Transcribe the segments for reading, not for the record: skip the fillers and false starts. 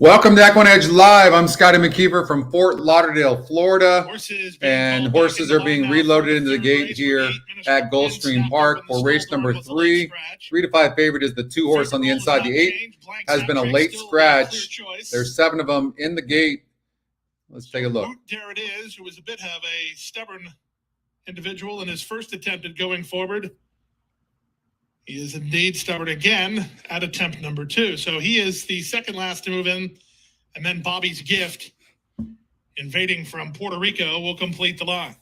Welcome to EquinEdge Live. I'm Scotty McKeever from Fort Lauderdale, Florida. Horses are being reloaded into the gate here at Gulfstream Park for race number 3. 3 to 5 favorite is the 2 horse on the inside. The 8 has been a late scratch. There's 7 of them in the gate. Let's take a look. There it is, who was a bit of a stubborn individual in his first attempt at going forward. He is indeed stubborn again at attempt number 2. So he is the second last to move in. And then Bobby's Gift, invading from Puerto Rico, will complete the line.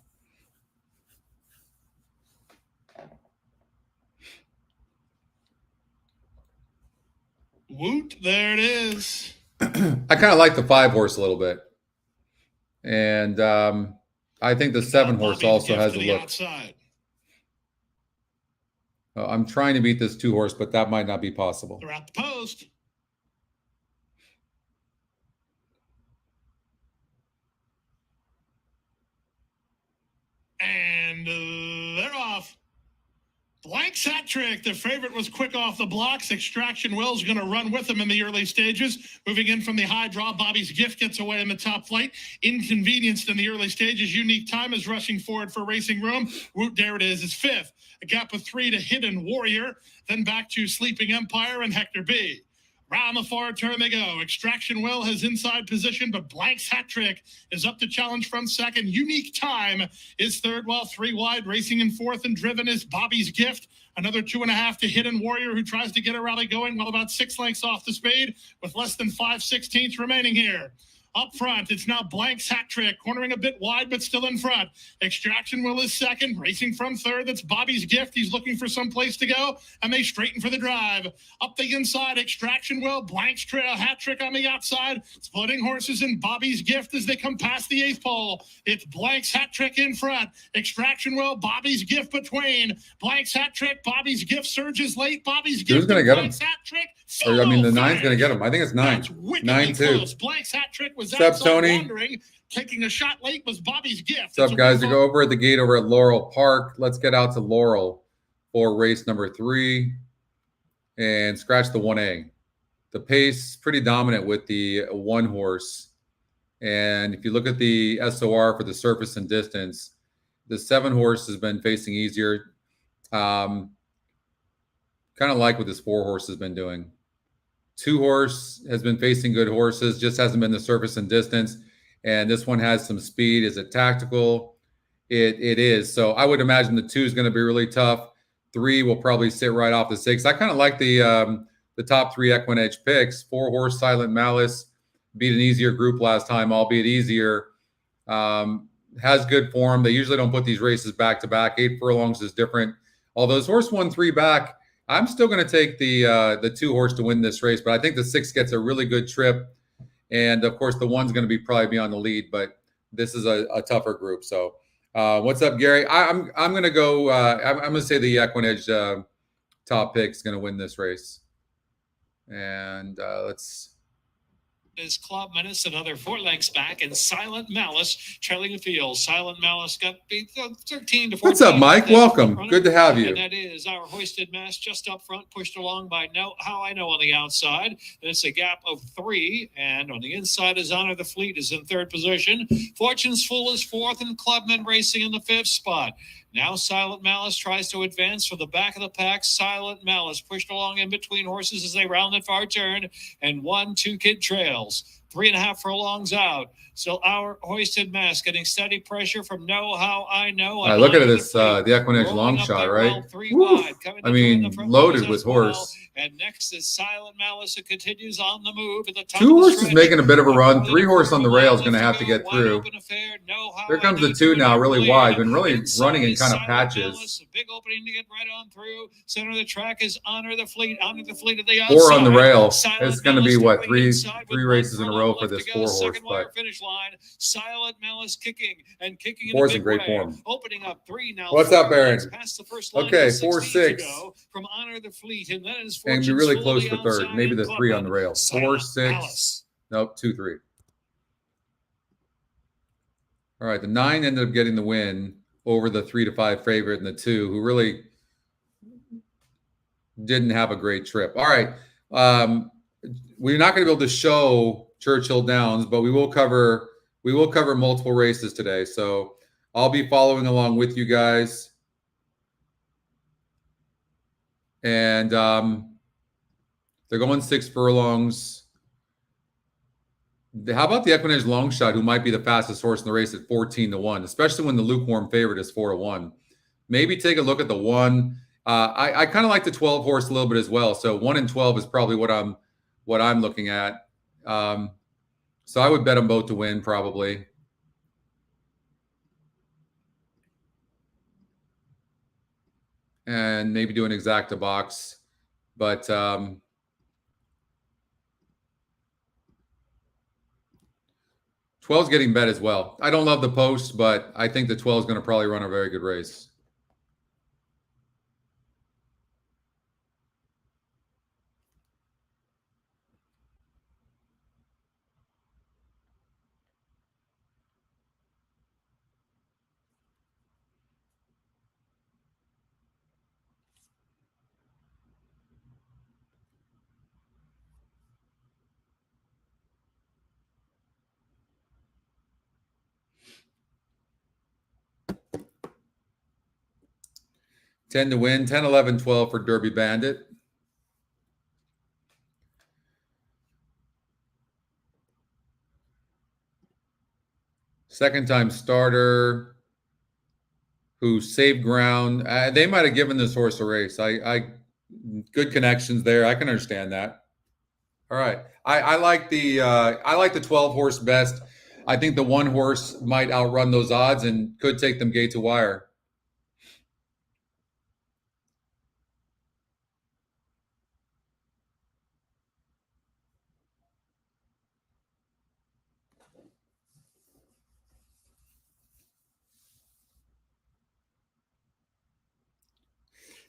Woot, there it is. I kind of like the 5 horse a little bit. And I think the 7 horse also has a look. Outside. I'm trying to beat this 2 horse, but that might not be possible. They're at the post. And they're off. Blank's hat trick. The favorite was quick off the blocks. Extraction Will's going to run with him in the early stages. Moving in from the high draw, Bobby's Gift gets away in the top flight. Inconvenienced in the early stages. Unique Time is rushing forward for racing room. Woot, there it is 5th. A gap of 3 to Hidden Warrior. Then back to Sleeping Empire and Hector B. Round the far turn they go. Extraction Will has inside position, but Blank's hat trick is up to challenge from second. Unique Time is third, while 3 wide. Racing in fourth and driven is Bobby's Gift. Another 2.5 to Hidden Warrior, who tries to get a rally going while about 6 lengths off the speed with less than 5/16 remaining here. Up front, it's now Blank's hat trick, cornering a bit wide, but still in front. Extraction Will is second, racing from third. That's Bobby's Gift. He's looking for some place to go, and they straighten for the drive. Up the inside, Extraction Will, Blank's hat trick on the outside. Splitting horses in Bobby's Gift as they come past the 8th pole. It's Blank's hat trick in front. Extraction Will, Bobby's Gift between. Blank's hat trick, Bobby's Gift surges late. Bobby's Gift. Who's going to get him? Hat trick. Or, I mean, the 9's going to get him. I think it's 9. 9-2. Blank's hat trick was What's up, Tony? Wandering. Taking a shot late was Bobby's Gift. What's up, guys? To go over at the gate over at Laurel Park. Let's get out to Laurel for race number 3 and scratch the 1A. The pace pretty dominant with the 1 horse. And if you look at the SOR for the surface and distance, the 7 horse has been facing easier. Kind of like what this 4 horse has been doing. 2 horse has been facing good horses, just hasn't been the surface and distance. And this one has some speed. Is it tactical? It is. So I would imagine the 2 is going to be really tough. 3 will probably sit right off the 6. I kind of like the top 3 EquinEdge picks. 4 horse Silent Malice beat an easier group last time, albeit easier. Has good form. They usually don't put these races back to back. 8 furlongs is different. Although this horse won 3 back, I'm still going to take the 2 horse to win this race, but I think the 6 gets a really good trip. And of course, the 1's going to probably be on the lead, but this is a tougher group. So, what's up, Gary? I'm going to go. I'm going to say the EquinEdge top pick is going to win this race. And let's. Is Club Menace another 4 lengths back, and Silent Malice trailing the field. Silent Malice got beat 13 to 14. What's up, Mike? Welcome. Good to have you. And that is our hoisted mass just up front, pushed along by How I Know on the outside. And it's a gap of 3, and on the inside is Honor the Fleet is in 3rd position. Fortune's Fool is 4th, and Clubman Racing in the 5th spot. Now Silent Malice tries to advance from the back of the pack. Silent Malice pushed along in between horses as they round the far turn. And 1-2 Kid trails. 3.5 furlongs out. So our hoisted mass getting steady pressure from Know How I Know. Look at this, the EquinEdge long shot, right? I mean, loaded with horse. And next is Silent Malice. It continues on the move. At the top 2 horses making a bit of a run. 3 horse on the rail is going to have to get through. Here comes the 2 now, really wide. Been really running in kind of patches. A big opening to get right on through. Center of the track is Honor the Fleet. Honor the Fleet at the outside. 4 on the rail. It's going to be, what, three races in a row for this 4 horse. But finish line. Silent Malice kicking and kicking. 4's in great form. Opening up 3 now. What's up, Aaron? Okay, 4-6. From Honor the Fleet, and then is and be really close for 3rd. Maybe the 3 on the rail. 4-6. Nope, 2-3. All right, the 9 ended up getting the win over the 3 to 5 favorite and the 2, who really didn't have a great trip. All right, we're not going to be able to show Churchill Downs, but we will cover multiple races today. So I'll be following along with you guys. And they're going 6 furlongs. How about the EquinEdge long shot, who might be the fastest horse in the race at 14-1, especially when the lukewarm favorite is 4-1. Maybe take a look at the 1. I kind of like the 12 horse a little bit as well. So 1 and 12 is probably what I'm looking at. So I would bet them both to win probably. And maybe do an exacta box. But 12's getting bet as well. I don't love the post, but I think the 12 is going to probably run a very good race. Ten to win, 10, 11, 12 for Derby Bandit. Second time starter who saved ground. They might have given this horse a race. Good connections there. I can understand that. All right. I like the 12 horse best. I think the 1 horse might outrun those odds and could take them gate to wire.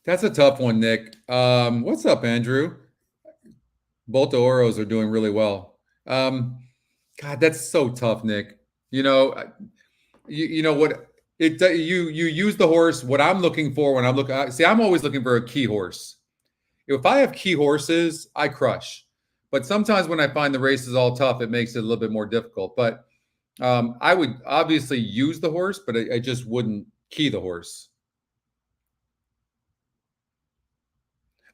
That's a tough one, Nick. What's up, Andrew? Both the Oros are doing really well. God, that's so tough, Nick. You know what? You use the horse. What I'm looking for when I'm looking, see, I'm always looking for a key horse. If I have key horses, I crush. But sometimes when I find the race is all tough, it makes it a little bit more difficult. But I would obviously use the horse, but I just wouldn't key the horse.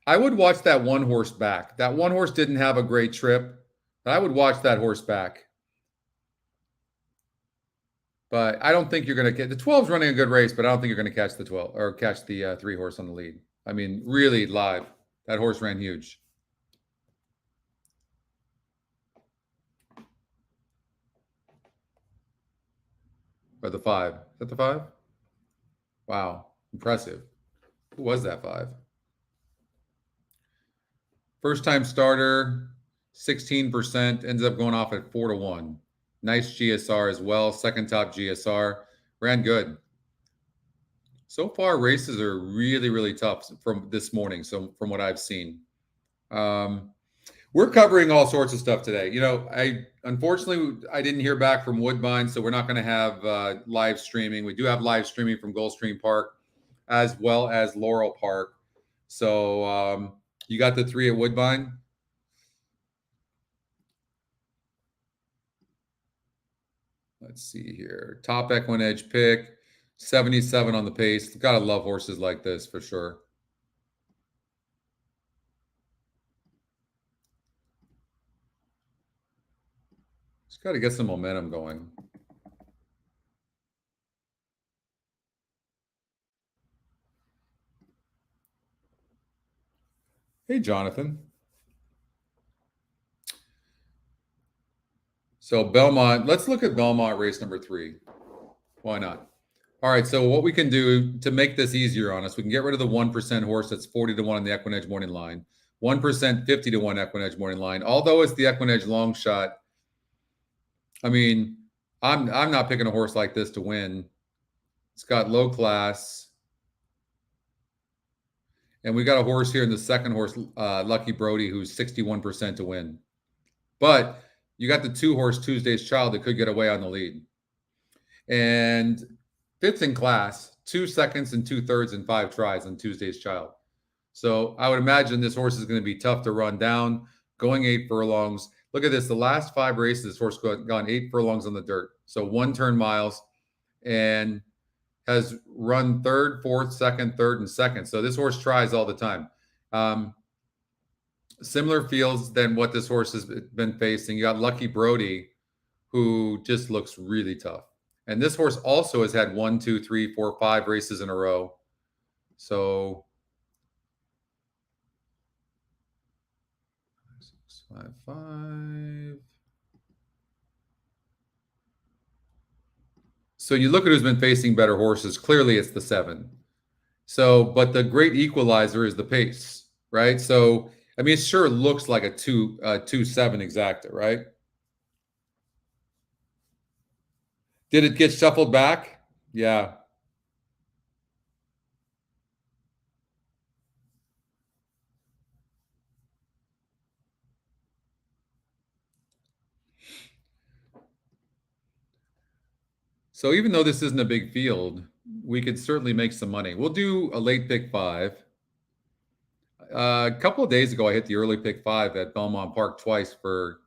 I would watch that 1 horse back. That 1 horse didn't have a great trip, but I would watch that horse back. But I don't think you're going to get the 12's running a good race, but I don't think you're going to catch the 12 or catch the 3 horse on the lead. I mean, really live. That horse ran huge. Or the 5. Is that the 5? Wow. Impressive. Who was that 5? First time starter, 16%, ends up going off at 4-1. Nice GSR as well. Second top GSR. Ran good. So far, races are really, really tough from this morning. So from what I've seen. We're covering all sorts of stuff today. You know, unfortunately, I didn't hear back from Woodbine, so we're not going to have live streaming. We do have live streaming from Gulfstream Park as well as Laurel Park. So you got the 3 at Woodbine? Let's see here. Top EquinEdge pick, 77 on the pace. Gotta love horses like this for sure. Just got to get some momentum going. Hey, Jonathan. So Belmont, let's look at Belmont race number 3. Why not? All right, so what we can do to make this easier on us, we can get rid of the 1% horse that's 40-1 on the EquinEdge morning line. 1% 50-1 EquinEdge morning line. Although it's the EquinEdge long shot, I mean, I'm not picking a horse like this to win. It's got low class. And we got a horse here in the second horse, Lucky Brody, who's 61% to win. But you got the 2 horse Tuesday's Child that could get away on the lead. And 5th in class, 2 seconds and 2/3 and 5 tries on Tuesday's Child. So I would imagine this horse is going to be tough to run down, going 8 furlongs. Look at this. The last 5 races, this horse gone 8 furlongs on the dirt. So 1 turn miles, and has run 3rd, 4th, 2nd, 3rd, and 2nd. So this horse tries all the time. Similar fields than what this horse has been facing. You got Lucky Brody, who just looks really tough. And this horse also has had 1, 2, 3, 4, 5 races in a row. So 6, 5, 5. So you look at who's been facing better horses. Clearly, it's the 7. So, but the great equalizer is the pace, right? So, I mean, it sure looks like a 2-7 exacta, right? Did it get shuffled back? Yeah. So even though this isn't a big field, we could certainly make some money. We'll do a late pick 5. A couple of days ago, I hit the early pick 5 at Belmont Park twice for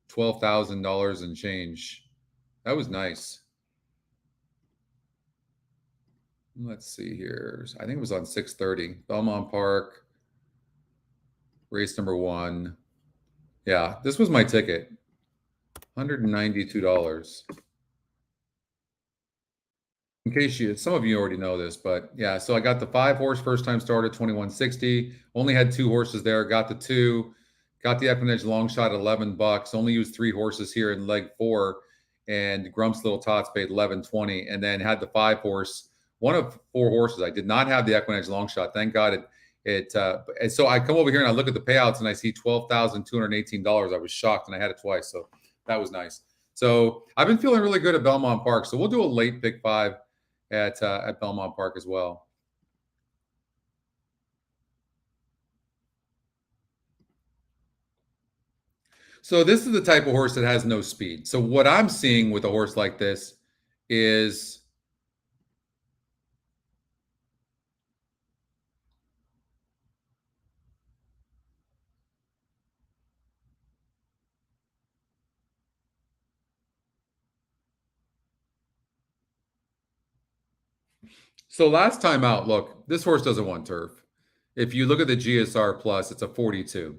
$12,000 and change. That was nice. Let's see here. I think it was on 6:30. Belmont Park, race number 1. Yeah, this was my ticket. $192. In case some of you already know this, but yeah, so I got the 5 horse first time starter, 2160. Only had 2 horses there. Got the 2. Got the EquinEdge long shot at $11. Only used 3 horses here in leg 4, and Grump's Little Tots paid $11.20, and then had the 5 horse, one of 4 horses. I did not have the EquinEdge long shot. Thank God and so I come over here and I look at the payouts and I see $12,218. I was shocked, and I had it twice, so that was nice. So I've been feeling really good at Belmont Park. So we'll do a late pick 5 at Belmont Park as well. So this is the type of horse that has no speed. So what I'm seeing with a horse like this is so last time out, look, this horse doesn't want turf. If you look at the GSR plus, it's a 42.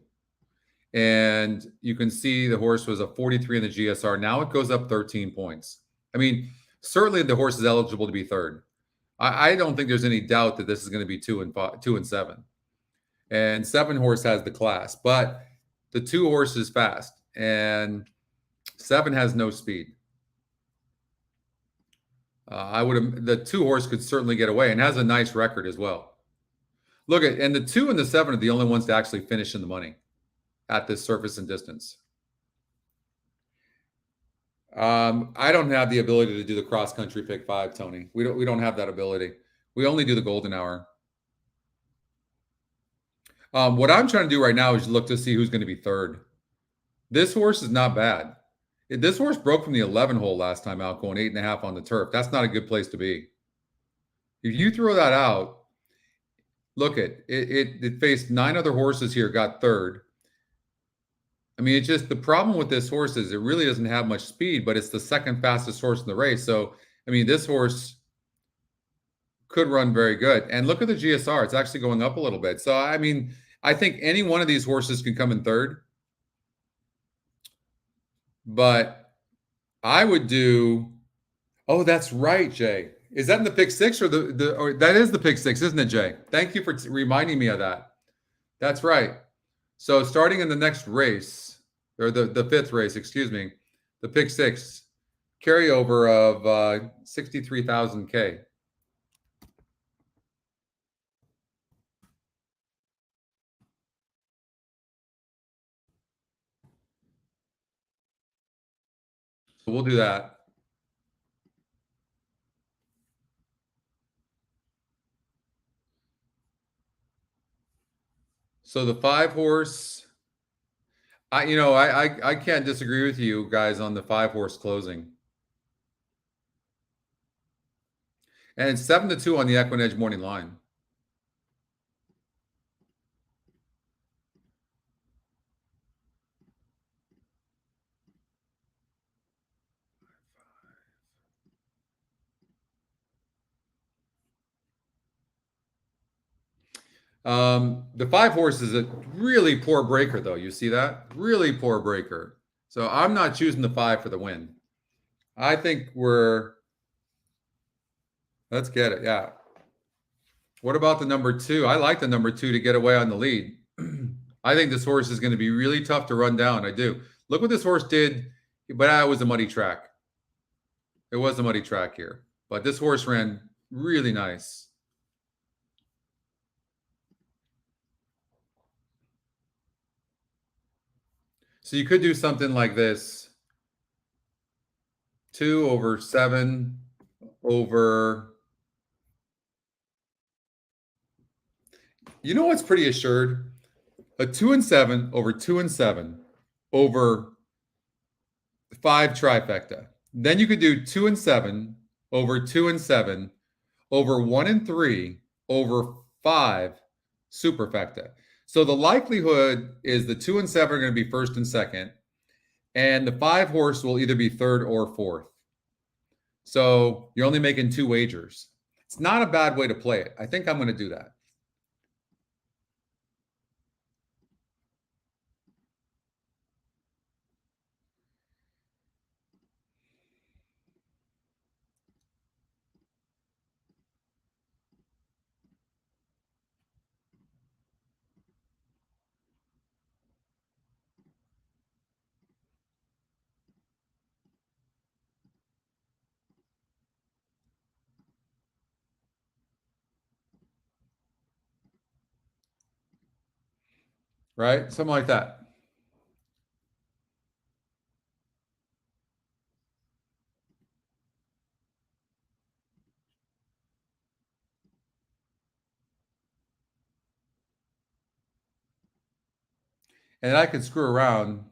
And you can see the horse was a 43 in the GSR. Now it goes up 13 points. I mean, certainly the horse is eligible to be 3rd. I don't think there's any doubt that this is going to be 2 and 7. And 7 horse has the class, but the 2 horse is fast, and 7 has no speed. The 2 horse could certainly get away and has a nice record as well. Look at, and the 2 and the 7 are the only ones to actually finish in the money at this surface and distance. I don't have the ability to do the cross country pick 5, Tony. We don't have that ability. We only do the golden hour. What I'm trying to do right now is look to see who's going to be 3rd. This horse is not bad. This horse broke from the 11 hole last time out, going 8.5 on the turf. That's not a good place to be. If you throw that out, look at it. It faced 9 other horses here, got 3rd. I mean, it's just the problem with this horse is it really doesn't have much speed, but it's the 2nd fastest horse in the race. So, I mean, this horse could run very good. And look at the GSR. It's actually going up a little bit. So, I mean, I think any one of these horses can come in 3rd. But I would do, oh, that's right, Jay. Is that in the pick 6 or or that is the pick 6, isn't it, Jay? Thank you for reminding me of that. That's right. So starting in the next race, or the 5th race, excuse me, the pick 6 carryover of 63,000 K. So we'll do that. So the 5 horse, I can't disagree with you guys on the 5 horse closing. And it's 7-2 on the EquinEdge morning line. The 5 horse is a really poor breaker, though. You see that? Really poor breaker. So I'm not choosing the 5 for the win. I think let's get it. Yeah. What about the number 2? I like the number 2 to get away on the lead. I think this horse is going to be really tough to run down. I do. Look what this horse did, but it was a muddy track. It was a muddy track here, but this horse ran really nice. So you could do something like this. 2 over 7 over. You know what's pretty assured? A 2 and 7 over 2 and 7 over 5 trifecta. Then you could do 2 and 7 over 2 and 7 over 1 and 3 over 5 superfecta. So the likelihood is the 2 and 7 are going to be first and second, and the 5 horse will either be third or fourth. So you're only making 2 wagers. It's not a bad way to play it. I think I'm going to do that. Right? Something like that. And I could screw around.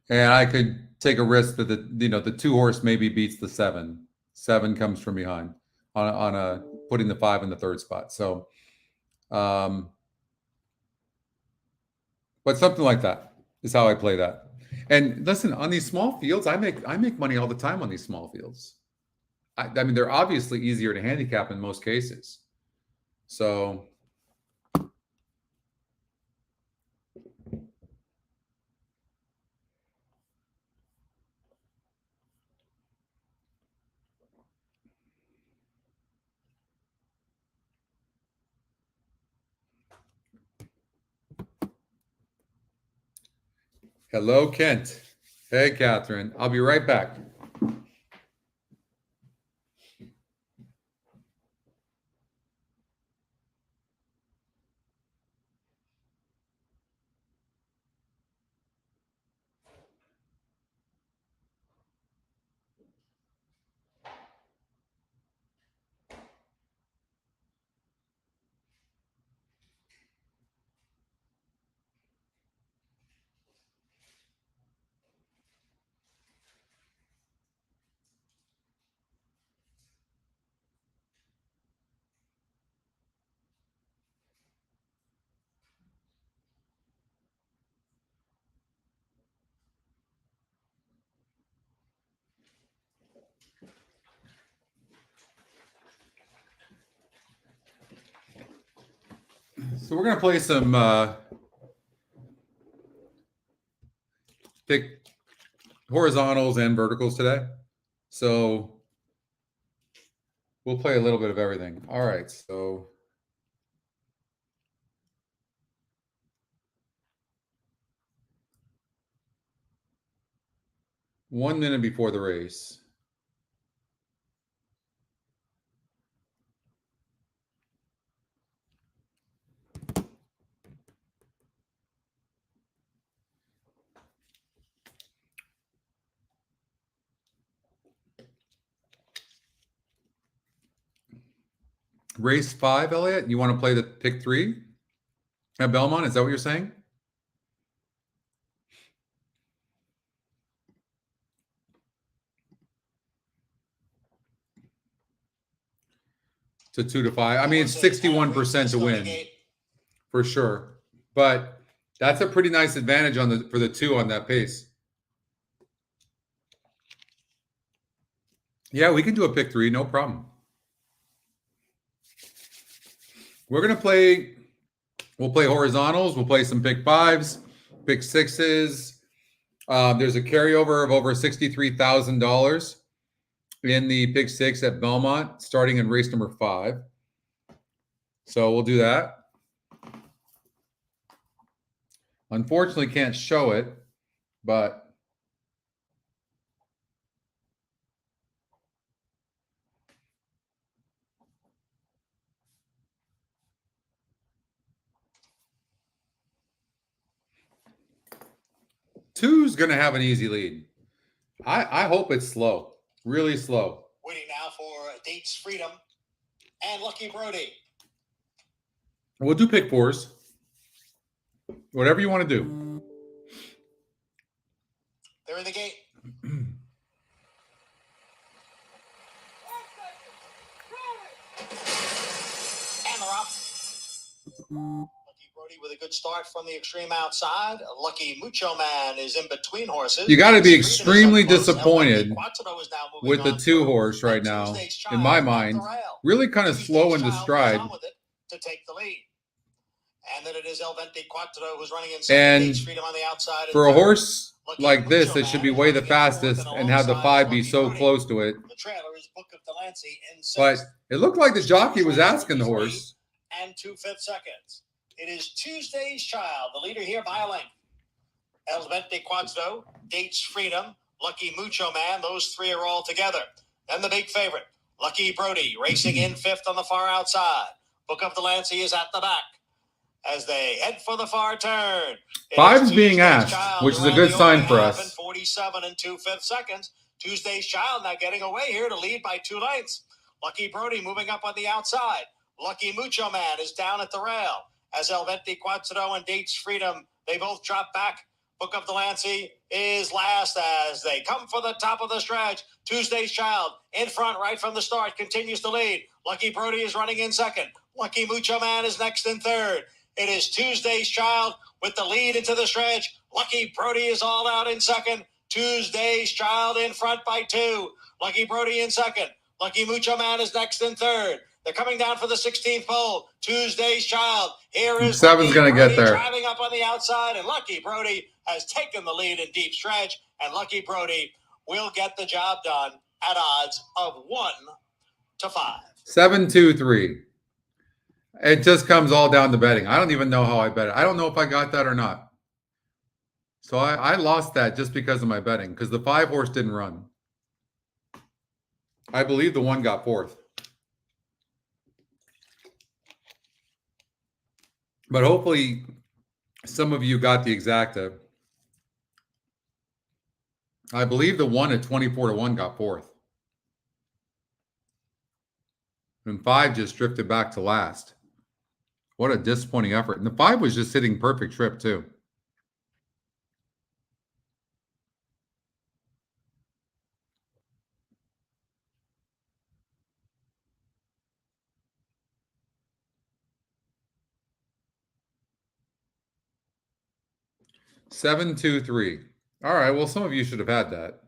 And I could take a risk that the 2 horse maybe beats the 7. 7 comes from behind on a putting the 5 in the third spot. So, but something like that is how I play that. And listen, on these small fields, I make money all the time on these small fields. I mean, they're obviously easier to handicap in most cases. So. Hello, Kent. Hey, Catherine. I'll be right back. So we're going to play some pick horizontals and verticals today. So we'll play a little bit of everything. All right. So one minute before the race. Race 5, Elliot. You want to play the pick 3 at Belmont? Is that what you're saying? To 2 to 5. I mean, it's 61% to win for sure. But that's a pretty nice advantage for the 2 on that pace. Yeah, we can do a pick 3, no problem. We're gonna play. We'll play horizontals. We'll play some pick 5s, pick 6s. There's a carryover of over $63,000 in the pick 6 at Belmont, starting in race number 5. So we'll do that. Unfortunately, can't show it, but two's going to have an easy lead. I hope it's slow, really slow. Waiting now for Dates Freedom and Lucky Brody. We'll do pick 4s. Whatever you want to do. They're in the gate. And they're off. Lucky Brody with a good start from the extreme outside. Lucky Mucho Man is in between horses. You got to be extremely disappointed with the 2 horse right now, in my mind. Really kind of slow into stride. To take the lead. And then it is El Vente Quattro who's running in and Freedom on the outside. For a horse like this, it should be way the fastest and have the 5 be so close to it. The trailer is Book of Delancey in 6th. But it looked like the jockey was asking the horse. And 2/5 seconds. It is Tuesday's Child, the leader here by a length. El Vente Quattro, Dates Freedom, Lucky Mucho Man, those 3 are all together. Then the big favorite, Lucky Brody, racing in 5th on the far outside. Book of Delancey is at the back as they head for the far turn. 5 is being asked, which is a good sign for us. 47 and 2/5 seconds. Tuesday's Child now getting away here to lead by 2 lengths. Lucky Brody moving up on the outside. Lucky Mucho Man is down at the rail as El Vente Quattro and Dates Freedom, they both drop back. Book of Delancey is last as they come for the top of the stretch. Tuesday's Child in front right from the start, continues to lead. Lucky Brody is running in 2nd. Lucky Mucho Man is next in 3rd. It is Tuesday's Child with the lead into the stretch. Lucky Brody is all out in 2nd. Tuesday's Child in front by 2. Lucky Brody in 2nd. Lucky Mucho Man is next in 3rd. They're coming down for the 16th pole. Tuesday's Child. Here is 7's going to get there. Driving up on the outside, and Lucky Brody has taken the lead in deep stretch, and Lucky Brody will get the job done at odds of 1 to 5. 7, 2, 3. It just comes all down to betting. I don't even know how I bet it. I don't know if I got that or not. So I lost that just because of my betting, because the 5 horse didn't run. I believe the 1 got 4th. But hopefully some of you got the exacta. I believe the 1 at 24 to 1 got 4th. And 5 just drifted back to last. What a disappointing effort. And the 5 was just hitting perfect trip too. Seven, 2, 3. All right. Well, some of you should have had that.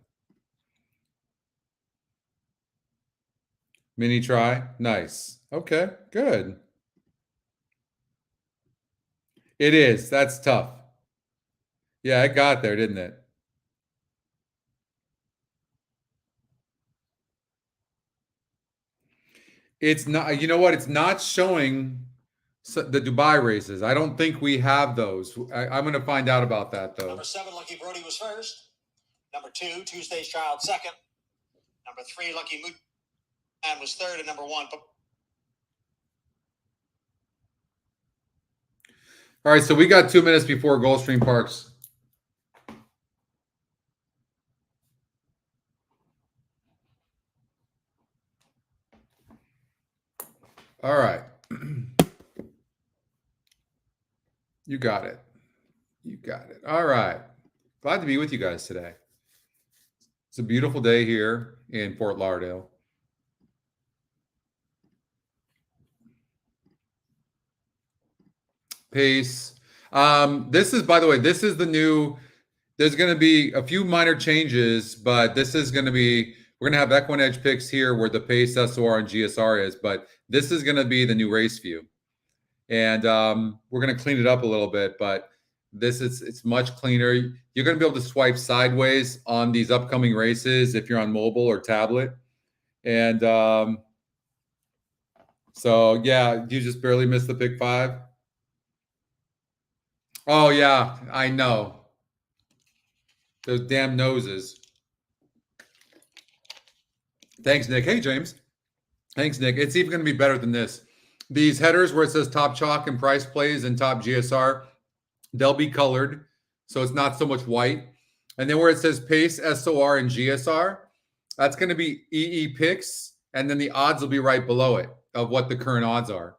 Mini try. Nice. Okay, good. It is. That's tough. Yeah, it got there, didn't it? It's not, you know what? It's not showing the Dubai races. I don't think we have those. I'm going to find out about that, though. Number 7, Lucky Brody was first. Number 2, Tuesday's Child, second. Number 3, Lucky Moot Man was third, and number 1. All right, so we got 2 minutes before Gulfstream Park's. All right. You got it. You got it. All right. Glad to be with you guys today. It's a beautiful day here in Fort Lauderdale. Pace. This is, by the way, this is the new. There's going to be a few minor changes, but this is going to be. We're going to have EquinEdge picks here where the pace, SOR, and GSR is, but this is going to be the new race view, and we're going to clean it up a little bit. But it's much cleaner. You're going to be able to swipe sideways on these upcoming races if you're on mobile or tablet, and so yeah, you just barely missed the pick 5. Oh yeah, I know. Those damn noses. Thanks, Nick. Hey, James. Thanks, Nick. It's even going to be better than this. These headers where it says top chalk and price plays and top GSR, they'll be colored, so it's not so much white. And then where it says pace, SOR, and GSR, that's going to be EE picks, and then the odds will be right below it of what the current odds are.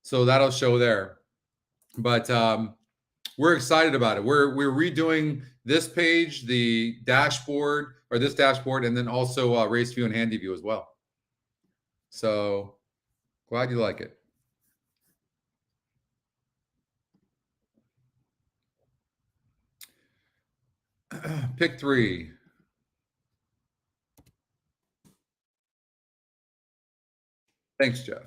So that'll show there. But we're excited about it. We're redoing this page, the dashboard, or this dashboard, and then also race view and handy view as well. So glad you like it. Pick 3. Thanks, Jeff.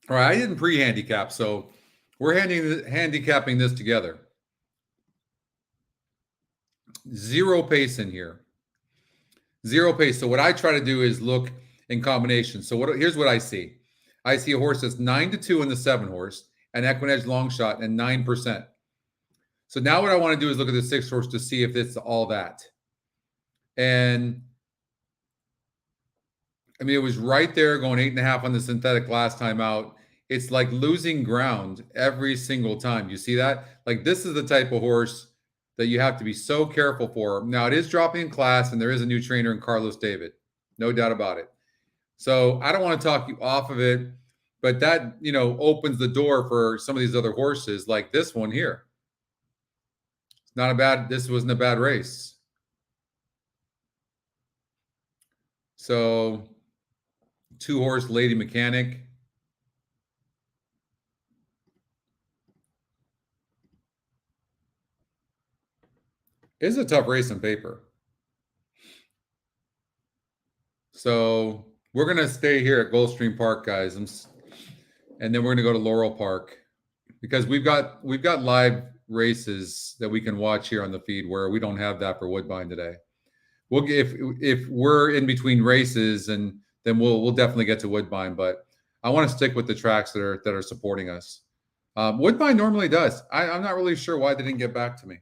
All right, I didn't pre-handicap, so we're handicapping this together. 0 pace in here. 0 pace. So what I try to do is look in combination. So here's what I see. I see a horse that's 9-2 in the 7 horse, an EquinEdge long shot, and 9%. So now what I want to do is look at the 6 horse to see if it's all that. And I mean, it was right there going 8.5 on the synthetic last time out. It's like losing ground every single time. You see that? Like, this is the type of horse that you have to be so careful for. Now, it is dropping in class, and there is a new trainer in Carlos David. No doubt about it. So I don't want to talk you off of it, but that, opens the door for some of these other horses like this one here. This wasn't a bad race. So 2 horse Lady Mechanic. It's a tough race on paper. So we're going to stay here at Gulfstream Park, guys. And then we're going to go to Laurel Park because we've got live races that we can watch here on the feed where we don't have that for Woodbine today. We'll if we're in between races, and then we'll definitely get to Woodbine, but I want to stick with the tracks that are supporting us. Woodbine normally does. I'm not really sure why they didn't get back to me.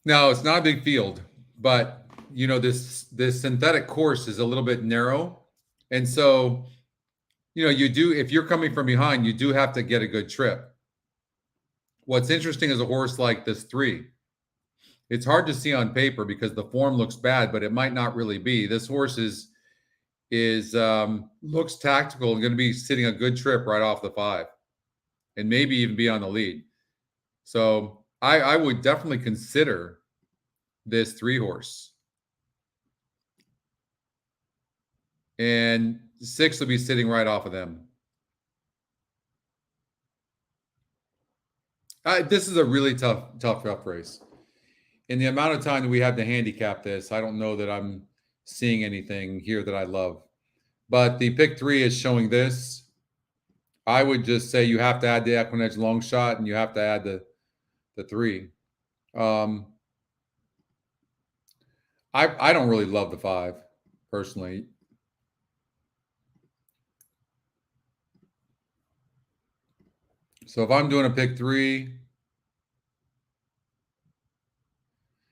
No, it's not a big field, but this synthetic course is a little bit narrow, and so you do, if you're coming from behind, you do have to get a good trip. What's interesting is a horse like this 3. It's hard to see on paper because the form looks bad, but it might not really be. This horse looks tactical and going to be sitting a good trip right off the 5, and maybe even be on the lead. So I would definitely consider this 3 horse. And 6 will be sitting right off of them. This is a really tough race. In the amount of time that we have to handicap this, I don't know that I'm seeing anything here that I love. But the pick 3 is showing this. I would just say you have to add the EquinEdge long shot, and you have to add the 3. I don't really love the 5 personally. So if I'm doing a pick 3,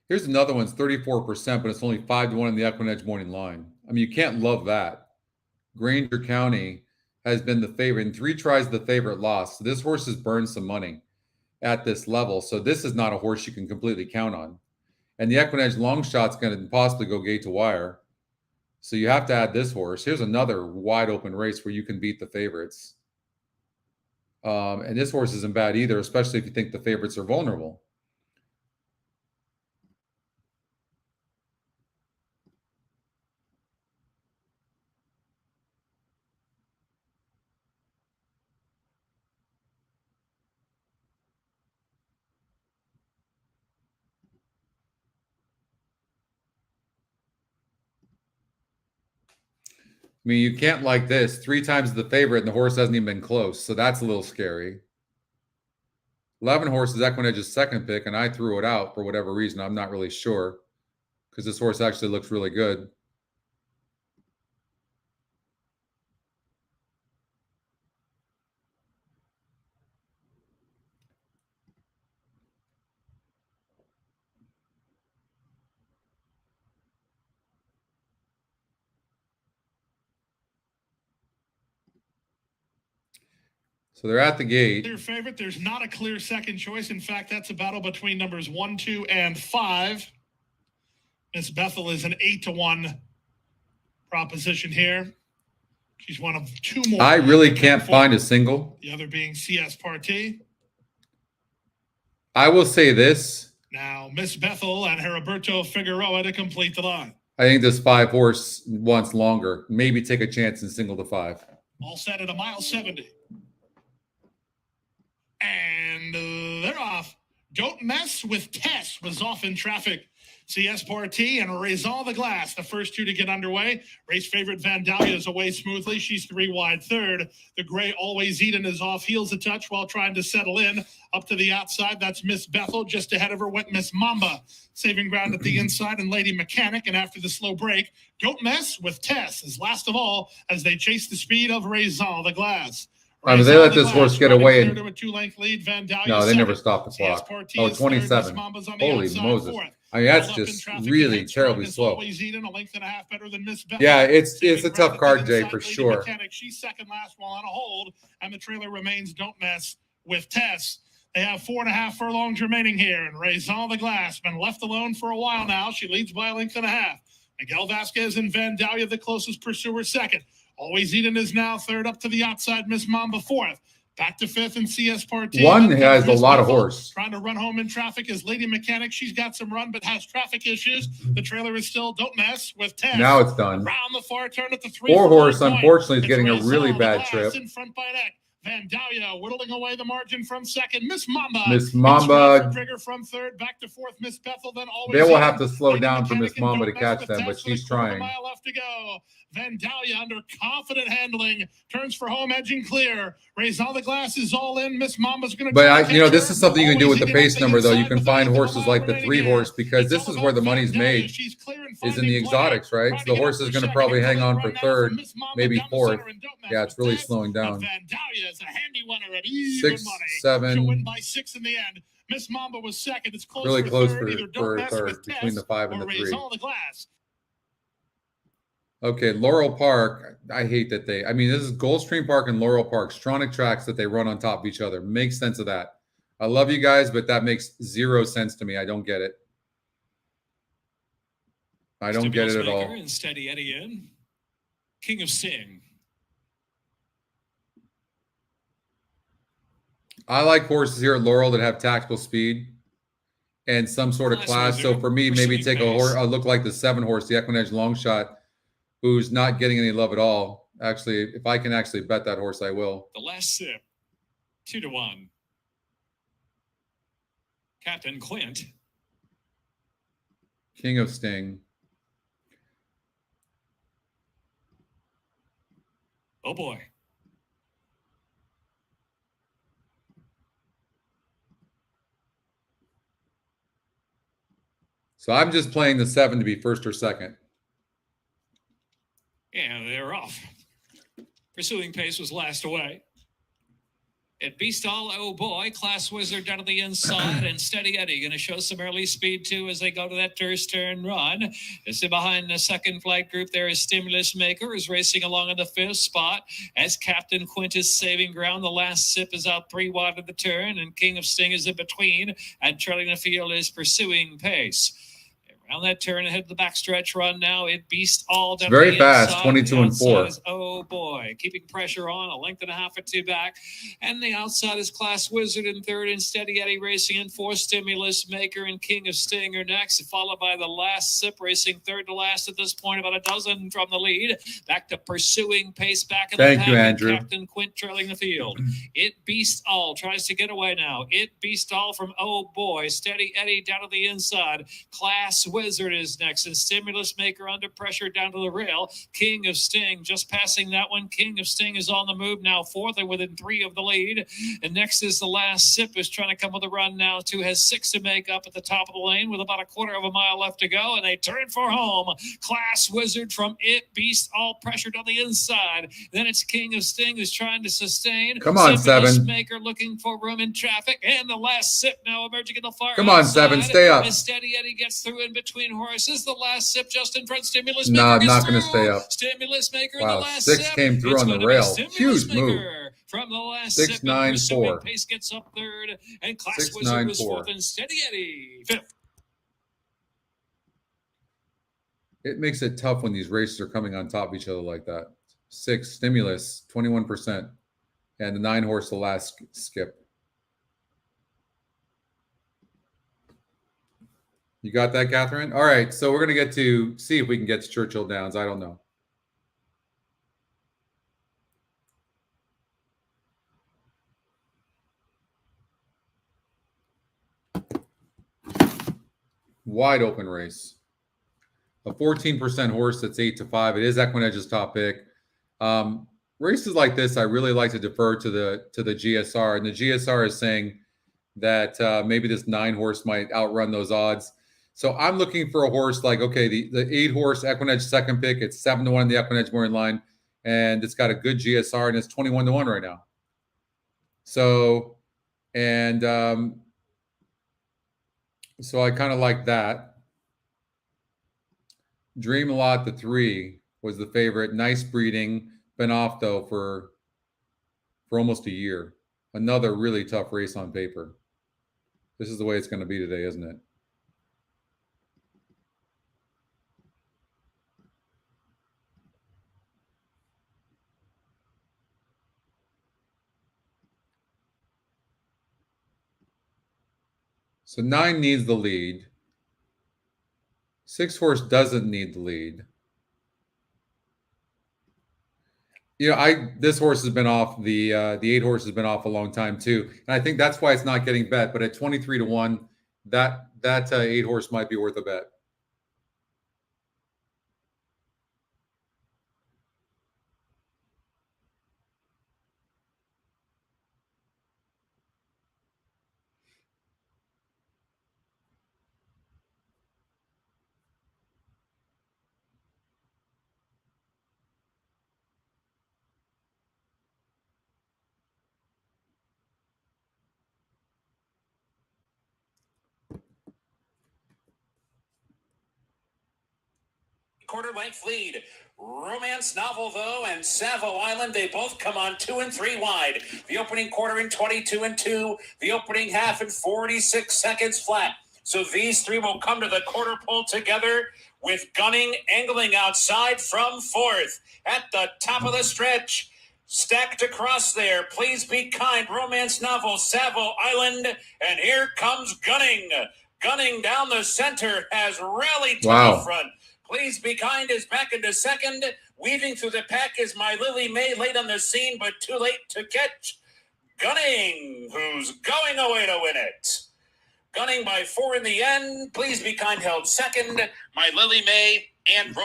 here's another one. It's 34%, but it's only 5-1 in the EquinEdge morning line. I mean, you can't love that. Granger County has been the favorite. In 3 tries, the favorite lost. So this horse has burned some money. at this level. So this is not a horse you can completely count on. And the EquinEdge long shot's going to possibly go gate to wire. So you have to add this horse. Here's another wide open race where you can beat the favorites. And this horse isn't bad either, especially if you think the favorites are vulnerable. I mean, you can't like this 3 times the favorite and the horse hasn't even been close. So that's a little scary. 11 horse is EquinEdge's second pick, and I threw it out for whatever reason. I'm not really sure because this horse actually looks really good. So they're at the gate. Clear favorite. There's not a clear second choice. In fact, that's a battle between numbers 1, 2, and 5. Miss Bethel is an 8-1 proposition here. She's one of 2 more. I really can't find a single. The other being CS Party. I will say this. Now, Miss Bethel and Heriberto Figueroa to complete the line. I think this 5 horse wants longer. Maybe take a chance and single to 5. All set at a mile 70. And they're off. Don't Mess with Tess was off in traffic. CS Party and Raison the Glass, the first 2 to get underway. Race favorite Vandalia is away smoothly. She's 3 wide third. The gray Always Eden is off heels a touch while trying to settle in. Up to the outside, that's Miss Bethel. Just ahead of her went Miss Mamba. Saving ground at the inside and Lady Mechanic. And after the slow break, Don't Mess with Tess is last of all as they chase the speed of Raison the Glass. I mean, they let this horse get away. And... lead, no, they never stopped the clock. Oh, 27. Holy Moses. I mean, that's just really terribly slow. Yeah, it's a tough card, Jay, for sure. She's second last while on a hold, and the trailer remains Don't Mess with Tess. They have 4.5 furlongs remaining here, and Raison the Glass been left alone for a while now. She leads by a length and a half. Miguel Vasquez and Vandalia, the closest pursuer, second. Always Eden is now third, up to the outside. Miss Mamba fourth. Back to fifth and CS Party. One has a lot of horse. Trying to run home in traffic is Lady Mechanic. She's got some run, but has traffic issues. The trailer is still Don't Mess with 10. Now it's done. Round the far turn at the 3. 4 horse, unfortunately, is getting a really bad trip. In front by neck. Vandalia whittling away the margin from second. Miss Mamba. Miss Mamba. Trigger from third. Back to fourth. Miss Bethel. Then always. They will have to slow down for Miss Mamba to catch them, but she's trying. Mile left to go. Vandalia under confident handling turns for home, edging clear. Raison the Glass is all in. Miss Mamba's going to. But this is something you can do with the pace number, though. You can find horses like the 3 horse because this is where the money's made. Is in the exotics, right? So the horse is going to probably hang on for third, maybe fourth. Yeah, it's really slowing down. Vandalia is a handy winner at 6, 7. She'll win by 6 in the end. Miss Mamba was second. It's close really for close third. for third between the 5 and the 3. The Glass. Okay, Laurel Park. I hate that they. I mean, this is Gulfstream Park and Laurel Park, Stronic tracks that they run on top of each other. Makes sense of that. I love you guys, but that makes 0 sense to me. I don't get it. I don't get it at all. And Steady Eddie in. King of Sing. I like horses here at Laurel that have tactical speed and some sort of class. So for me, maybe take a horse. I look like the 7 horse, the EquinEdge long shot, who's not getting any love at all. Actually, if I can actually bet that horse, I will. The last sip, 2-1. Captain Clint. King of Sting. Oh boy. So I'm just playing the 7 to be first or second. And they're off. Pursuing pace was last away. It Beast All, oh boy, Class Wizard down to the inside, and Steady Eddie going to show some early speed too as they go to that first turn run. Just behind the second flight group there is Stimulus Maker, is racing along in the 5th spot as Captain Quint is saving ground. The last sip is out 3 wide of the turn, and King of Sting is in between, and trailing the field is Pursuing Pace. Around that turn, ahead of the backstretch run now. It Beast All down very the fast, inside. 22 and 4. Is, oh boy, keeping pressure on, a length and a half or 2 back. And the outside is Class Wizard in 3rd, and Steady Eddie racing in 4th. Stimulus Maker and King of Sting are next, followed by the last sip racing 3rd to last at this point, about a dozen from the lead. Back to Pursuing Pace back in the pack. Thank you, Andrew. Captain Quint trailing the field. It Beast All tries to get away now. It Beast All from oh boy. Steady Eddie down to the inside. Class Wizard is next, and Stimulus Maker under pressure down to the rail. King of Sting just passing that one. King of Sting is on the move now, 4th and within 3 of the lead. And next is the last sip, is trying to come with a run now. 2 has 6 to make up at the top of the lane with about a quarter of a mile left to go, and they turn for home. Class Wizard from It Beast All pressured on the inside. Then it's King of Sting who's trying to sustain. Come on, Stimulus 7. Maker looking for room in traffic, and the last sip now emerging in the far Come on, outside. 7. Stay up. And Steady Eddie gets through in between horses. The last sip just in front. Stimulus No, Maker I'm gets not going to through. stay up. Stimulus Maker in Wow, the last 6 sip. came through It's on going the to be rail. Stimulus Huge move. Maker from the last 6, sip. 9, Pursuing 4. Pace gets up 3rd, and Class 6, Wizard 9, was 4. 4th, and Steady Eddie 5th. It makes it tough when these races are coming on top of each other like that. 6, Stimulus, 21%. And the 9 horse, the last skip. You got that, Catherine? All right, so we're going to get to see if we can get to Churchill Downs. I don't know. Wide open race. A 14% horse that's 8-5. It is EquinEdge's top pick. Races like this, I really like to defer to the GSR, and the GSR is saying that maybe this 9 horse might outrun those odds. So I'm looking for a horse like, okay, the 8 horse EquinEdge second pick. It's 7-1 in the EquinEdge morning line, and it's got a good GSR, and it's 21-1 right now. So, and so I kind of like that. Dream a Lot, the 3 was the favorite. Nice breeding. Been off though for almost a year. Another really tough race on paper. This is the way it's going to be today, isn't it? So 9 needs the lead. 6 horse doesn't need the lead. You know, this horse has been off. The 8 horse has been off a long time too, and I think that's why it's not getting bet. But at 23-1, that 8 horse might be worth a bet. Quarter length lead. Romance Novel, though, and Savo Island, they both come on 2 and 3 wide. The opening quarter in 22 and 2. The opening half in 46 seconds flat. So these 3 will come to the quarter pole together with Gunning angling outside from 4th. At the top of the stretch, stacked across there, Please Be Kind, Romance Novel, Savo Island, and here comes Gunning. Gunning down the center has rallied to the front. Please Be Kind is back into second. Weaving through the pack is My Lily May, late on the scene, but too late to catch Gunning, who's going away to win it. Gunning by 4 in the end. Please Be Kind held second. My Lily May and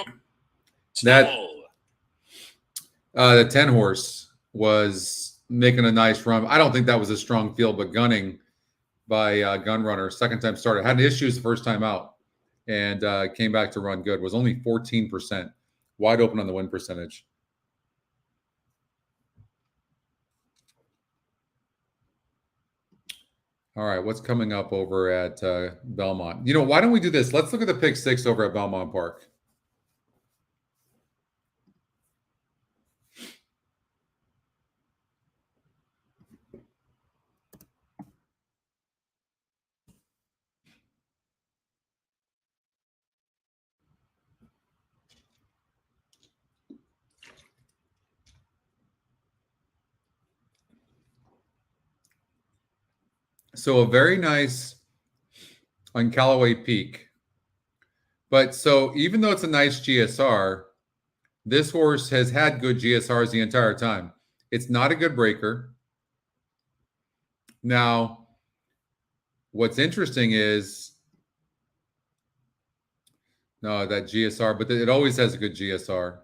the 10 horse was making a nice run. I don't think that was a strong field, but Gunning by Gunrunner, second time starter, had issues the first time out. And came back to run good. Was only 14%, wide open on the win percentage. All right, what's coming up over at Belmont? You know, why don't we do this? Let's look at the pick six over at Belmont Park. So a very nice on Callaway Peak. But so even though it's a nice GSR, this horse has had good GSRs the entire time. It's not a good breaker. Now, what's interesting is, no, that GSR, but it always has a good GSR.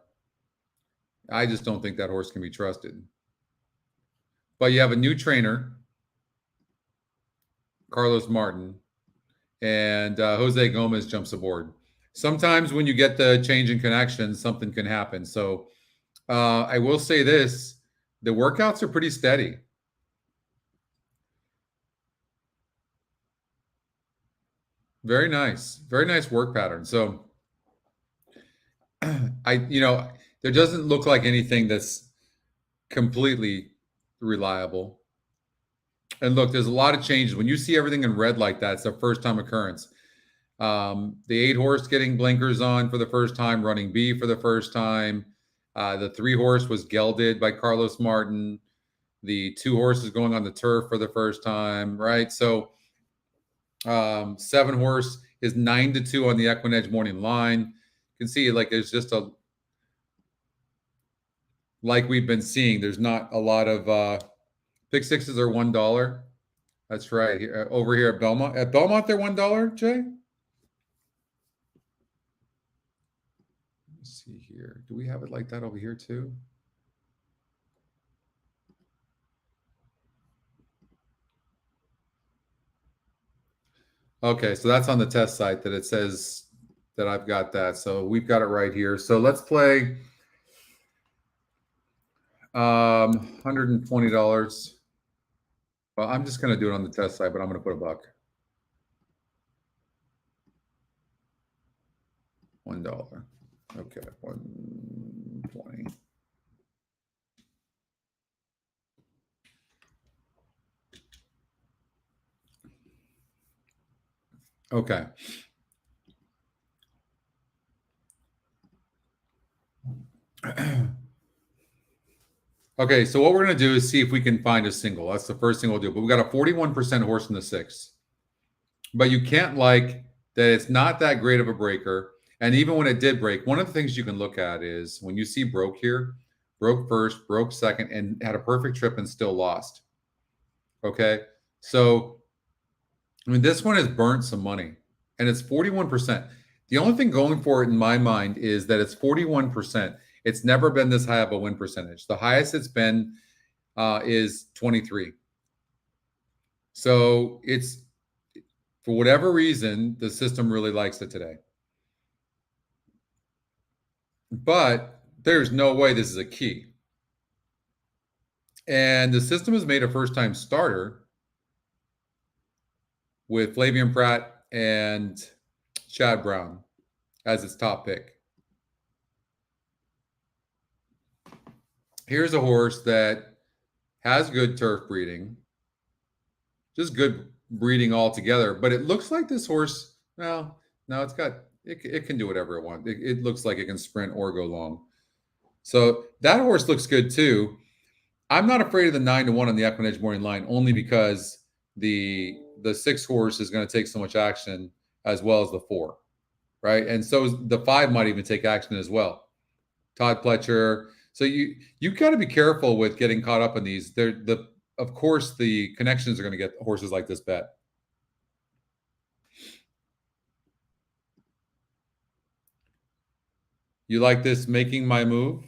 I just don't think that horse can be trusted. But you have a new trainer, Carlos Martin, and Jose Gomez jumps aboard. Sometimes when you get the change in connection, something can happen. So I will say this, the workouts are pretty steady. Very nice work pattern. So there doesn't look like anything that's completely reliable. And look, there's a lot of changes. When you see everything in red like that, it's a first time occurrence. The 8 horse getting blinkers on for the first time, running B for the first time. The 3 horse was gelded by Carlos Martin. The 2 horses going on the turf for the first time, right? So 7 horse is 9-2 on the EquinEdge morning line. You can see like there's just like we've been seeing, there's not a lot of pick sixes are $1. That's right. Over here at Belmont. At Belmont, they're $1, Jay? Let's see here. Do we have it like that over here too? Okay, so that's on the test site that it says that I've got that. So we've got it right here. So let's play $120. Well, I'm just going to do it on the test site, but I'm going to put $1. $1. Okay, 120. Okay. Okay, so what we're going to do is see if we can find a single. That's the first thing we'll do. But we've got a 41% horse in the 6. But you can't like that it's not that great of a breaker. And even when it did break, one of the things you can look at is when you see broke here, broke first, broke second, and had a perfect trip and still lost. Okay, so I mean, this one has burnt some money, and it's 41%. The only thing going for it in my mind is that it's 41%. It's never been this high of a win percentage. The highest it's been is 23. So it's, for whatever reason, the system really likes it today. But there's no way this is a key. And the system has made a first-time starter with Flavian Pratt and Chad Brown as its top pick. Here's a horse that has good turf breeding, just good breeding altogether. But it looks like this horse, well, no, it can do whatever it wants. It looks like it can sprint or go long. So that horse looks good too. I'm not afraid of the 9-1 on the EquinEdge morning line, only because the 6 horse is going to take so much action as well as the 4, right? And so the 5 might even take action as well. Todd Pletcher. So you got to be careful with getting caught up in these. Of course, the connections are going to get horses like this bet. You like this making my move?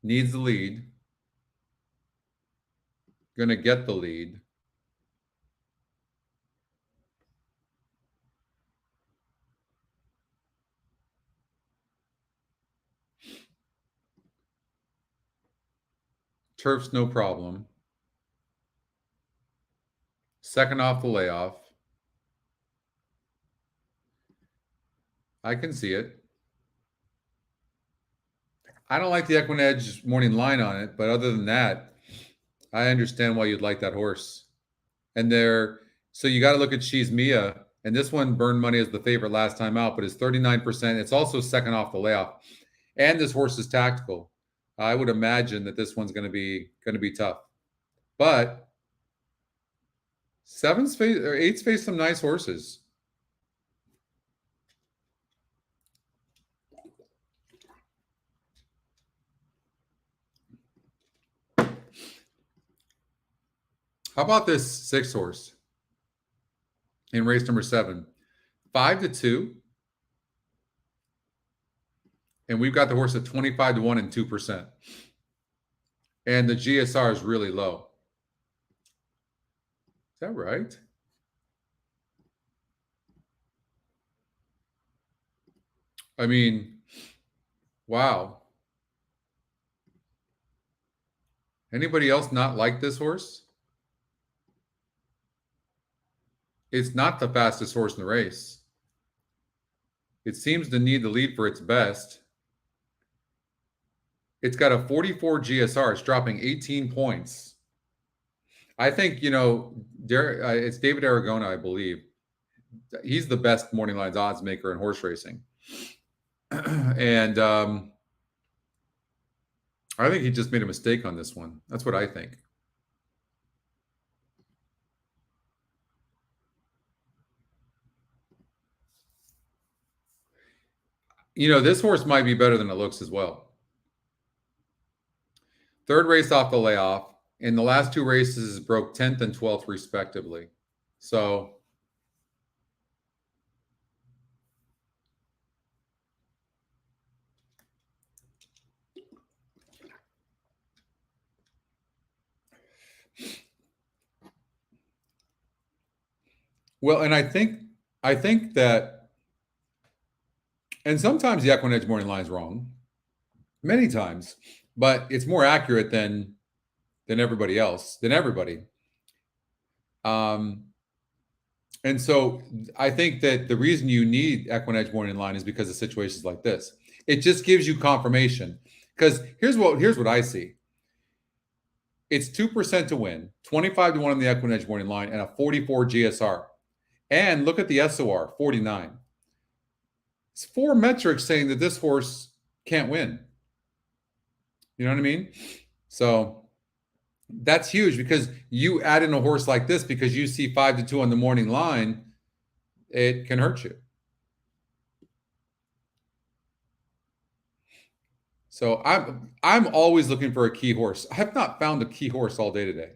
Needs the lead. Going to get the lead. Turf's no problem. Second off the layoff. I can see it. I don't like the EquinEdge morning line on it, but other than that, I understand why you'd like that horse. And so you got to look at She's Mia, and this one burned money as the favorite last time out, but it's 39%. It's also second off the layoff, and this horse is tactical. I would imagine that this one's going to be tough, but eight's faced some nice horses. How about this 6 horse in race number 7? 5-2. And we've got the horse at 25-1 and 2%. And the GSR is really low. Is that right? I mean, wow. Anybody else not like this horse? It's not the fastest horse in the race. It seems to need the lead for its best. It's got a 44 GSR. It's dropping 18 points. I think, it's David Aragona, I believe. He's the best morning lines odds maker in horse racing. And I think he just made a mistake on this one. That's what I think. This horse might be better than it looks as well. Third race off the layoff. In the last 2 races, broke 10th and 12th respectively. So well, and I think that, and sometimes the EquinEdge morning line is wrong, many times, but it's more accurate than everybody else, than everybody. And so I think that the reason you need EquinEdge morning line is because of situations like this. It just gives you confirmation. Because here's what I see. It's 2% to win, 25-1 on the EquinEdge morning line, and a 44 GSR. And look at the SOR, 49. It's 4 metrics saying that this horse can't win. You know what I mean? So that's huge, because you add in a horse like this because you see 5-2 on the morning line, it can hurt you. So I'm always looking for a key horse. I have not found a key horse all day today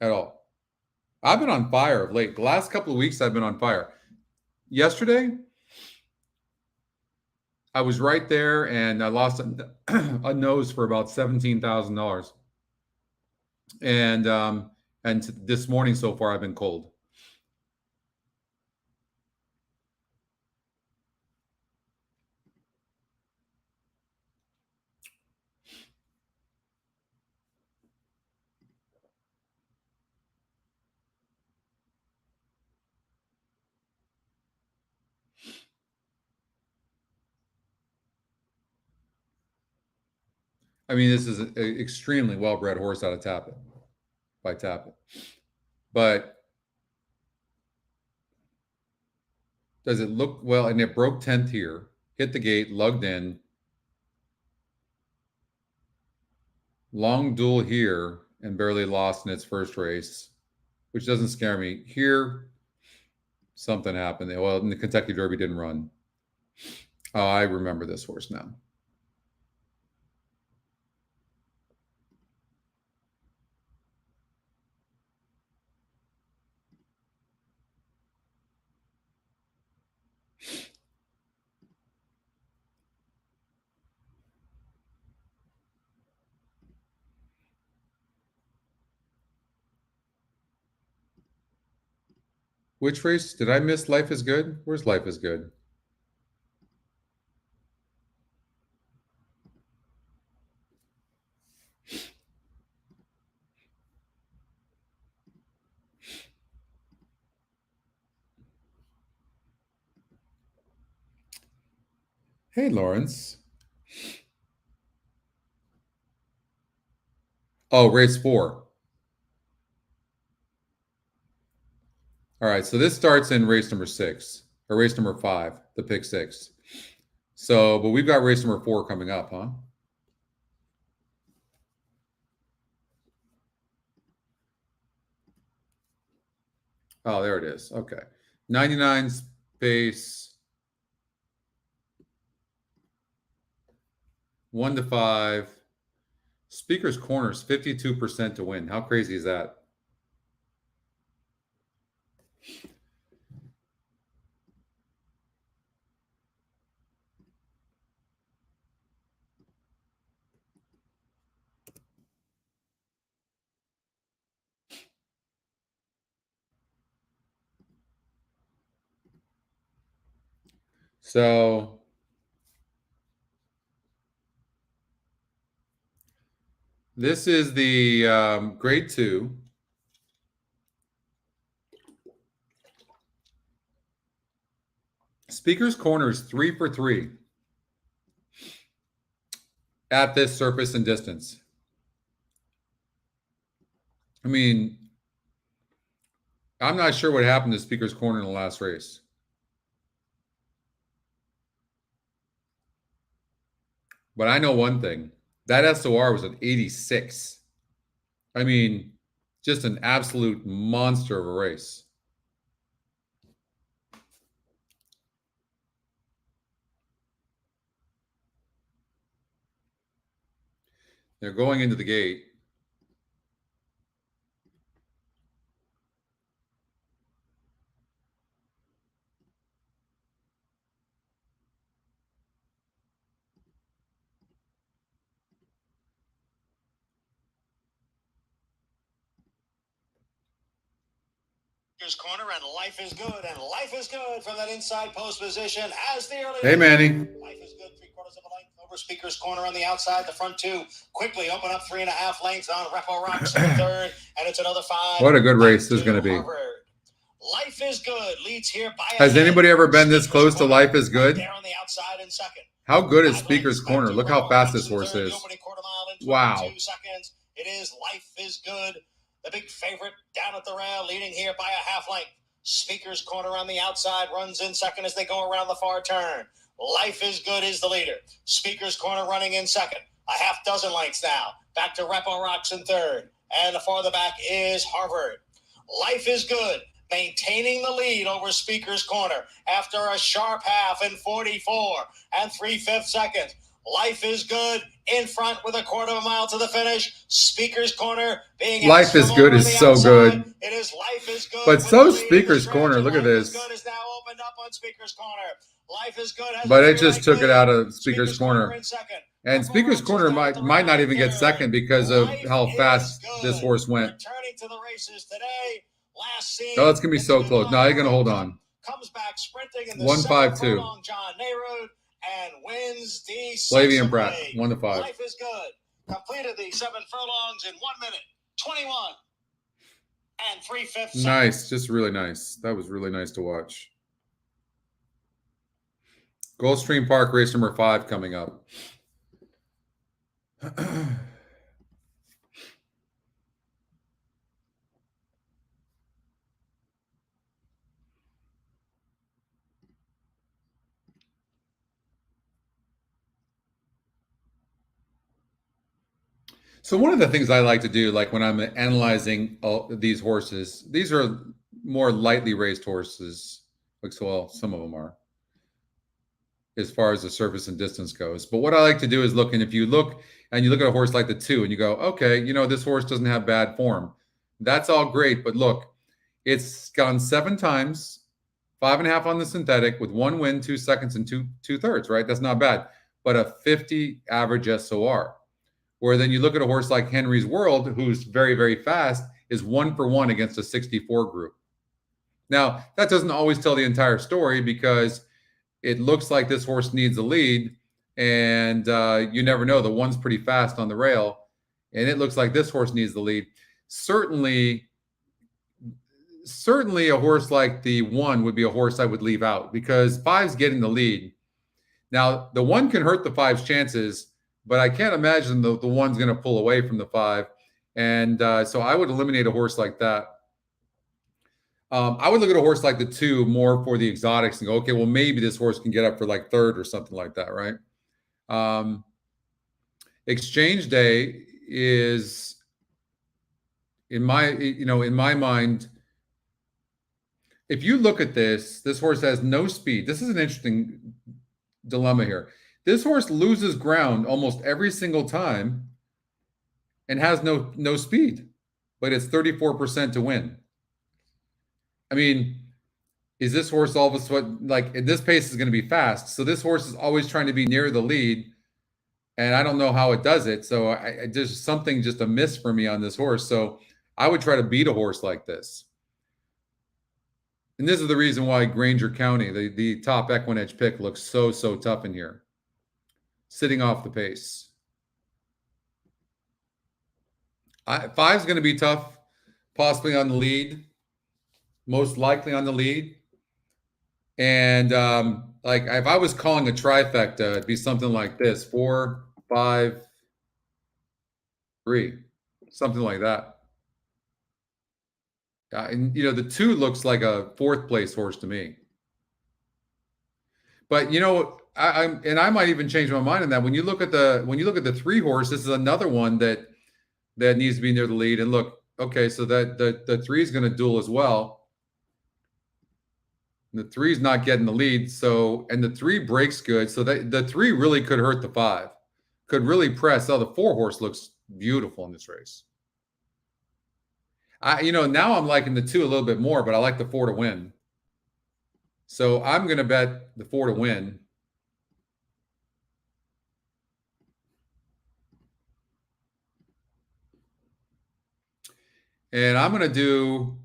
at all. I've been on fire of late. The last couple of weeks I've been on fire. Yesterday, I was right there and I lost a nose for about $17,000. And this morning so far I've been cold. I mean, this is an extremely well-bred horse out of Tapit, by Tapit. But does it look well? And it broke 10th here, hit the gate, lugged in. Long duel here and barely lost in its first race, which doesn't scare me. Here, something happened. Well, in the Kentucky Derby didn't run. Oh, I remember this horse now. Which race? Did I miss Life is Good? Where's Life is Good? Hey, Lawrence. Oh, race 4. All right, so this starts in race number 6, or race number 5, the pick 6. So, but we've got race number 4 coming up, huh? Oh, there it is. Okay. 99 space 1 to 5. Speaker's corners 52% to win. How crazy is that? So this is the grade 2. Speaker's corners 3 for 3 at this surface and distance. I mean, I'm not sure what happened to Speaker's corner in the last race. But I know one thing. That SOR was an 86. I mean, just an absolute monster of a race. They're going into the gate. Corner, and life is good, and life is good from that inside post position as the early. Hey, Manny. Life is good, 3/4 of a length over Speaker's corner on the outside. The front 2 quickly open up 3.5 lengths on Repo Rocks in the third, and it's another 5. What a good race this is going to be. Life is good leads here by. Has anybody ever been this close to Life is Good? There on the outside in second. How good is Speaker's corner? Look how fast this horse is. Wow. Seconds. It is Life is Good. The big favorite down at the rail, leading here by a half length. Speaker's corner on the outside runs in second as they go around the far turn. Life is Good is the leader. Speaker's corner running in second. A half dozen lengths now. Back to Repo Rocks in third. And the farther back is Harvard. Life is Good, maintaining the lead over Speaker's corner after a sharp half in 44 and 3/5 seconds. Life is Good in front with 1/4 mile to the finish. Speaker's corner being Life is Good is so good. It is Life is Good. But so Speaker's corner. Look at this. Life is Good is now opened up on Speaker's corner. Life is Good. But it just took it out of Speaker's corner. And Speaker's corner might not even get second because of how fast this horse went. Returning to the races today. Last scene. Oh, it's going to be so close. No, you're going to hold on. Comes back sprinting in the 1-5-2. John Nehru and wins the Flavian Pratt, 1 to 5. Life is Good. Completed the 7 furlongs in 1 minute, 21 and 3/5 seconds. Nice, just really nice. That was really nice to watch. Gulfstream Park race number 5 coming up. So one of the things I like to do, like when I'm analyzing these horses, these are more lightly raced horses. Well, some of them are, as far as the surface and distance goes. But what I like to do is look, and if you look and you look at a horse like the 2 and you go, okay, you know, this horse doesn't have bad form. That's all great. But look, it's gone 7 times, 5.5 on the synthetic with 1 win, 2 seconds, and 2/3, right? That's not bad. But a 50 average SOR. Where then you look at a horse like Henry's World, who's very, very fast, is 1 for 1 against a 64 group. Now, that doesn't always tell the entire story because it looks like this horse needs a lead, and you never know. The 1's pretty fast on the rail, and it looks like this horse needs the lead. Certainly a horse like the 1 would be a horse I would leave out because 5's getting the lead. Now, the 1 can hurt the 5's chances, but I can't imagine the 1's going to pull away from the 5. And so I would eliminate a horse like that. I would look at a horse like the 2 more for the exotics and go, okay, well, maybe this horse can get up for like 3rd or something like that, right? Exchange Day is, in my mind, if you look at this horse has no speed. This is an interesting dilemma here. This horse loses ground almost every single time and has no speed, but it's 34% to win. I mean, is this horse all of a sudden, like, this pace is going to be fast? So this horse is always trying to be near the lead, and I don't know how it does it. So there's something just amiss for me on this horse. So I would try to beat a horse like this. And this is the reason why Granger County, the top EquinEdge pick, looks so tough in here. Sitting off the pace. 5's going to be tough, possibly on the lead. Most likely on the lead. And like if I was calling a trifecta, it'd be something like this: 4, 5, 3, something like that. And the 2 looks like a 4th place horse to me. But I might even change my mind on that. When you look at the 3 horse, this is another one that needs to be near the lead. And look, okay, so that the 3 is going to duel as well. The 3 is not getting the lead, and the 3 breaks good, so the 3 really could hurt the 5, could really press. Oh, the 4 horse looks beautiful in this race. Now I'm liking the 2 a little bit more, but I like the 4 to win. So I'm going to bet the 4 to win. And I'm going to do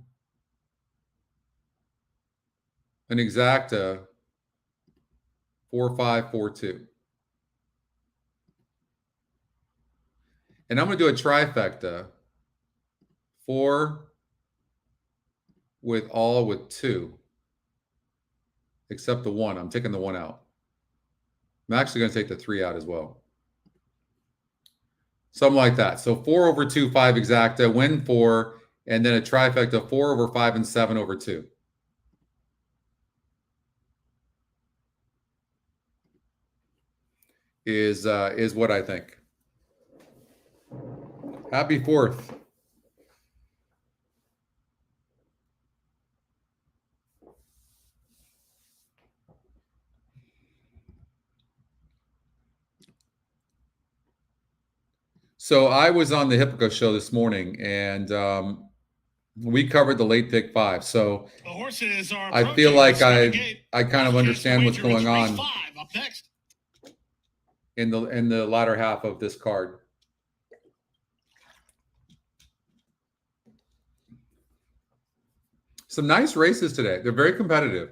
an exacta 4-5-4-2. And I'm going to do a trifecta 4 with 2, except the 1. I'm taking the 1 out. I'm actually going to take the 3 out as well. Something like that. So 4 over 2, 5 exacta, win 4, and then a trifecta 4 over 5 and 7 over 2. Is what I think. Happy 4th. So I was on the Hippico show this morning, and we covered the late pick 5. So The horses are I feel like I I kind of understand what's going on 5 up next. in the latter half of this card. Some nice races today. They're very competitive.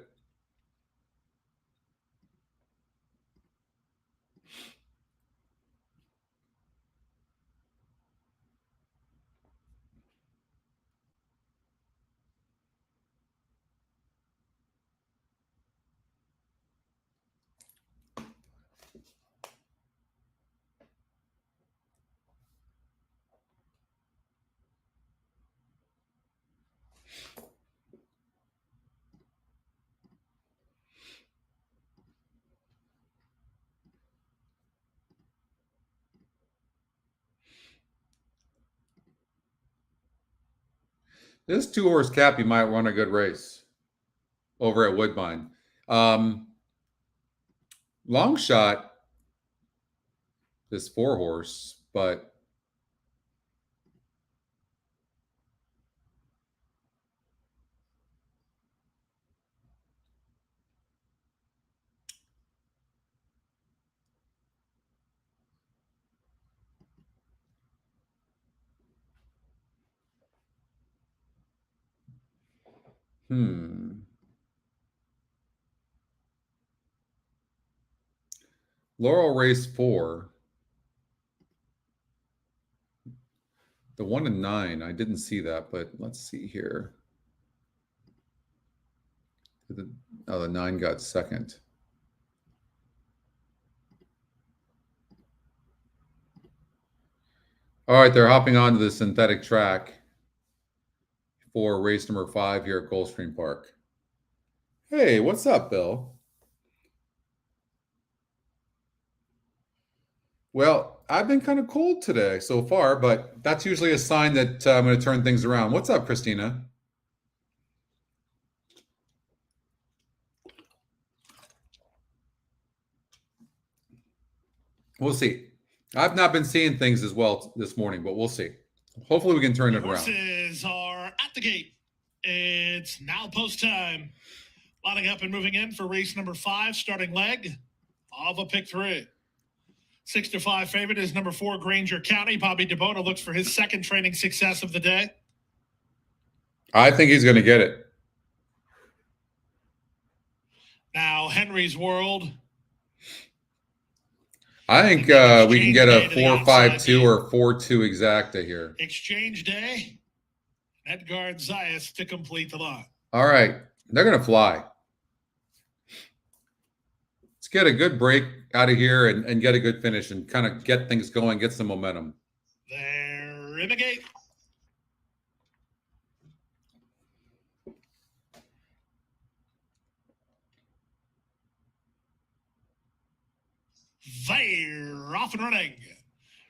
This 2-horse Cappy might run a good race over at Woodbine. Long shot, this 4-horse, but Laurel race 4. The 1 and 9, I didn't see that, but let's see here. The 9 got second. All right, they're hopping onto the synthetic track for race number 5 here at Gulfstream Park. Hey, what's up, Bill? Well, I've been kind of cold today so far, but that's usually a sign that I'm going to turn things around. What's up, Christina? We'll see. I've not been seeing things as well this morning, but we'll see. Hopefully we can turn it around. Horses are at the gate. It's now post time. Lining up and moving in for race number 5, starting leg of a pick 3. 6-5 favorite is number 4, Granger County. Bobby DeBona looks for his second training success of the day. I think he's going to get it. Now, Henry's World. I think we can get a 4-5-2 or 4-2 exacta here. Exchange Day. Edgard Zayas to complete the lot. All right. They're going to fly. Let's get a good break out of here and get a good finish and kind of get things going, get some momentum. They're in the gate. They're off and running.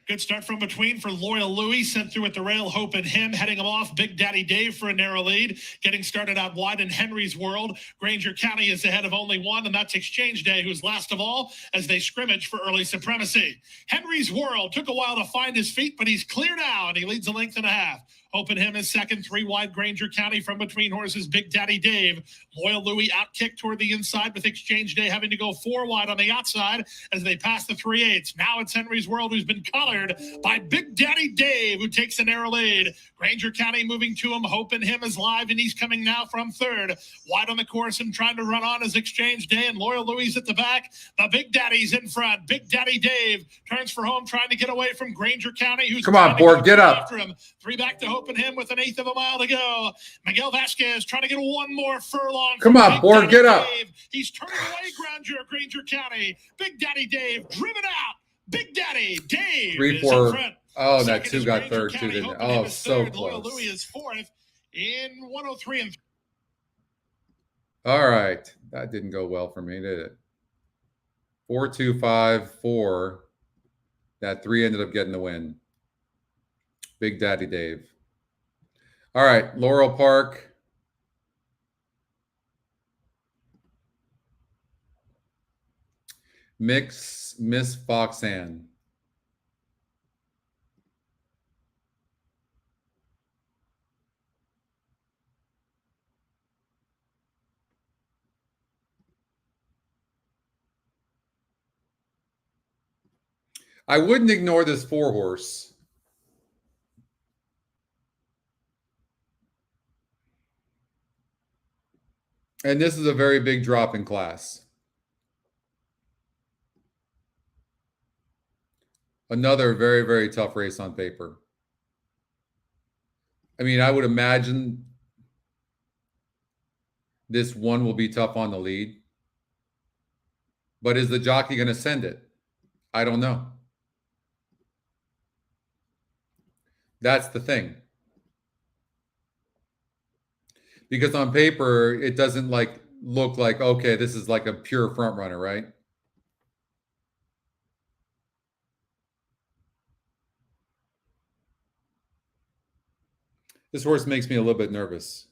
Good start from between for Loyal Louis, sent through at the rail, Hope and Him, heading him off. Big Daddy Dave for a narrow lead, getting started out wide in Henry's World. Granger County is ahead of only one, and that's Exchange Day, who's last of all as they scrimmage for early supremacy. Henry's World took a while to find his feet, but he's clear now, and he leads a length and a half. Hope and Him is second, 3 wide Granger County from between horses, Big Daddy Dave. Loyal Louis outkicked toward the inside with Exchange Day having to go 4 wide on the outside as they pass the 3/8. Now it's Henry's World, who's been collared by Big Daddy Dave, who takes a narrow lead. Granger County moving to him. Hope and Him is live, and he's coming now from third. Wide on the course and trying to run on is Exchange Day, and Loyal Louis at the back. The Big Daddy's in front. Big Daddy Dave turns for home, trying to get away from Granger County, who's come on, Borg, get up. After him. 3 back to Hope and Him with an 1/8 of a mile to go. Miguel Vasquez trying to get 1 more furlong. Come on, Borg, get up. Dave. He's turning away Granger County. Big Daddy Dave driven out. Big Daddy Dave 3, 4. Oh, that 2 got third too, didn't it? Oh, so close. Loyal Louis is 4th in 103 and. All right, that didn't go well for me, did it? 4, 2, 5, 4. That 3 ended up getting the win. Big Daddy Dave. All right, Laurel Park. Miss Foxanne. I wouldn't ignore this 4 horse. And this is a very big drop in class. Another very, very tough race on paper. I mean, I would imagine this one will be tough on the lead. But is the jockey going to send it? I don't know. That's the thing. Because on paper, it doesn't look like, okay, this is like a pure front runner, right? This horse makes me a little bit nervous.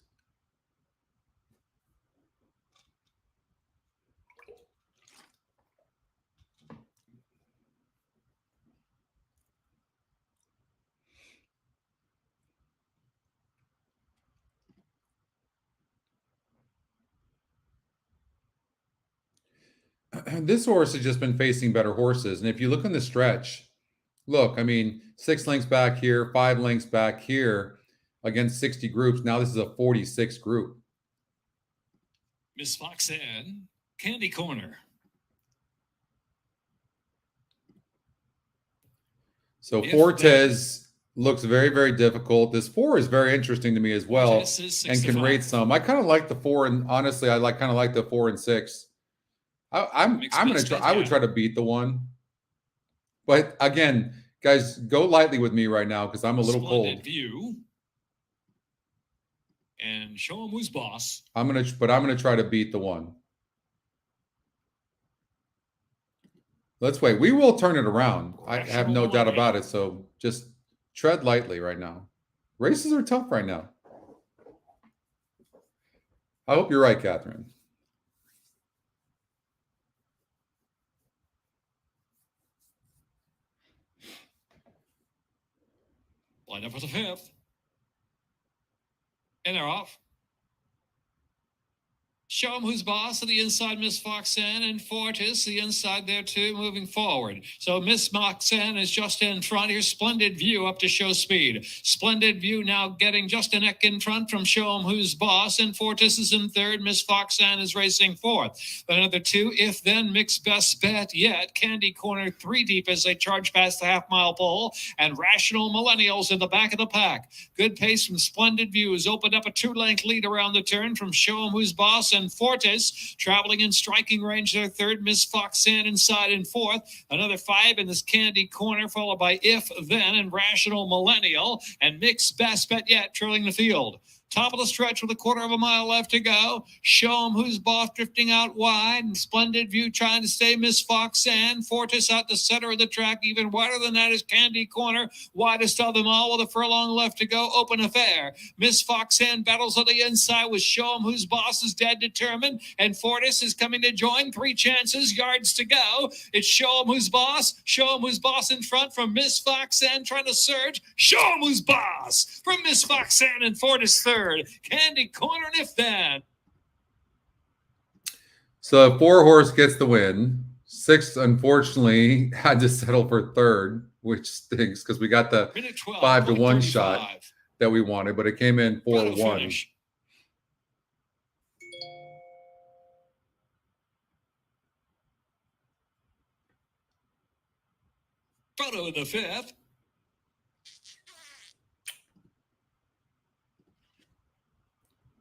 This horse has just been facing better horses. And if you look on the stretch, look, I mean, 6 lengths back here, 5 lengths back here against 60 groups. Now this is a 46 group. Miss Foxanne, Candy Corner. So Fortes looks very, very difficult. This 4 is very interesting to me as well and can rate some. I kind of like the 4, and honestly, I kind of like the 4 and 6. I'm gonna try. I would try to beat the 1, but again, Guys, go lightly with me right now because I'm a little Splendid cold. View. And show him who's boss. I'm gonna try to beat the one. Let's wait. We will turn it around. I have no doubt about it. So just tread lightly right now. Races are tough right now. I hope you're right, Catherine. Line up for the 5th. And they're off. Show him who's boss to the inside, Miss Foxanne, and Fortis, the inside there too, moving forward. So Miss Foxanne is just in front here. Splendid View up to show speed. Splendid View now getting just a neck in front from Show him who's boss, and Fortis is in third. Miss Foxanne is racing fourth. Another two, If Then, Mixed Best Bet Yet. Candy Corner 3 deep as they charge past the half-mile pole, and Rational Millennials in the back of the pack. Good pace from Splendid View has opened up a 2-length lead around the turn from Show him who's boss, and Fortis traveling in striking range there third. Miss Foxanne inside in fourth. Another 5 in this Candy Corner, followed by If Then and Rational Millennial, and Mixed Best Bet Yet trailing the field. Top of the stretch with a 1/4 mile left to go. Show 'em who's boss drifting out wide, and Splendid View trying to stay Miss Foxanne. Fortis out the center of the track. Even wider than that is Candy Corner. Widest of them all with a furlong left to go. Open affair. Miss Foxanne battles on the inside with Show 'em who's boss is dead determined, and Fortis is coming to join. 3 chances, yards to go. It's Show 'em who's boss. Show 'em who's boss in front from Miss Foxanne trying to surge. Show 'em who's boss from Miss Foxanne and Fortis third. Candy Corner and If Then. So 4 horse gets the win. 6, unfortunately, had to settle for third, which stinks because we got the 5-1 shot that we wanted, but it came in 4-1. Photo in the 5th.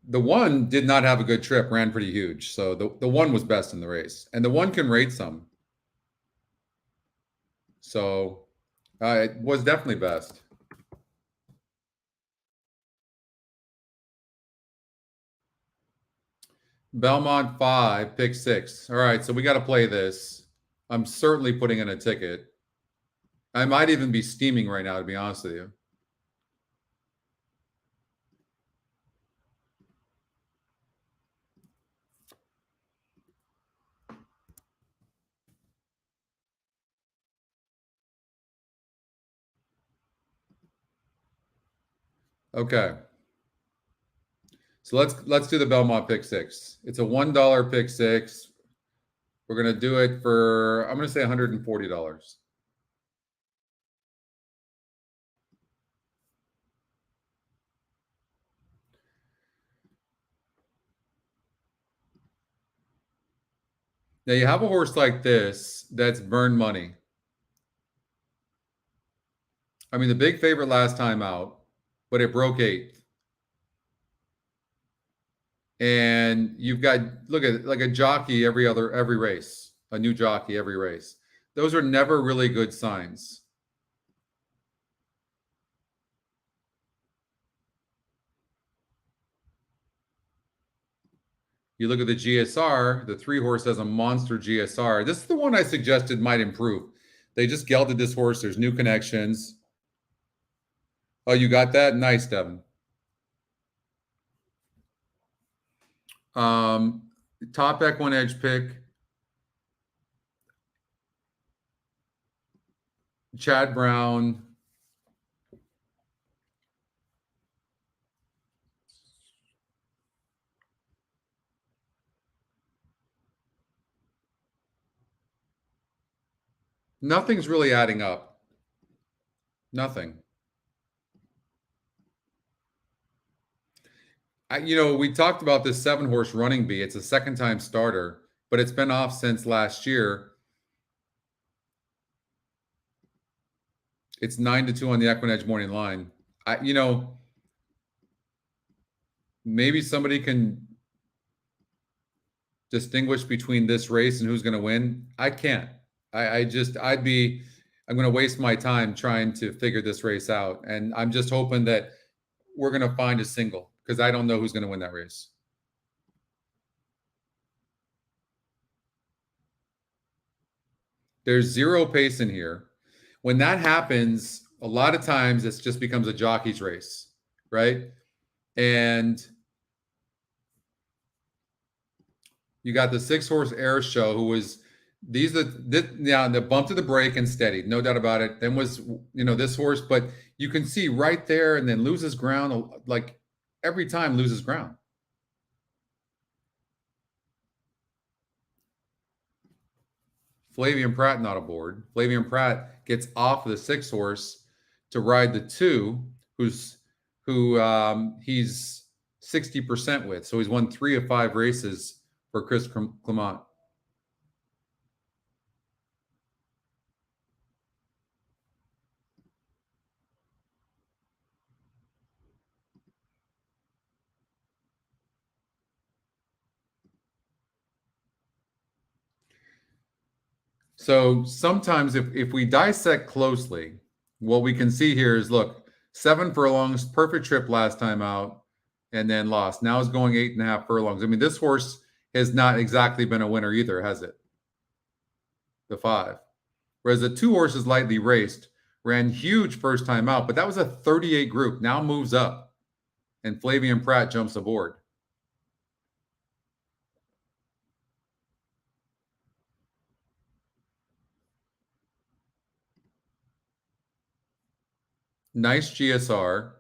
The one did not have a good trip, ran pretty huge. So the one was best in the race. And the one can rate some. So it was definitely best. Belmont 5, pick 6. All right, so we got to play this. I'm certainly putting in a ticket. I might even be steaming right now, to be honest with you. Okay. So let's do the Belmont pick 6. It's a $1 pick 6. We're going to do it for, I'm going to say $140. Now you have a horse like this that's burned money. I mean, the big favorite last time out, but it broke 8th. And you've got, look at it, like a jockey every race, a new jockey every race. Those are never really good signs. You look at the GSR, the 3 horse has a monster GSR. This is the one I suggested might improve. They just gelded this horse. There's new connections. Oh, you got that? Nice, Devin. Top EquinEdge pick. Chad Brown. Nothing's really adding up. Nothing. We talked about this 7 horse running bee. It's a 2nd time starter, but it's been off since last year. It's 9-2 on the EquinEdge morning line. Maybe somebody can distinguish between this race and who's going to win. I can't. I'd be I'm going to waste my time trying to figure this race out. And I'm just hoping that we're going to find a single, because I don't know who's going to win that race. There's zero pace in here. When that happens, a lot of times it just becomes a jockey's race, right? And you got the 6-horse Air Show, who was the bump to the break and steady, no doubt about it. Then was, this horse, but you can see right there, and then loses ground, like every time loses ground. Flavian Pratt not aboard. Flavian Pratt gets off of the 6-horse to ride the 2, who he's 60% with. So he's won 3 of 5 races for Chris Clement. So sometimes if we dissect closely, what we can see here is, look, 7 furlongs, perfect trip last time out, and then lost. Now it's going 8.5 furlongs. I mean, this horse has not exactly been a winner either, has it? The 5. Whereas the 2 horses lightly raced, ran huge first time out, but that was a 38 group, now moves up, and Flavian Pratt jumps aboard. Nice GSR.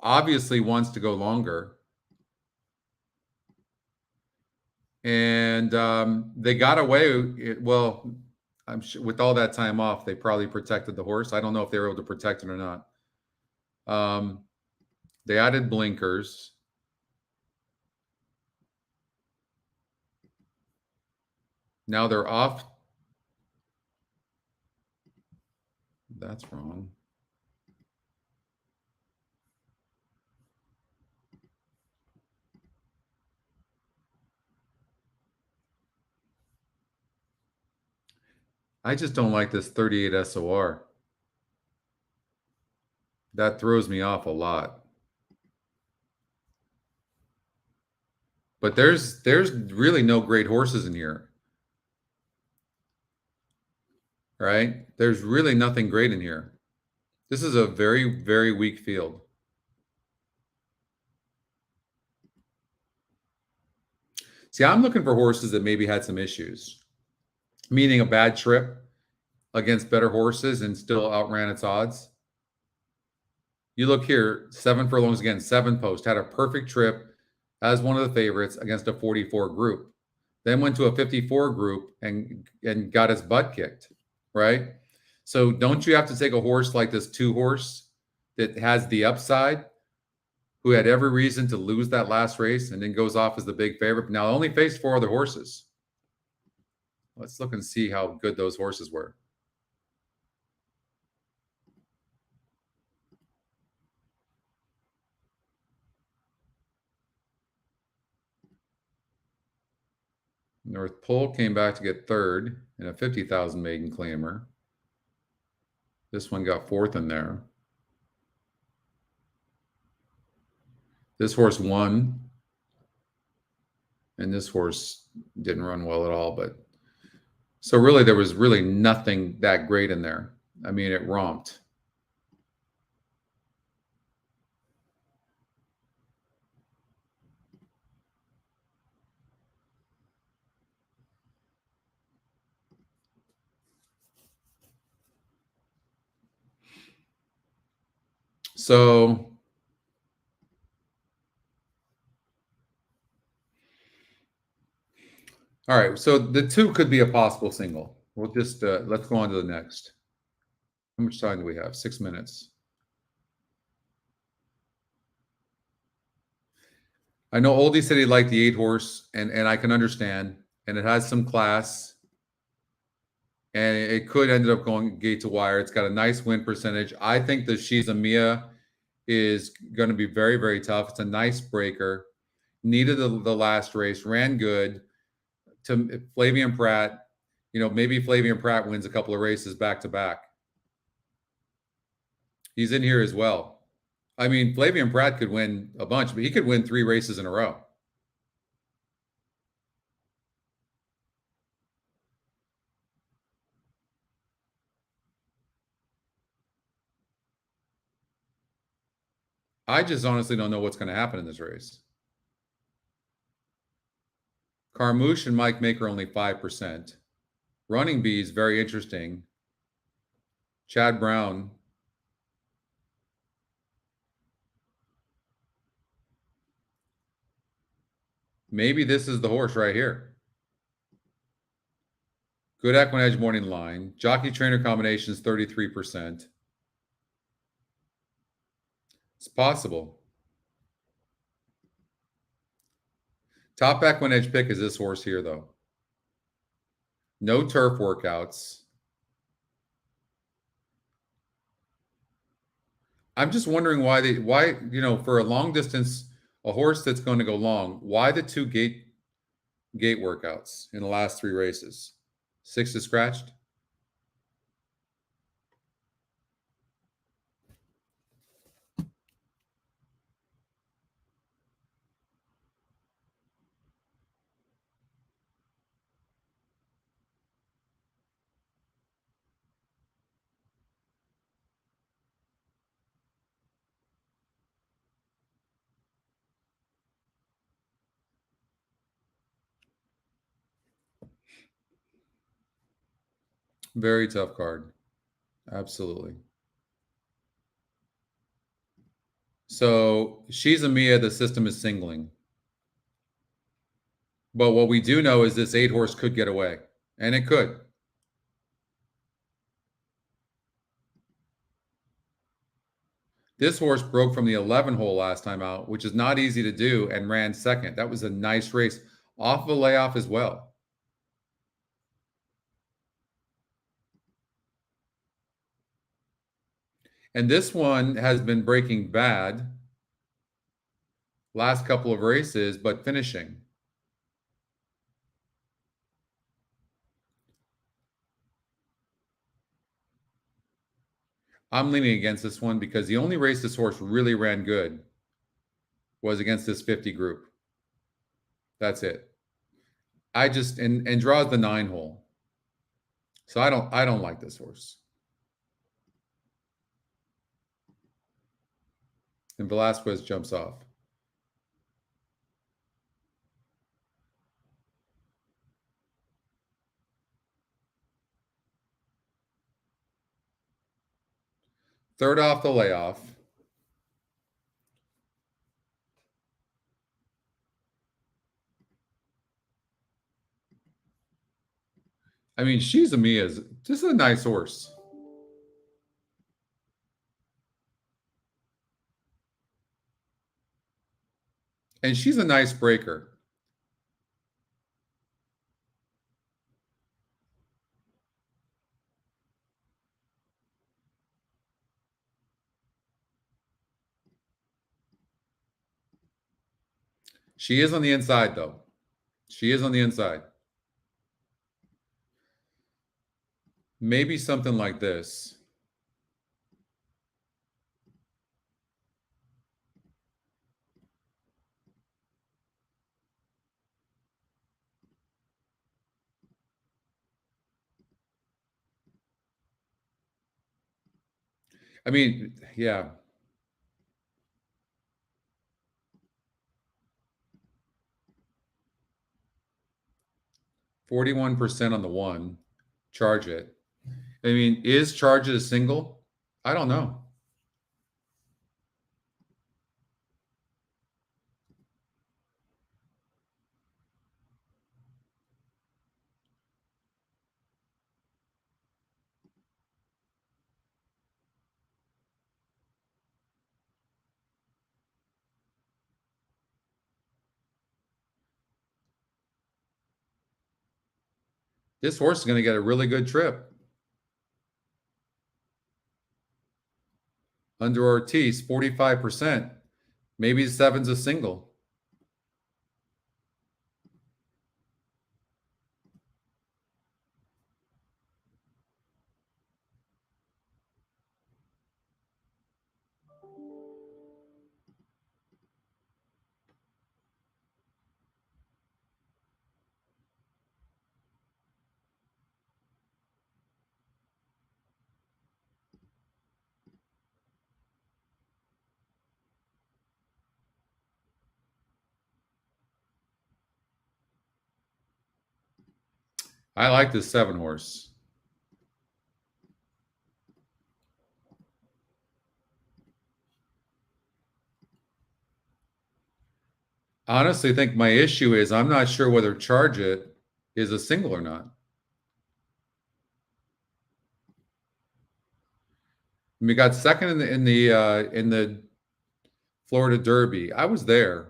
Obviously wants to go longer. And they got away. Well, I'm sure with all that time off, they probably protected the horse. I don't know if they were able to protect it or not. They added blinkers. Now they're off. That's wrong. I just don't like this 38 SOR. That throws me off a lot. But there's really no great horses in here. Right? There's really nothing great in here. This is a very, very weak field. See, I'm looking for horses that maybe had some issues, meaning a bad trip against better horses and still outran its odds. You look here, 7 furlongs again, 7 post, had a perfect trip as one of the favorites against a 44 group. Then went to a 54 group and got his butt kicked, right? So don't you have to take a horse like this 2 horse that has the upside, who had every reason to lose that last race and then goes off as the big favorite? Now only faced 4 other horses. Let's look and see how good those horses were. North Pole came back to get 3rd in a 50,000 maiden claimer. This one got 4th in there. This horse won, and this horse didn't run well at all. But so really, there was really nothing that great in there. I mean, it romped. So all right, so the 2 could be a possible single. We'll just let's go on to the next. How much time do we have? 6 minutes. I know Oldie said he liked the 8 horse, and I can understand, and it has some class, and it could end up going gate to wire. It's got a nice win percentage. I think the Shizamiya is going to be very, very tough. It's a nice breaker. Needed the last race, ran good. to Flavian Pratt, maybe Flavian Pratt wins a couple of races back to back. He's in here as well. I mean, Flavian Pratt could win a bunch, but he could win 3 races in a row. I just honestly don't know what's going to happen in this race. Carmouche and Mike Maker only 5%. Running Bees, very interesting. Chad Brown. Maybe this is the horse right here. Good EquinEdge morning line. Jockey trainer combinations, 33%. It's possible. Top EquinEdge pick is this horse here, though. No turf workouts. I'm just wondering why, for a long distance, a horse that's going to go long, why the 2 gate workouts in the last 3 races? 6 is scratched. Very tough card. Absolutely. So she's a Mia, the system is singling. But what we do know is this 8 horse could get away, and it could. This horse broke from the 11 hole last time out, which is not easy to do, and ran second. That was a nice race off of a layoff as well. And this one has been breaking bad last couple of races, but finishing. I'm leaning against this one because the only race this horse really ran good was against this 50 group. That's it. I just and draws the 9 hole. So I don't like this horse. And Velasquez jumps off. Third off the layoff. I mean, she's a Mia's just a nice horse. And she's a nice breaker. She is on the inside, though. She is on the inside. Maybe something like this. I mean, yeah. %41 on the 1. Charge it. I mean, is Charge it a single? I don't know. This horse is going to get a really good trip. Under Ortiz, 45%. Maybe 7's a single. I like this 7 horse. I honestly think my issue is I'm not sure whether Charge It is a single or not. We got second in the Florida Derby. I was there.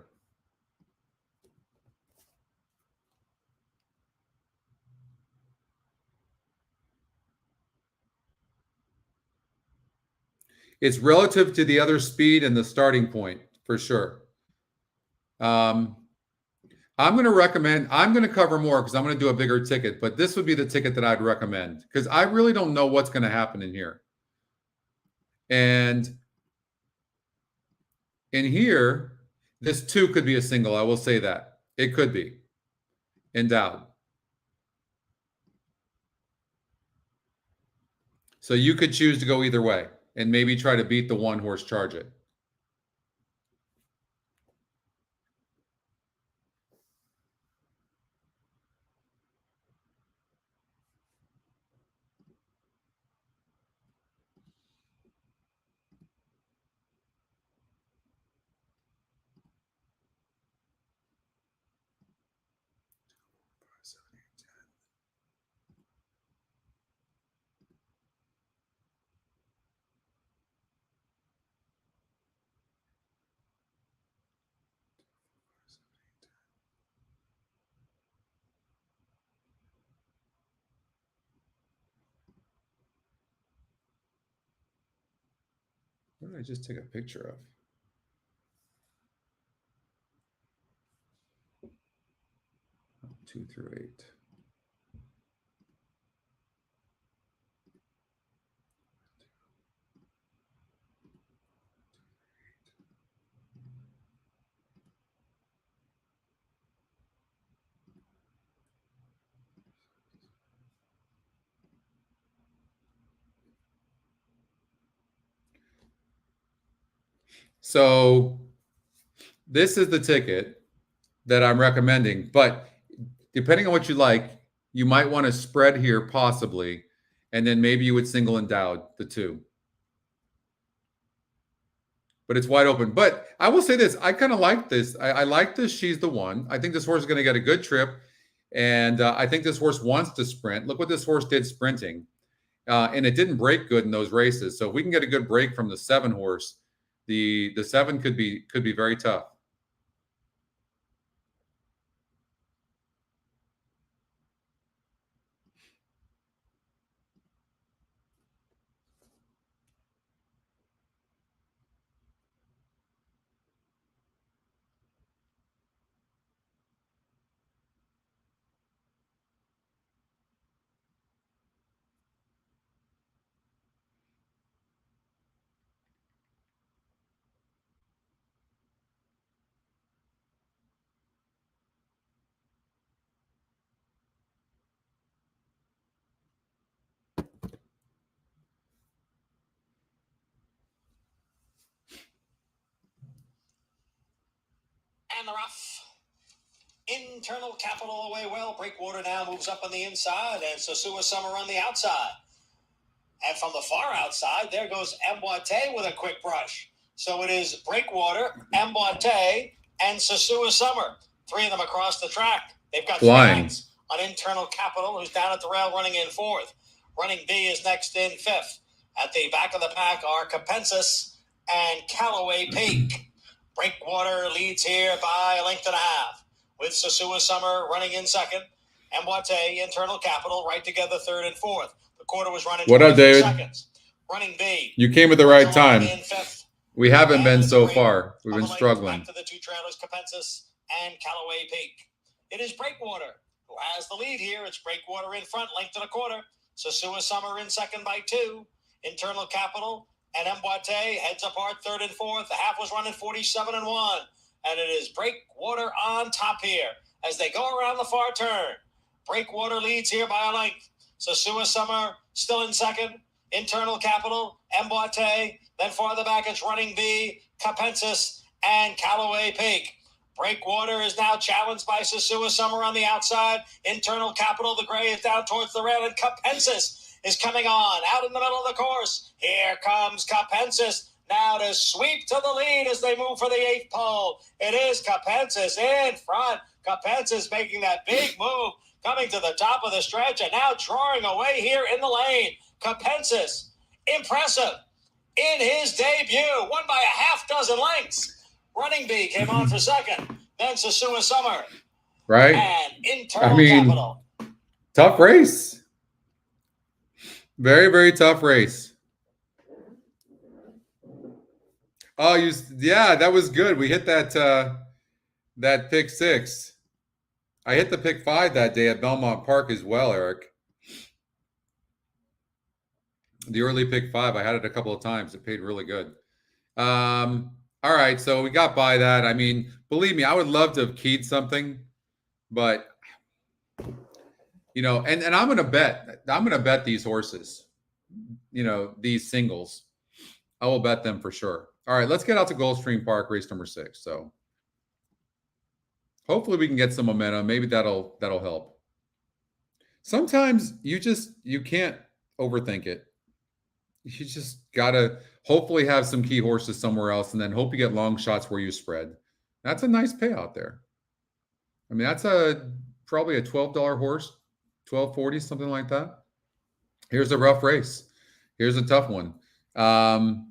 It's relative to the other speed and the starting point for sure. I'm going to cover more because I'm going to do a bigger ticket, but this would be the ticket that I'd recommend because I really don't know what's going to happen in here. And in here, this 2 could be a single. I will say that. It could be. Endowed. So you could choose to go either way and maybe try to beat the 1 horse Charge It. What did I just take a picture of? Oh, 2 through 8. So this is the ticket that I'm recommending, but depending on what you like, you might want to spread here possibly, and then maybe you would single endowed the 2. But it's wide open. But I will say this, I kind of like this. I like this. She's the one. I think this horse is going to get a good trip, and I think this horse wants to sprint. Look what this horse did sprinting, and it didn't break good in those races. So if we can get a good break from the 7 horse, the 7 could be very tough. And the rough. Internal Capital away well. Breakwater now moves up on the inside, and Sosua Summer on the outside. And from the far outside, there goes Emboite with a quick brush. So it is Breakwater, Emboite, and Sosua Summer. 3 of them across the track. They've got 3 lines on Internal Capital, who's down at the rail running in 4th. Running B is next in 5th. At the back of the pack are Capensis and Callaway Peak. Breakwater leads here by a length and a half, with Sosua Summer running in 2nd. Emboite, Internal Capital, right together 3rd and 4th. The quarter was running. What up, David? Seconds. Running B. You came at the right time. We haven't been so far. We've been struggling. Back to the 2 trailers, Capensis and Callaway Peak. It is Breakwater who has the lead here. It's Breakwater in front, length and a quarter. Sosua Summer in 2nd by 2. Internal Capital and Emboite heads apart 3rd and 4th. The half was running 47 and 1. And it is Breakwater on top here as they go around the far turn. Breakwater leads here by a length. Sosua Summer still in 2nd. Internal Capital, Emboite. Then farther back, it's Running B, Capensis, and Callaway Peak. Breakwater is now challenged by Sasua Summer on the outside. Internal Capital, the gray, is down towards the rail, and Capensis is coming on out in the middle of the course. Here comes Capensis now to sweep to the lead as they move for the 8th pole. It is Capensis in front. Capensis making that big move, coming to the top of the stretch and now drawing away here in the lane. Capensis, impressive in his debut, won by a half dozen lengths. Running Bee came on for second, then Sasua Summer. Right? And Internal Capital. Tough race. Very, very tough race. Oh, yeah, that was good. We hit that pick 6. I hit the pick 5 that day at Belmont Park as well, Eric. The early pick 5, I had it a couple of times. It paid really good. All right, so we got by that. I mean, believe me, I would love to have keyed something, but you know, and I'm gonna bet these horses, you know, these singles. I will bet them for sure. All right, let's get out to Gulfstream Park, race number 6. So hopefully we can get some momentum. Maybe that'll help. Sometimes you can't overthink it. You just gotta hopefully have some key horses somewhere else, and then hope you get long shots where you spread. That's a nice payout there. I mean, that's probably a $12 horse, $12.40, something like that. Here's a rough race. Here's a tough one. I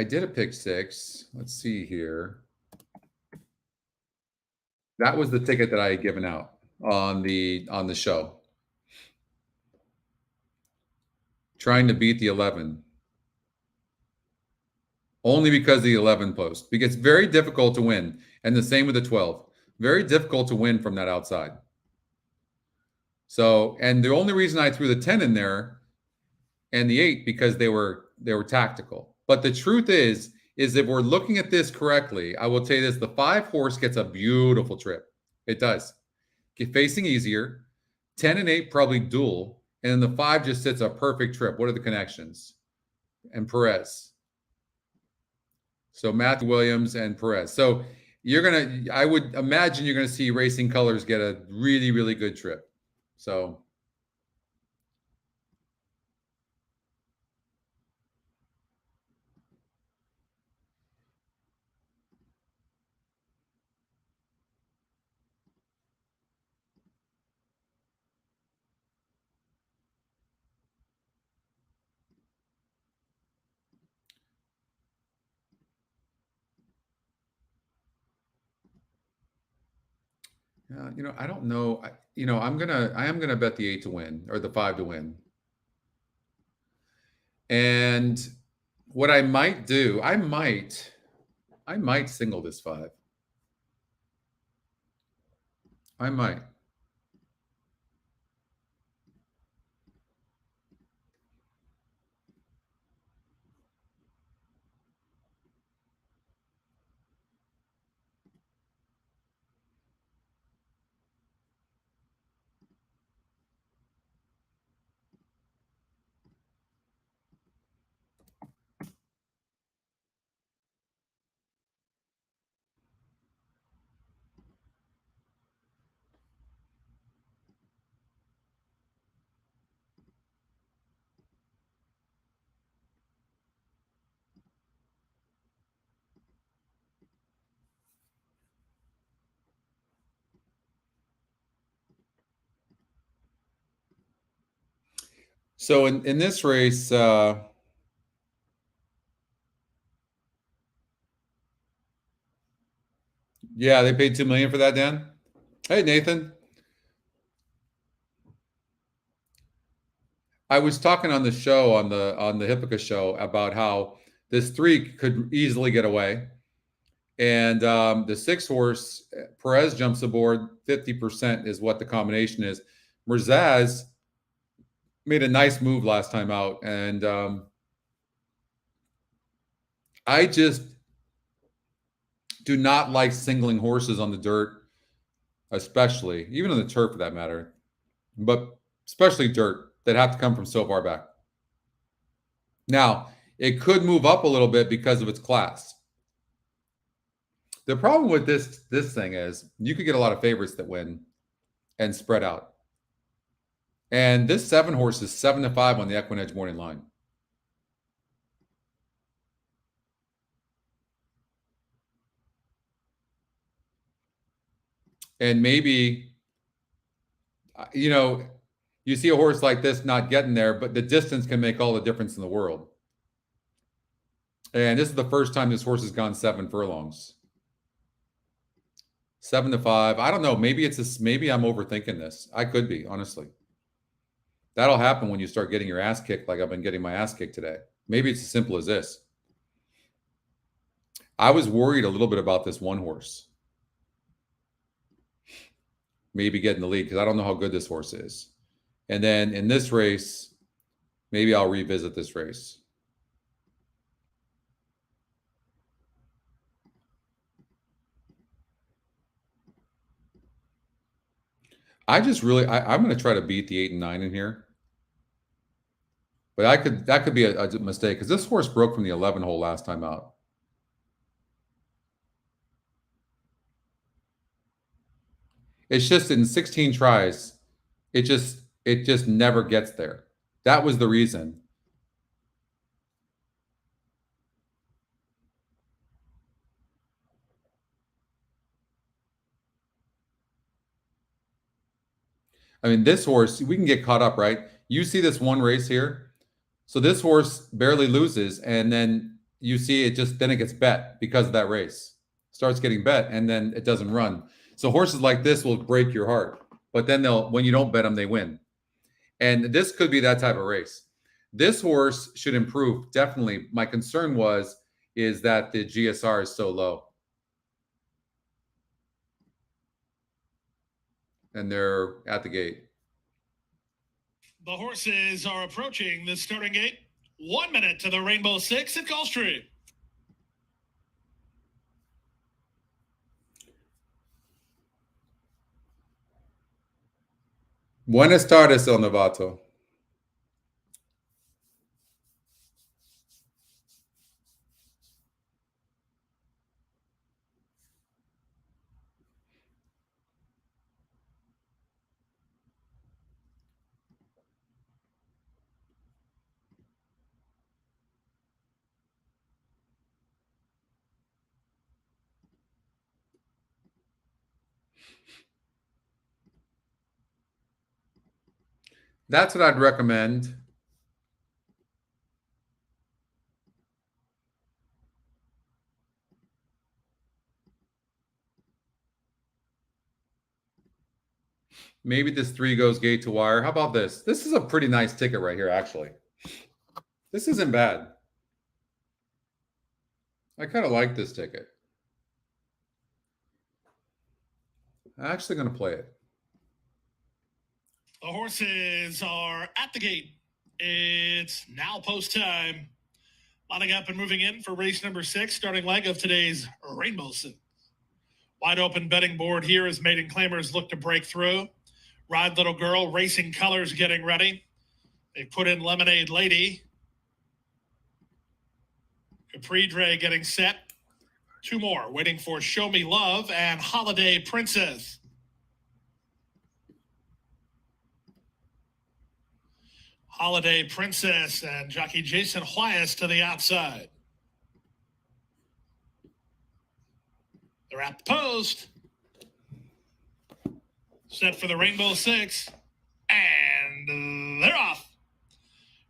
did a pick 6. Let's see here. That was the ticket that I had given out on the show. Trying to beat the 11. Only because of the 11 post. Because it's very difficult to win. And the same with the 12. Very difficult to win from that outside. So, and the only reason I threw the 10 in there and the 8 because they were tactical. But the truth is if we're looking at this correctly, I will tell you this, the 5 horse gets a beautiful trip. It does. Get facing easier. 10 and 8 probably dual. And then the 5 just sits a perfect trip. What are the connections? And Perez. So Matthew Williams and Perez. So I would imagine you're going to see Racing Colors get a really, really good trip. So you know, I don't know. I am gonna bet the 8 to win or the 5 to win. And what I might do, I might single this 5. I might. So in this race, yeah, they paid $2 million for that, Dan. Hey, Nathan. I was talking on the show on the Hippica show about how this 3 could easily get away, and the 6 horse Perez jumps aboard. 50% is what the combination is. Merzaz made a nice move last time out, and I just do not like singling horses on the dirt, especially even on the turf for that matter, but especially dirt that have to come from so far back. Now, it could move up a little bit because of its class. The problem with this thing is you could get a lot of favorites that win and spread out. And this 7 horse is 7-5 on the EquinEdge morning line. And maybe, you know, you see a horse like this not getting there, but the distance can make all the difference in the world. And this is the first time this horse has gone 7 furlongs. 7-5. I don't know. Maybe maybe I'm overthinking this. I could be, honestly. That'll happen when you start getting your ass kicked like I've been getting my ass kicked today. Maybe it's as simple as this. I was worried a little bit about this 1 horse. Maybe getting the lead because I don't know how good this horse is. And then in this race, maybe I'll revisit this race. I'm going to try to beat the 8 and 9 in here. But that could be a mistake because this horse broke from the 11 hole last time out. It's just in 16 tries, it just never gets there. That was the reason. I mean, this horse, we can get caught up, right? You see this one race here. So this horse barely loses, and then you see it then it gets bet because of that race. Starts getting bet, and then it doesn't run. So horses like this will break your heart. But then when you don't bet them, they win. And this could be that type of race. This horse should improve, definitely. My concern is that the GSR is so low. And they're at the gate. The horses are approaching the starting gate. 1 minute to the Rainbow 6 at Gulfstream. Buenas tardes, El Novato. That's what I'd recommend. Maybe this 3 goes gate to wire. How about this? This is a pretty nice ticket right here, actually. This isn't bad. I kind of like this ticket. I'm actually going to play it. The horses are at the gate. It's now post time. Lining up and moving in for race number 6, starting leg of today's Rainbow 6. Wide open betting board here as maiden claimers look to break through. Ride Little Girl, Racing Colors getting ready. They put in Lemonade Lady. Capri Dre getting set. 2 more waiting for Show Me Love and Holiday Princess. Holiday Princess and jockey Jason Huayas to the outside. They're at the post. Set for the Rainbow 6. And they're off.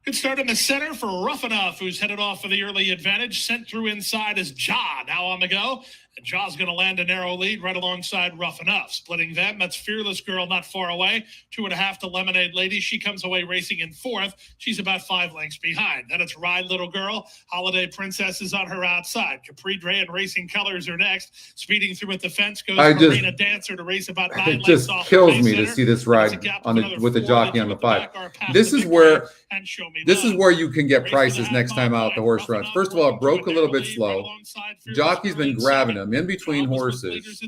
Good start in the center for Rough Enough, who's headed off for the early advantage. Sent through inside is Ja, now on the go. And Ja's going to land a narrow lead right alongside Rough Enough. Splitting them, that's Fearless Girl not far away. 2.5 to Lemonade Lady. She comes away racing in 4th. She's about 5 lengths behind. Then it's Ride Little Girl. Holiday Princess is on her outside. Capri Dre and Racing Colors are next. Speeding through at the fence goes Marina Dancer to race about 9 lengths just off. Kills me to see this ride with the jockey on the 5. This is where you can get prices next time out the horse runs. First of all, it broke a little bit slow. Jockey's been grabbing him in between horses.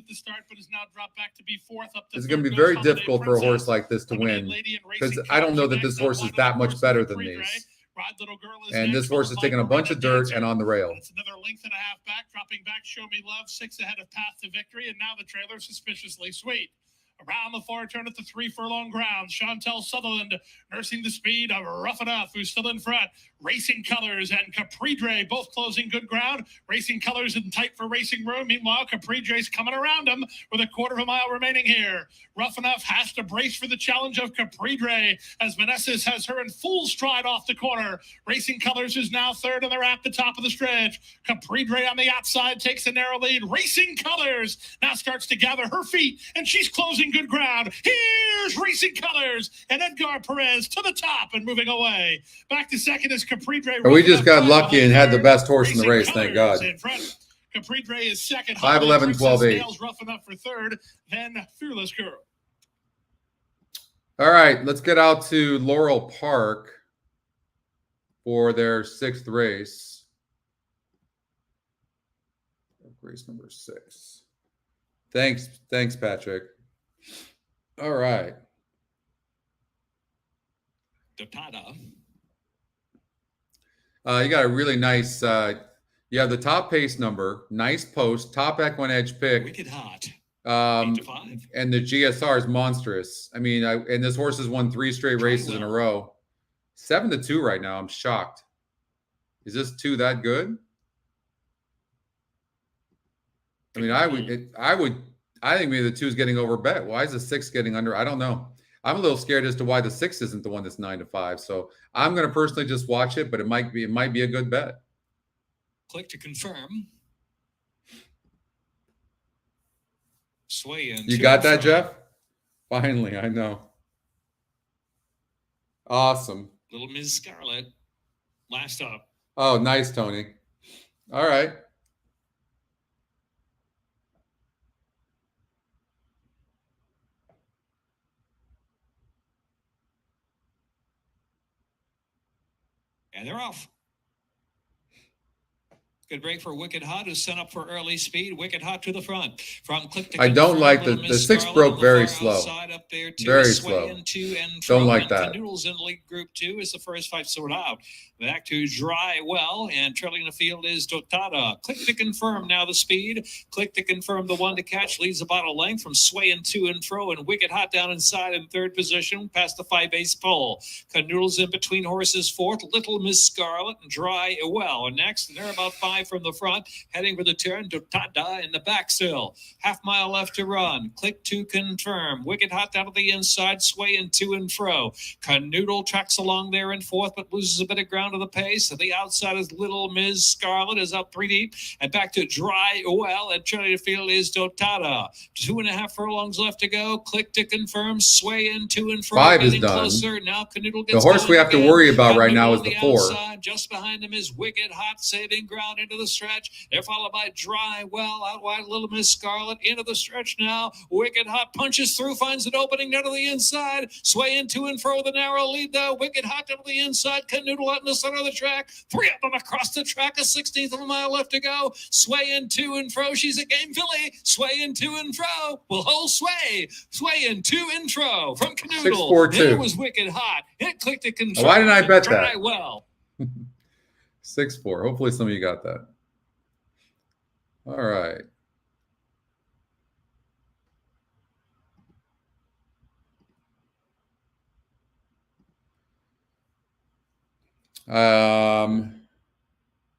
It's going to be very difficult for a horse like this to win because I don't know that this horse is that much better than these. Ride Little Girl is And next, this horse is taking a bunch of dirt and on the rail. It's another length and a half back, dropping back. Show Me Love, 6 ahead of Path to Victory, and now the trailer Suspiciously Sweet. Around the far turn at the 3 furlong ground, Chantel Sutherland nursing the speed of Rough Enough, who's still in front. Racing Colors and Capri Dre both closing good ground. Racing Colors in tight for racing room. Meanwhile, Capri Dre's coming around him with a quarter of a mile remaining here. Rough Enough has to brace for the challenge of Capri Dre as Manessis has her in full stride off the corner. Racing Colors is now third, and they're at the top of the stretch. Capri Dre on the outside takes a narrow lead. Racing Colors now starts to gather her feet, and she's closing good ground. Here's Racing Colors and Edgar Perez to the top and moving away. Back to second is Capri Dre. We just got lucky and had the best horse in the race, thank God. In front. Capri Dre is second. 5, 11, 12, 8. Rough Enough for third. Then Fearless Girl. All right, let's get out to Laurel Park for their 6th race. Race number 6. Thanks, Patrick. All right. Dotada. You got a really nice, you have the top pace number, nice post, top EquinEdge pick. Wicked Hot. 8 to 5. And the GSR is monstrous. I mean, and this horse has won 3 straight races in a row. 7 to 2 right now. I'm shocked. Is this 2 that good? I mean, I think maybe the 2 is getting over bet. Why is the 6 getting under? I don't know. I'm a little scared as to why the 6 isn't the one that's 9 to 5. So I'm going to personally just watch it, but it might be a good bet. Click to confirm. Sway in. You got that, Jeff? Finally, I know. Awesome. Little Ms. Scarlet. Last up. Oh, nice, Tony. All right. And they're off. Good break for Wicked Hot, who's sent up for early speed. Wicked Hot to the front. From click to I don't like the 6 broke very slow. Up there too. Very slow. Don't like that. Noodles in league group 2 is the first 5 sort out. Back to Dry Well, and trailing the field is Dotada. Click to confirm now the speed. Click to confirm the 1 to catch. Leads about a length from swaying to and fro, and Wicked Hot down inside in 3rd position past the 5-ace pole. Noodles in between horses 4th. Little Miss Scarlet and Dry Well. And next, and they're about 5 from the front, heading for the turn. Dotada in the back still. Half mile left to run. Click to confirm. Wicked Hot down to the inside, swaying to and fro. Canoodle tracks along there in 4th, but loses a bit of ground to the pace. At the outside is Little Ms. Scarlet, is up 3 deep, and back to Dry Well. And turning the field is Dotada. 2.5 furlongs left to go. Click to confirm. Swaying to and fro. 5 is done. Closer. Now Canoodle gets the horse we have to worry about right now is the 4. Outside. Just behind him is Wicked Hot, saving ground into the stretch. They're followed by Dry Well, out wide Little Miss Scarlet, into the stretch now. Wicked Hot punches through, finds an opening down to the inside, swaying to and fro with a narrow lead though. Wicked Hot down to the inside, Canoodle out in the center of the track. 3 of them across the track, a 16th of a mile left to go. Swaying to and fro, she's a game filly. Swaying to and fro, will hold sway. Swaying to and fro from Canoodle. 6-4-2. There was Wicked Hot. It clicked to confirm. Why didn't I bet Dry that? Well. 6-4. Hopefully some of you got that. All right.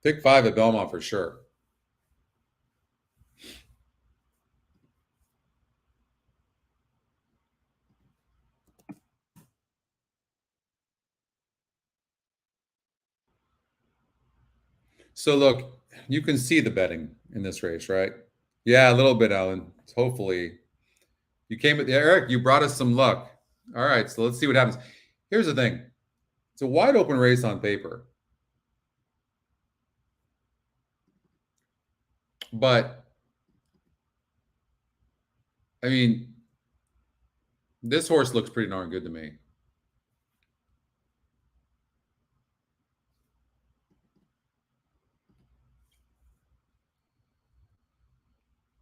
Pick 5 at Belmont for sure. So look, you can see the betting in this race, right? Yeah, a little bit, Alan. Hopefully. You came with Eric, you brought us some luck. All right, so let's see what happens. Here's the thing. It's a wide open race on paper. But, I mean, this horse looks pretty darn good to me.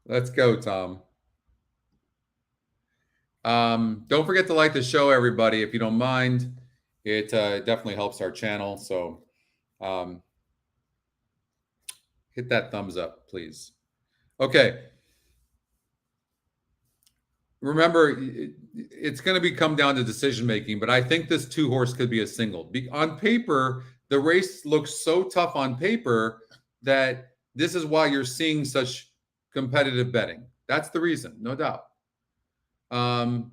Let's go, Tom. Don't forget to like the show, everybody, if you don't mind. It definitely helps our channel. So hit that thumbs up, please. Okay. Remember, it's going to come down to decision making, but I think this 2-horse could be a single. On paper, the race looks so tough on paper that this is why you're seeing such competitive betting. That's the reason, no doubt. I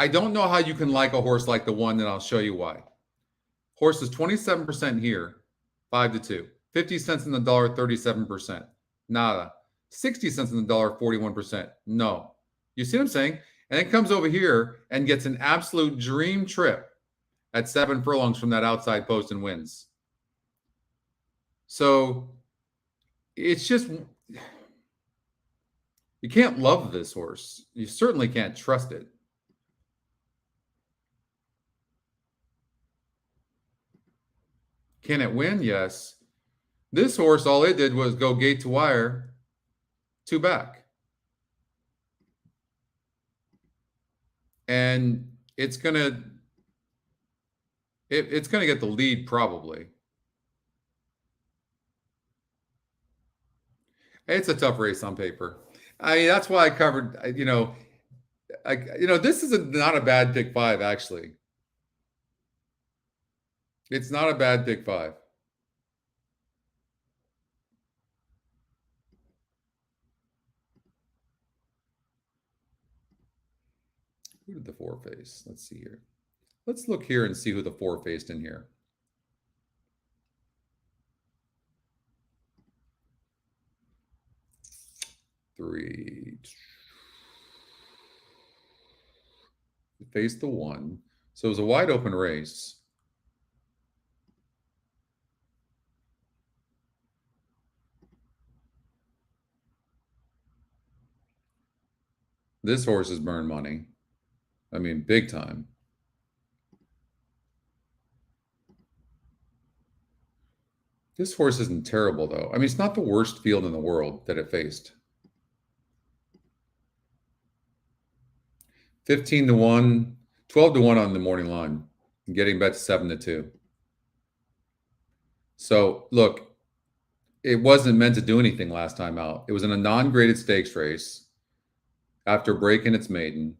don't know how you can like a horse like the one, and I'll show you why. Horse is 27% here, 5-2. 50 cents in the dollar, 37%. Nada. 60 cents in the dollar, 41%. No. You see what I'm saying? And it comes over here and gets an absolute dream trip at 7 furlongs from that outside post and wins. So it's just, you can't love this horse. You certainly can't trust it. Can it win? Yes. This horse, all it did was go gate to wire, 2 back. And it's gonna get the lead probably. It's a tough race on paper. I mean, that's why I covered, this is not a bad pick 5, actually. It's not a bad pick 5. Who did the 4 face? Let's see here. Let's look here and see who the 4 faced in here. Three. Faced the 1. So it was a wide open race. This horse has burned money. I mean, big time. This horse isn't terrible, though. I mean, it's not the worst field in the world that it faced. 15-1, 12-1 on the morning line, getting bet to 7-2. So, look, it wasn't meant to do anything last time out. It was in a non-graded stakes race after breaking its maiden.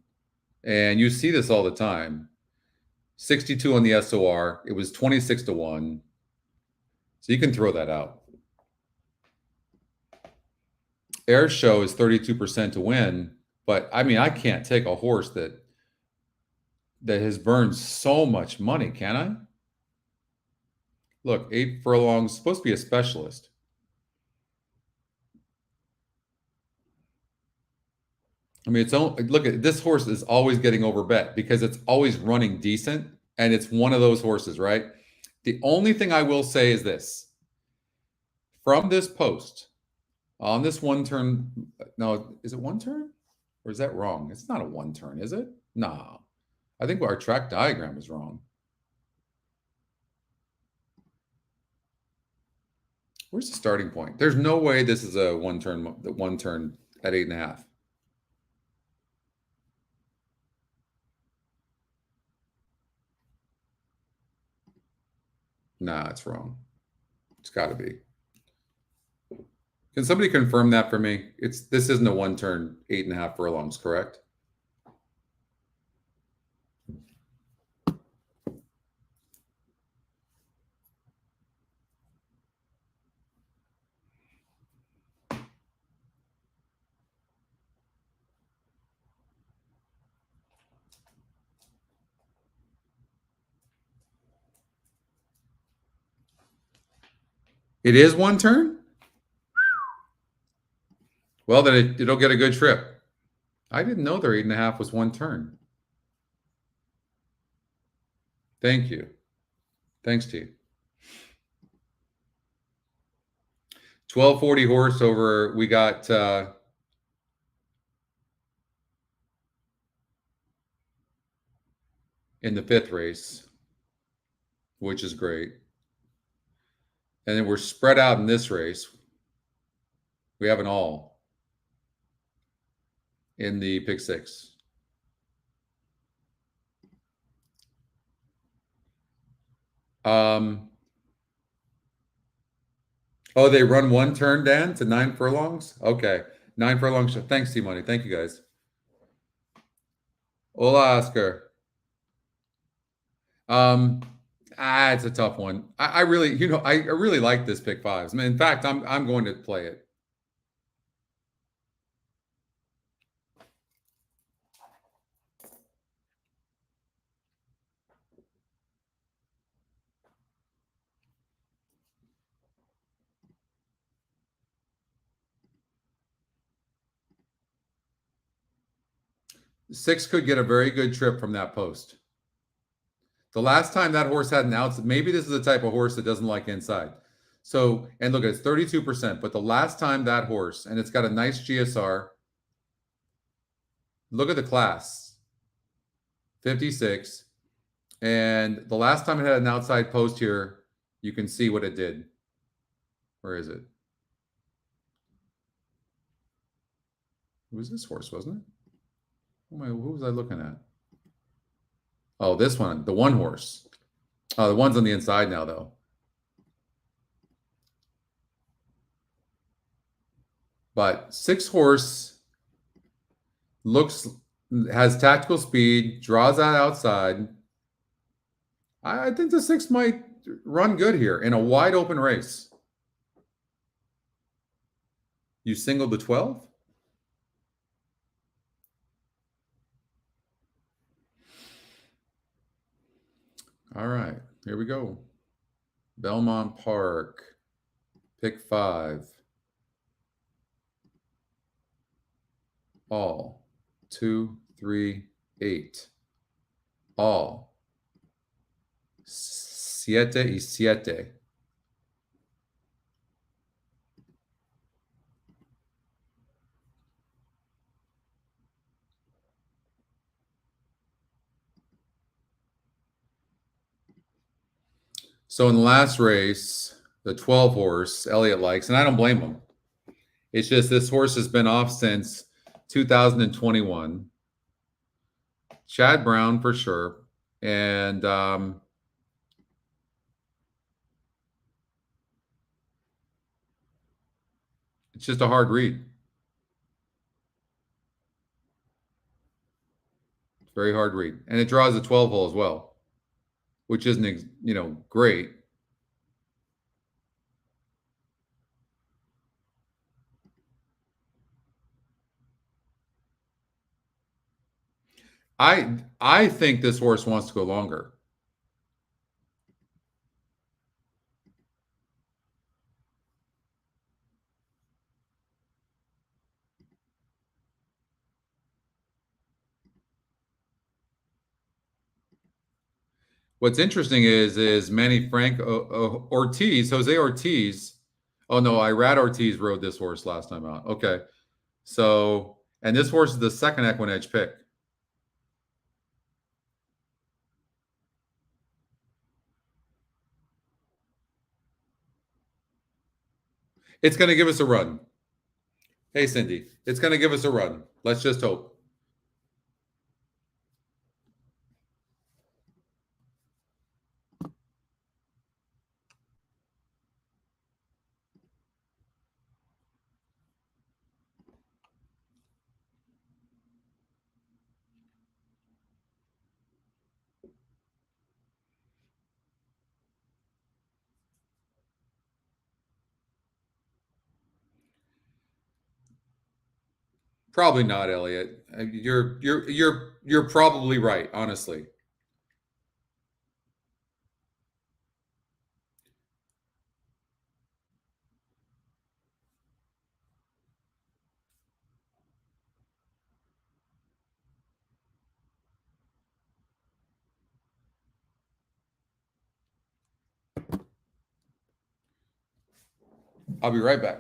And you see this all the time. 62 on the SOR. It was 26-1. So you can throw that out. Air Show is 32% to win. But, I mean, I can't take a horse that has burned so much money, can I? Look, 8 furlongs, supposed to be a specialist. I mean, look at this horse is always getting overbet because it's always running decent, and it's one of those horses, right? The only thing I will say is this. From this post, on this 1 turn, no, is it 1 turn? Or is that wrong? It's not a 1 turn, is it? No. I think our track diagram is wrong. Where's the starting point? There's no way this is a 1 turn at 8.5. Nah, it's wrong. It's got to be. Can somebody confirm that for me? This isn't a 1 turn, 8.5 furlongs, correct? It is 1 turn? Well, then it'll get a good trip. I didn't know their 8.5 was 1 turn. Thank you. Thanks to you. 1240 horse over, we got in the 5th race, which is great. And then we're spread out in this race. We have an all in the pick 6. Oh, they run one turn, Dan, to 9 furlongs? Okay. 9 furlongs. Thanks, T-Money. Thank you, guys. Hola, Oscar. It's a tough one. I really, I really like this pick 5s. I mean, in fact, I'm going to play it. Six could get a very good trip from that post. The last time that horse had an outside, maybe this is the type of horse that doesn't like inside. So, and look, it's 32%, but the last time that horse, and it's got a nice GSR, look at the class, 56. And the last time it had an outside post here, you can see what it did. Where is it? It was this horse, wasn't it? Who was I looking at? Oh, this one, the one horse. Oh, the one's on the inside now, though. But 6 horse has tactical speed, draws out outside. I think the 6 might run good here in a wide open race. You singled the 12? All right, here we go. Belmont Park, pick 5. All 2, 3, 8. All 7 y 7. So in the last race, the 12 horse Elliott likes, and I don't blame him. It's just this horse has been off since 2021. Chad Brown for sure. And it's just a hard read. It's very hard read. And it draws a 12 hole as well, which isn't, great. I think this horse wants to go longer. What's interesting is Manny Frank Ortiz, Jose Ortiz. Oh no, Irad Ortiz rode this horse last time out. Okay, so and this horse is the second EquinEdge pick. It's going to give us a run. Hey, Cindy, it's going to give us a run. Let's just hope. Probably not, Elliot. You're probably right, honestly. I'll be right back.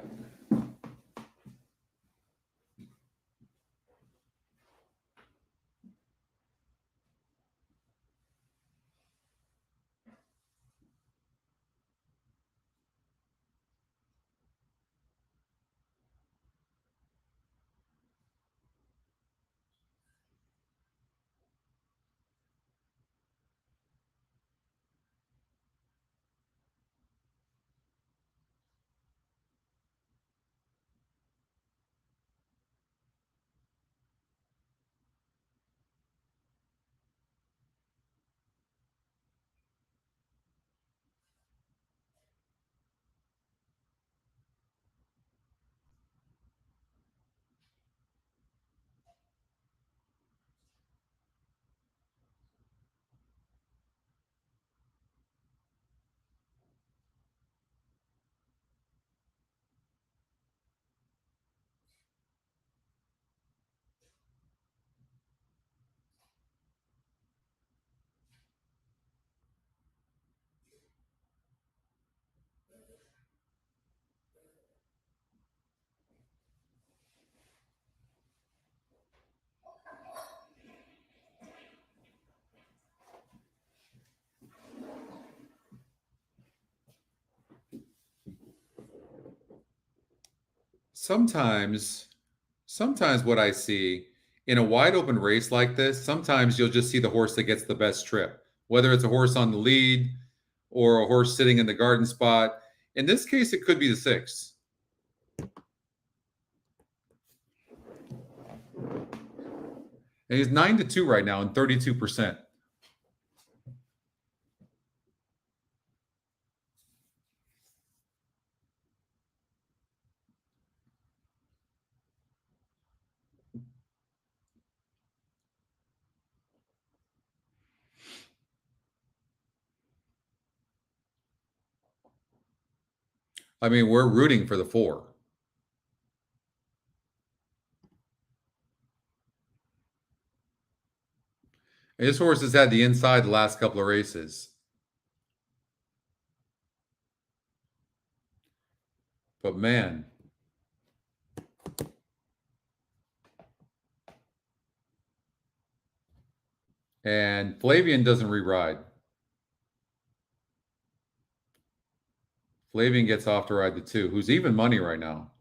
sometimes what I see in a wide open race like this, sometimes you'll just see the horse that gets the best trip, whether it's a horse on the lead or a horse sitting in the garden spot. In this case, it could be the 6. And he's 9-2 right now and 32%. I mean, we're rooting for the 4. And this horse has had the inside the last couple of races. But man. And Flavian doesn't re-ride. Flavian gets off to ride the 2, who's even money right now.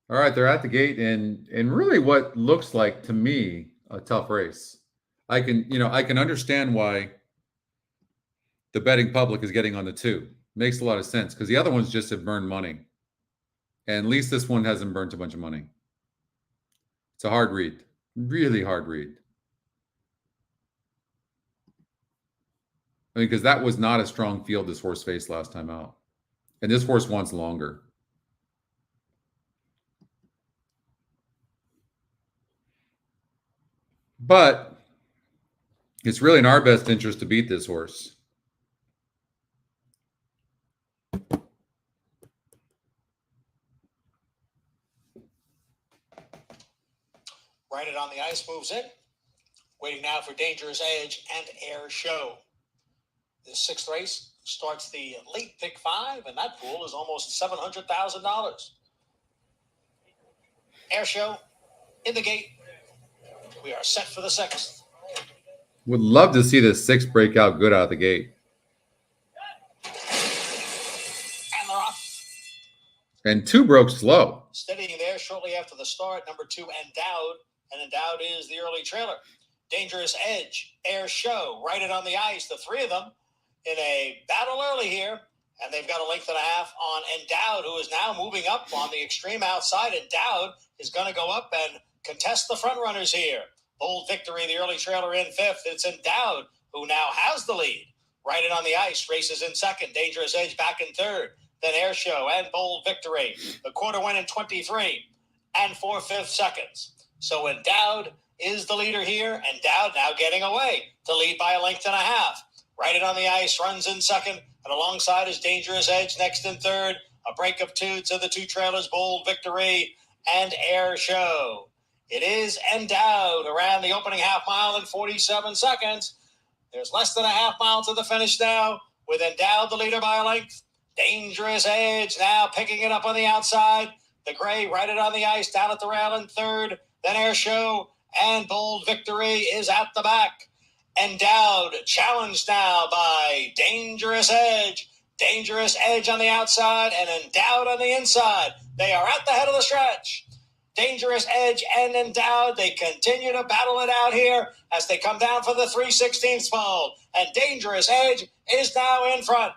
All right, they're at the gate and really what looks like to me a tough race. I can understand why the betting public is getting on the 2. Makes a lot of sense because the other ones just have burned money. And at least this one hasn't burnt a bunch of money. It's a hard read. Really hard read. I mean, because that was not a strong field this horse faced last time out. And this horse wants longer. But it's really in our best interest to beat this horse. Right it on the ice, moves in. Waiting now for Dangerous Edge and Air Show. The 6th race starts the late pick 5, and that pool is almost $700,000. Air Show in the gate. We are set for the 6th. Would love to see this 6 break out good out of the gate. And they're off. And 2 broke slow. Steadying there shortly after the start, number 2, Endowed. And Endowed is the early trailer. Dangerous Edge, Air Show, right it on the ice. The 3 of them in a battle early here. And they've got a length and a half on Endowed, who is now moving up on the extreme outside. Endowed is going to go up and contest the front runners here. Bold Victory, the early trailer in 5th. It's Endowed, who now has the lead. Right it on the ice, races in 2nd. Dangerous Edge back in 3rd. Then Air Show and Bold Victory. The quarter went in 23 and 4/5 seconds. So Endowed is the leader here. Endowed now getting away to lead by a length and a half. Right it on the ice, runs in 2nd. And alongside is Dangerous Edge next in 3rd. A break of 2 to the 2 trailers, Bold Victory and Air Show. It is Endowed around the opening half mile in 47 seconds. There's less than a half mile to the finish now, with Endowed the leader by a length. Dangerous Edge now picking it up on the outside. The gray right it on the ice down at the rail in 3rd. Then Air Show and Bold Victory is at the back. Endowed challenged now by Dangerous Edge. Dangerous Edge on the outside and Endowed on the inside. They are at the head of the stretch. Dangerous Edge and Endowed, they continue to battle it out here as they come down for the 3/16 fold. And Dangerous Edge is now in front.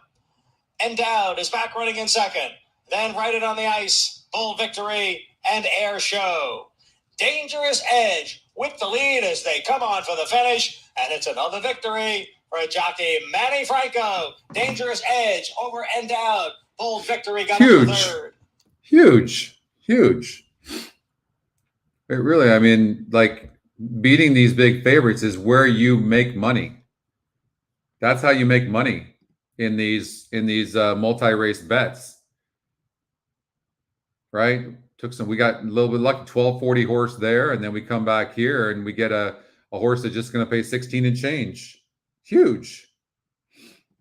Endowed is back running in 2nd. Then right it on the ice, Bold Victory and Air Show. Dangerous Edge with the lead as they come on for the finish. And it's another victory for jockey Manny Franco. Dangerous Edge over Endowed. Bold Victory got up to 3rd. Huge. It really, I mean, like beating these big favorites is where you make money. That's how you make money. in these multi-race bets, right? We got a little bit lucky, 1240 horse there, and then we come back here and we get a horse that's just going to pay 16 and change. Huge.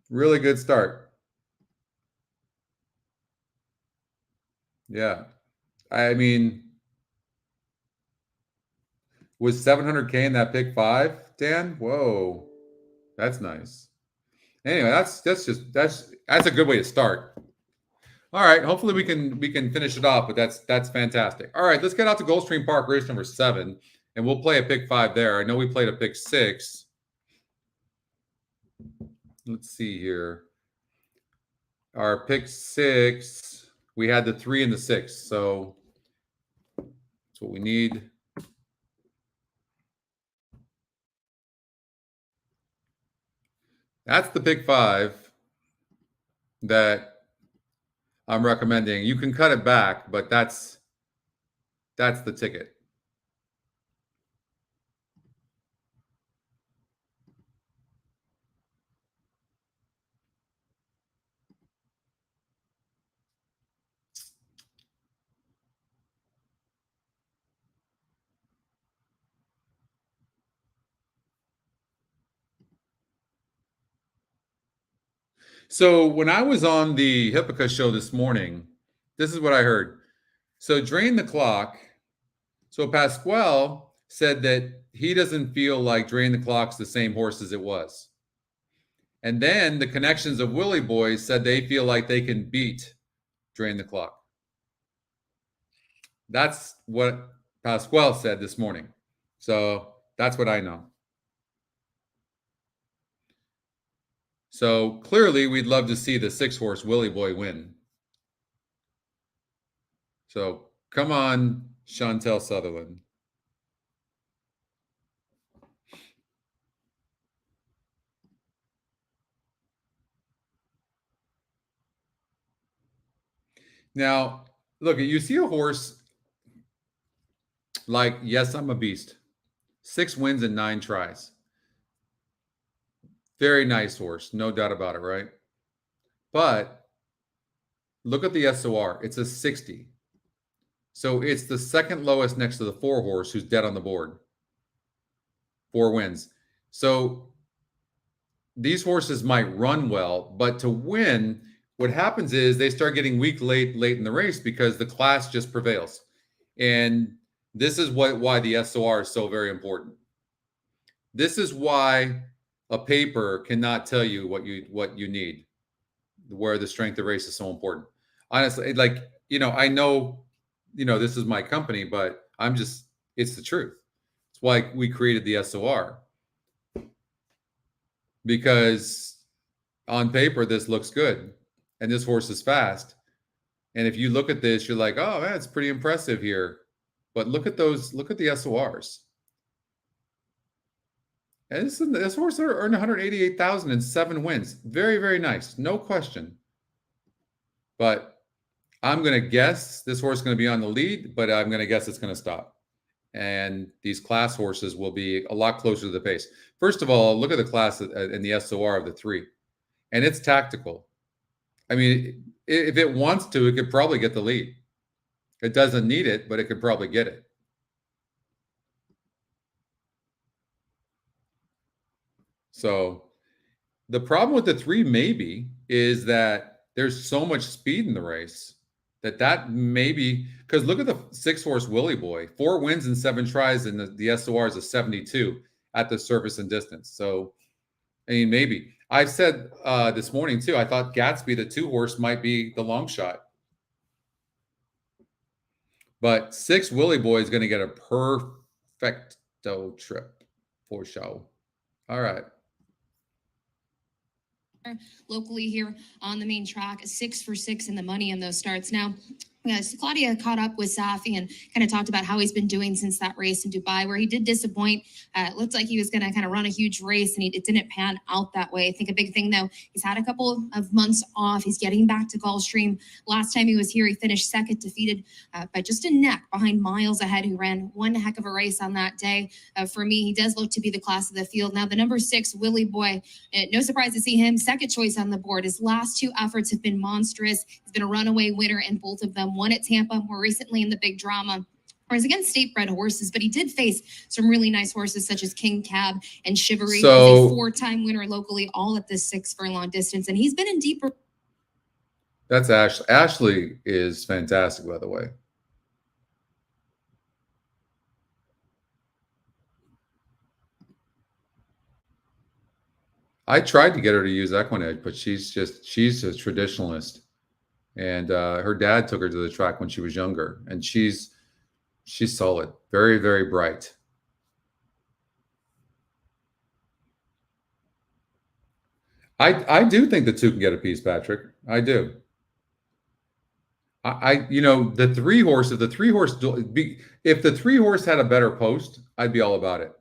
Really good start. Yeah. I mean, was 700K in that pick 5, Dan? Whoa. That's nice. Anyway, that's a good way to start. All right, hopefully we can finish it off, but that's fantastic. All right, let's get out to Gulfstream Park, race number 7, and we'll play a pick 5 there. I know we played a pick 6. Let's see here. Our pick 6, we had the 3 and the 6, so that's what we need. That's the pick 5 that I'm recommending. You can cut it back, but that's the ticket. So when I was on the Hippica show this morning, this is what I heard. So Drain the Clock. So Pasquale said that he doesn't feel like Drain the Clock's the same horse as it was. And then the Connections of Willie Boys said they feel like they can beat Drain the Clock. That's what Pasquale said this morning. So that's what I know. So clearly we'd love to see the 6-horse Willie Boy win. So come on, Chantel Sutherland. Now, look, you see a horse like Yes, I'm a Beast. 6 wins and 9 tries. Very nice horse, no doubt about it, right? But look at the SOR. It's a 60. So it's the second lowest next to the 4 horse who's dead on the board. 4 wins. So these horses might run well, but to win, what happens is they start getting weak late in the race because the class just prevails. And this is why the SOR is so very important. This is why a paper cannot tell you what you need, where the strength of race is so important. Honestly, like, I know, this is my company, but it's the truth. It's why we created the SOR. Because on paper, this looks good. And this horse is fast. And if you look at this, you're like, oh, man, it's pretty impressive here. But look at the SORs. And this horse earned 188,000 and 7 wins. Very, very nice. No question. But I'm going to guess this horse is going to be on the lead, but I'm going to guess it's going to stop. And these class horses will be a lot closer to the pace. First of all, look at the class and the SOR of the 3. And it's tactical. I mean, if it wants to, it could probably get the lead. It doesn't need it, but it could probably get it. So the problem with the 3 maybe is that there's so much speed in the race that maybe, because look at the 6-horse Willie Boy, 4 wins and 7 tries, and the SOR is a 72 at the surface and distance. So, I mean, maybe. I said this morning too, I thought Gatsby, the 2-horse, might be the long shot. But 6 Willie Boy is going to get a perfecto trip for show. All right. Locally here on the main track, 6 for 6 in the money in those starts. Now, Claudia caught up with Safi and kind of talked about how he's been doing since that race in Dubai, where he did disappoint. It looked like he was going to kind of run a huge race, and it didn't pan out that way. I think a big thing, though, he's had a couple of months off. He's getting back to Gulfstream. Last time he was here, he finished second, defeated by just a neck behind Miles Ahead, who ran one heck of a race on that day. For me, he does look to be the class of the field. Now, the number 6, Willie Boy, no surprise to see him second choice on the board. His last 2 efforts have been monstrous. He's been a runaway winner in both of them. One at Tampa, more recently in the Big Drama, whereas against state-bred horses, but he did face some really nice horses such as King Cab and Chivalry. So, he's a 4-time winner locally, all at this 6 furlong distance, and he's been in deeper. that's Ashley. Ashley is fantastic, by the way. I tried to get her to use EquinEdge, but she's a traditionalist. And her dad took her to the track when she was younger, and she's solid, very, very bright. I do think the 2 can get a piece, Patrick. I do. The 3 horse, if the 3 horse had a better post, I'd be all about it.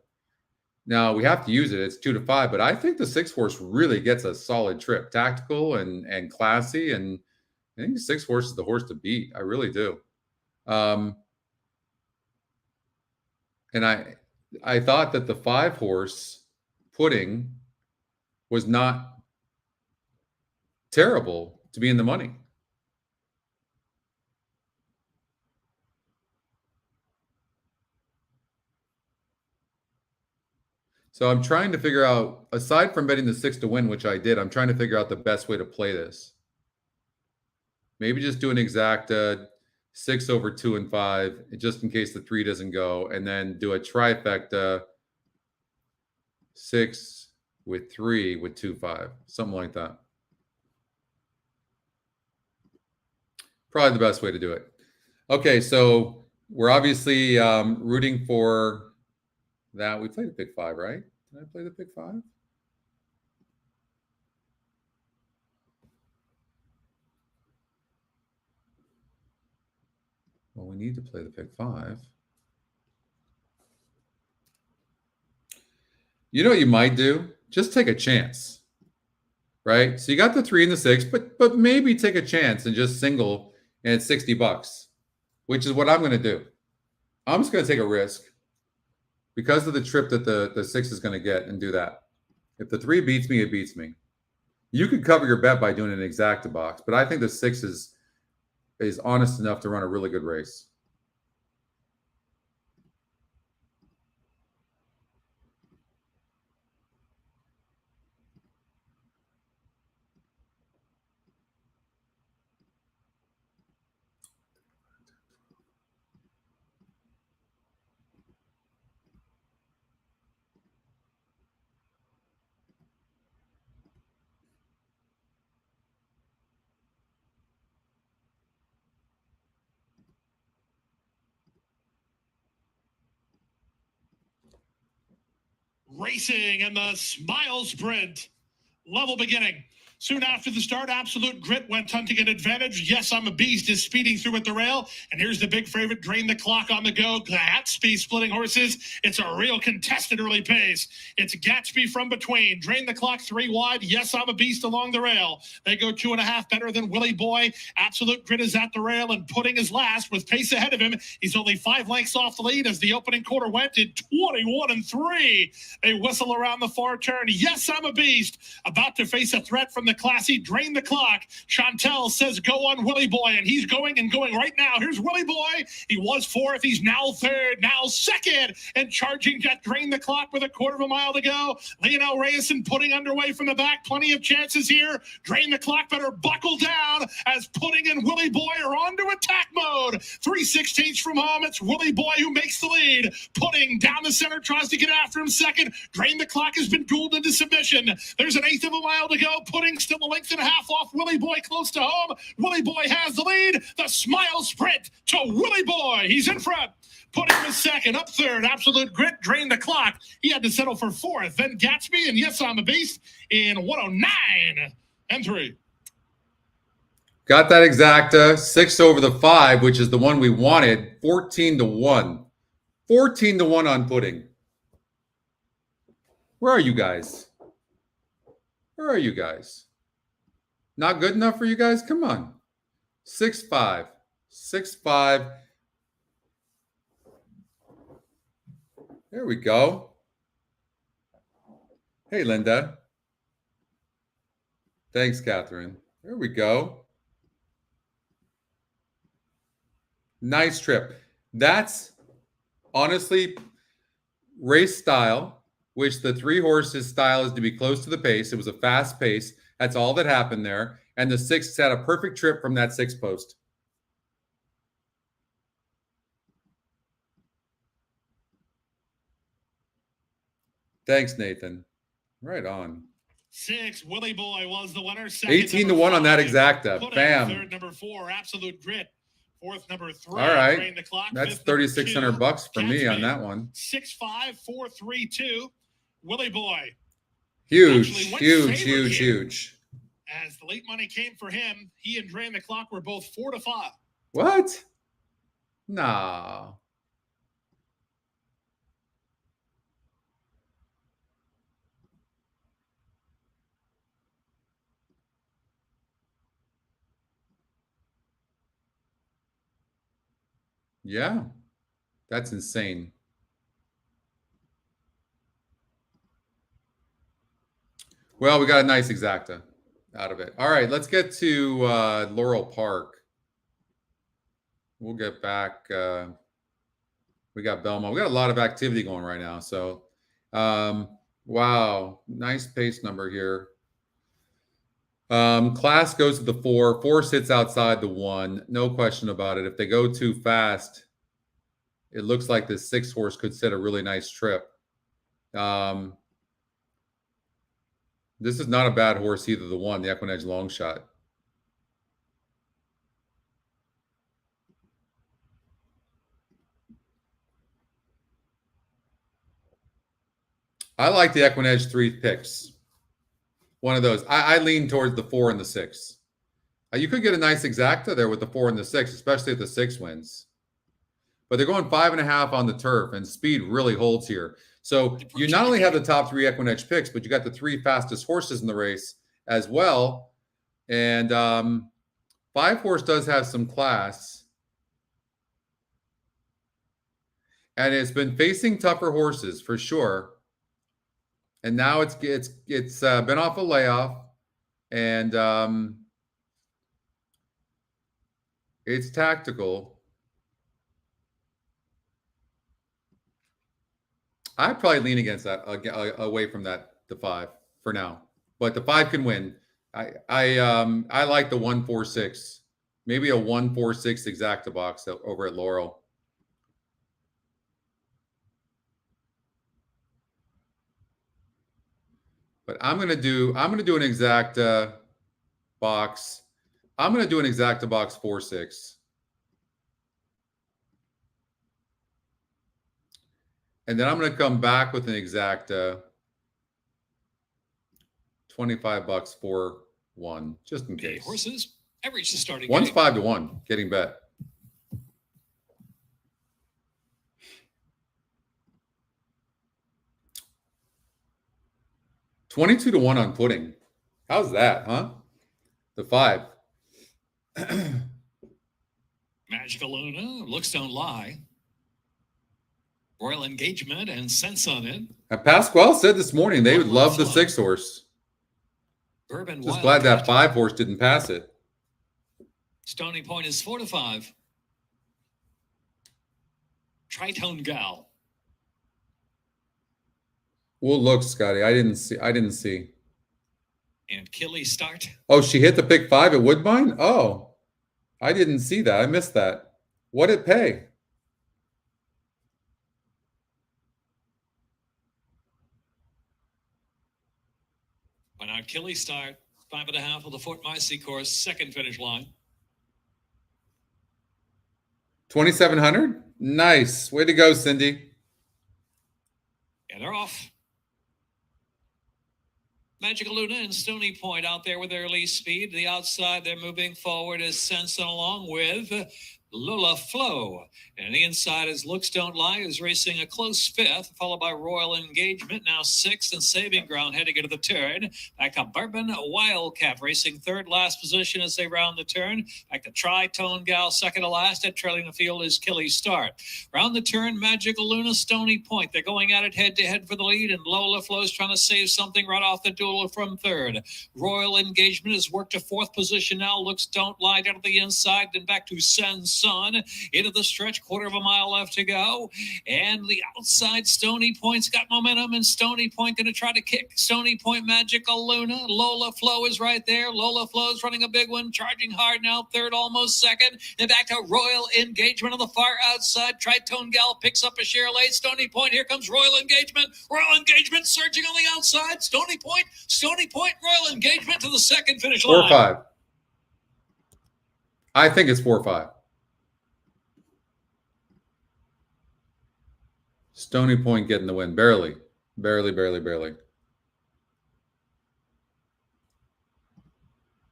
Now we have to use it. It's 2 to 5, but I think the 6 horse really gets a solid trip, tactical and classy, and I think 6 horse is the horse to beat. I really do. And I thought that the 5 horse Pudding was not terrible to be in the money. So I'm trying to figure out, aside from betting the 6 to win, which I did, I'm trying to figure out the best way to play this. Maybe just do an exact 6 over 2 and 5, just in case the 3 doesn't go, and then do a trifecta 6 with 3 with 2, 5, something like that. Probably the best way to do it. Okay, so we're obviously rooting for that. We played the pick 5, right? Did I play the pick 5? Well, we need to play the pick 5. You know what you might do? Just take a chance, right? So you got the 3 and the 6, but maybe take a chance and just single, and it's $60, which is what I'm going to do. I'm just going to take a risk because of the trip that the 6 is going to get, and do that. If the 3 beats me, it beats me. You could cover your bet by doing an exacta box, but I think the 6 is honest enough to run a really good race. Racing and the Smile Sprint. Level beginning. Soon after the start, Absolute Grit went hunting an advantage. Yes, I'm a Beast is speeding through at the rail. And here's the big favorite, Drain the Clock on the go. Gatsby splitting horses. It's a real contested early pace. It's Gatsby from between. Drain the Clock 3 wide. Yes, I'm a Beast along the rail. They go 2.5 better than Willie Boy. Absolute Grit is at the rail, and Pudding is last with pace ahead of him. He's only 5 lengths off the lead as the opening quarter went at 21 and 3. They whistle around the far turn. Yes, I'm a Beast. About to face a threat from the classy Drain the Clock. Chantel says go on Willie Boy, and he's going right now. Here's Willie Boy. He was 4th. He's now 3rd, now 2nd, and charging Jet Drain the Clock with a 1/4 mile to go. Lionel Reyes and Pudding underway from the back. Plenty of chances here. Drain the Clock better buckle down as Pudding and Willie Boy are on to attack mode. 3/16 from home. It's Willie Boy who makes the lead. Pudding down the center tries to get after him second. Drain the Clock has been dueled into submission. There's an 1/8 of a mile to go. Pudding still a 1.5 off Willie Boy close to home. Willie Boy has the lead. The Smile Sprint to Willie Boy. He's in front. Pudding was second, up 3rd. Absolute Grit, Drain the Clock. He had to settle for 4th. Then Gatsby, and Yes, I'm a Beast in 109 and 3. Got that exacta. 6 over the 5, which is the one we wanted. 14 to 1. 14 to 1 on pudding. Where are you guys? Where are you guys? Not good enough for you guys? Come on. 6-5. 6-5. There we go. Hey, Linda. Thanks, Catherine. There we go. Nice trip. That's honestly race style, which the 3 horses style is to be close to the pace. It was a fast pace. That's all that happened there. And the 6 had a perfect trip from that 6 post. Thanks, Nathan. Right on. 6, Willie Boy was the winner. 18 to 1 on that exacta. Bam. Third, number 4, Absolute Grit. Fourth, number 3. All right. Drain the Clock. That's Fifth, $3,600 for me on that one. 6-5, 4-3-2. Willie Boy. Huge, huge. As the late money came for him, he and Drain the Clock were both 4-5. What? Nah. Yeah, that's insane. Well, we got a nice exacta out of it. All right, let's get to Laurel Park. We'll get back. We got Belmont. We got a lot of activity going right now. So, wow, nice pace number here. Class goes to the 4. 4 sits outside the 1. No question about it. If they go too fast, it looks like this 6 horse could set a really nice trip. This is not a bad horse either, the 1, the EquinEdge long shot. I like the EquinEdge 3 picks. One of those. I lean towards the 4 and the 6. You could get a nice exacta there with the 4 and the 6, especially if the 6 wins. But they're going 5.5 on the turf, and speed really holds here. So you not only have the top 3 EquinEdge picks, but you got the 3 fastest horses in the race as well. And 5 horse does have some class. And it's been facing tougher horses for sure. And now it's been off a layoff, and it's tactical. I'd probably lean against that, away from that, the 5 for now. But the 5 can win. I like the 1-4-6, maybe a 1-4-6 exacta box over at Laurel. But I'm gonna do an exacta box. I'm gonna do an exacta box 4-6. And then I'm going to come back with an exacta $25 for 1, just in case. Horses, average the starting. One's 5 to 1, getting bet. $22 to 1 on pudding. How's that, huh? The 5. Magical Luna, looks don't lie. Royal Engagement and Sense on it. And Pasquale said this morning they would love the 6 horse. Bourbon Just glad that 5 horse didn't pass it. Stony Point is 4-5. Tritone Gal. We'll look, Scotty. I didn't see. And Killy Start. Oh, she hit the pick 5 at Woodbine? Oh, I didn't see that. I missed that. What did it pay? Went out Killy Start. 5.5 of the Fort Marcy course. Second finish line. 2,700? Nice. Way to go, Cindy. And they're off. Magical Luna and Stony Point out there with their least speed. The outside, they're moving forward as Sensen along with Lola Flow. And the inside is Looks Don't Lie, is racing a close fifth, followed by Royal Engagement, now sixth, and Saving Ground heading into the turn. Back to Bourbon Wildcat, racing third last position as they round the turn. Back to Tri-Tone Gal, second to last. At trailing the field is Killy Start. Round the turn, Magical Luna, Stony Point. They're going at it head-to-head for the lead, and Lola Flow's trying to save something right off the duel from third. Royal Engagement has worked to fourth position now. Looks Don't Lie down to the inside, then back to Sen Sun into the stretch, quarter of a mile left to go. And the outside, Stony Point's got momentum, and Stony Point going to try to kick Stony Point. Magical Luna. Lola Flow is right there. Lola Flow's running a big one, charging hard now, third, almost second. Then back to Royal Engagement on the far outside. Tri-Tone Gal picks up a share late. Stony Point, here comes Royal Engagement. Royal Engagement surging on the outside. Stony Point, Royal Engagement to the second finish line. 4-5. I think it's 4-5. Stony Point getting the win. Barely.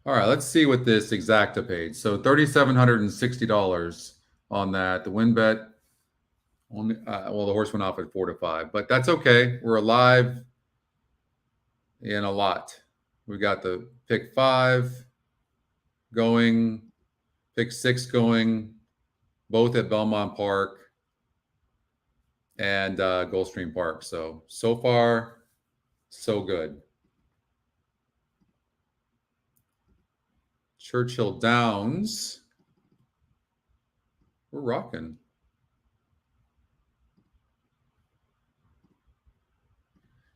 All right, let's see what this exacta paid. So $3,760 on that. The win bet, only, well, the horse went off at 4-5, but that's okay. We're alive in a lot. We got the pick 5 going, pick 6 going, both at Belmont Park and Gulfstream Park. So far, so good. Churchill Downs. We're rocking.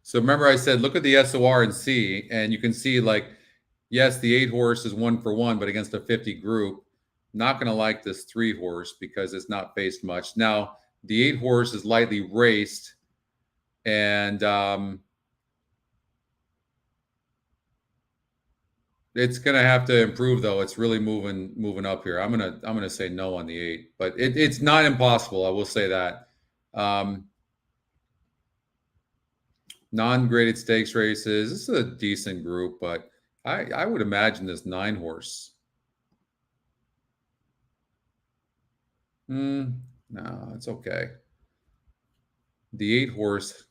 So remember I said, look at the SOR and C, and you can see, like, yes, the 8 horse is 1-for-1, but against a 50 group. Not going to like this 3 horse because it's not faced much. Now, the 8 horse is lightly raced, and it's going to have to improve, though. It's really moving up here. I'm gonna say no on the 8, but it's not impossible. I will say that. Non-graded stakes races. This is a decent group, but I would imagine this 9 horse. No, it's okay. The 8 horse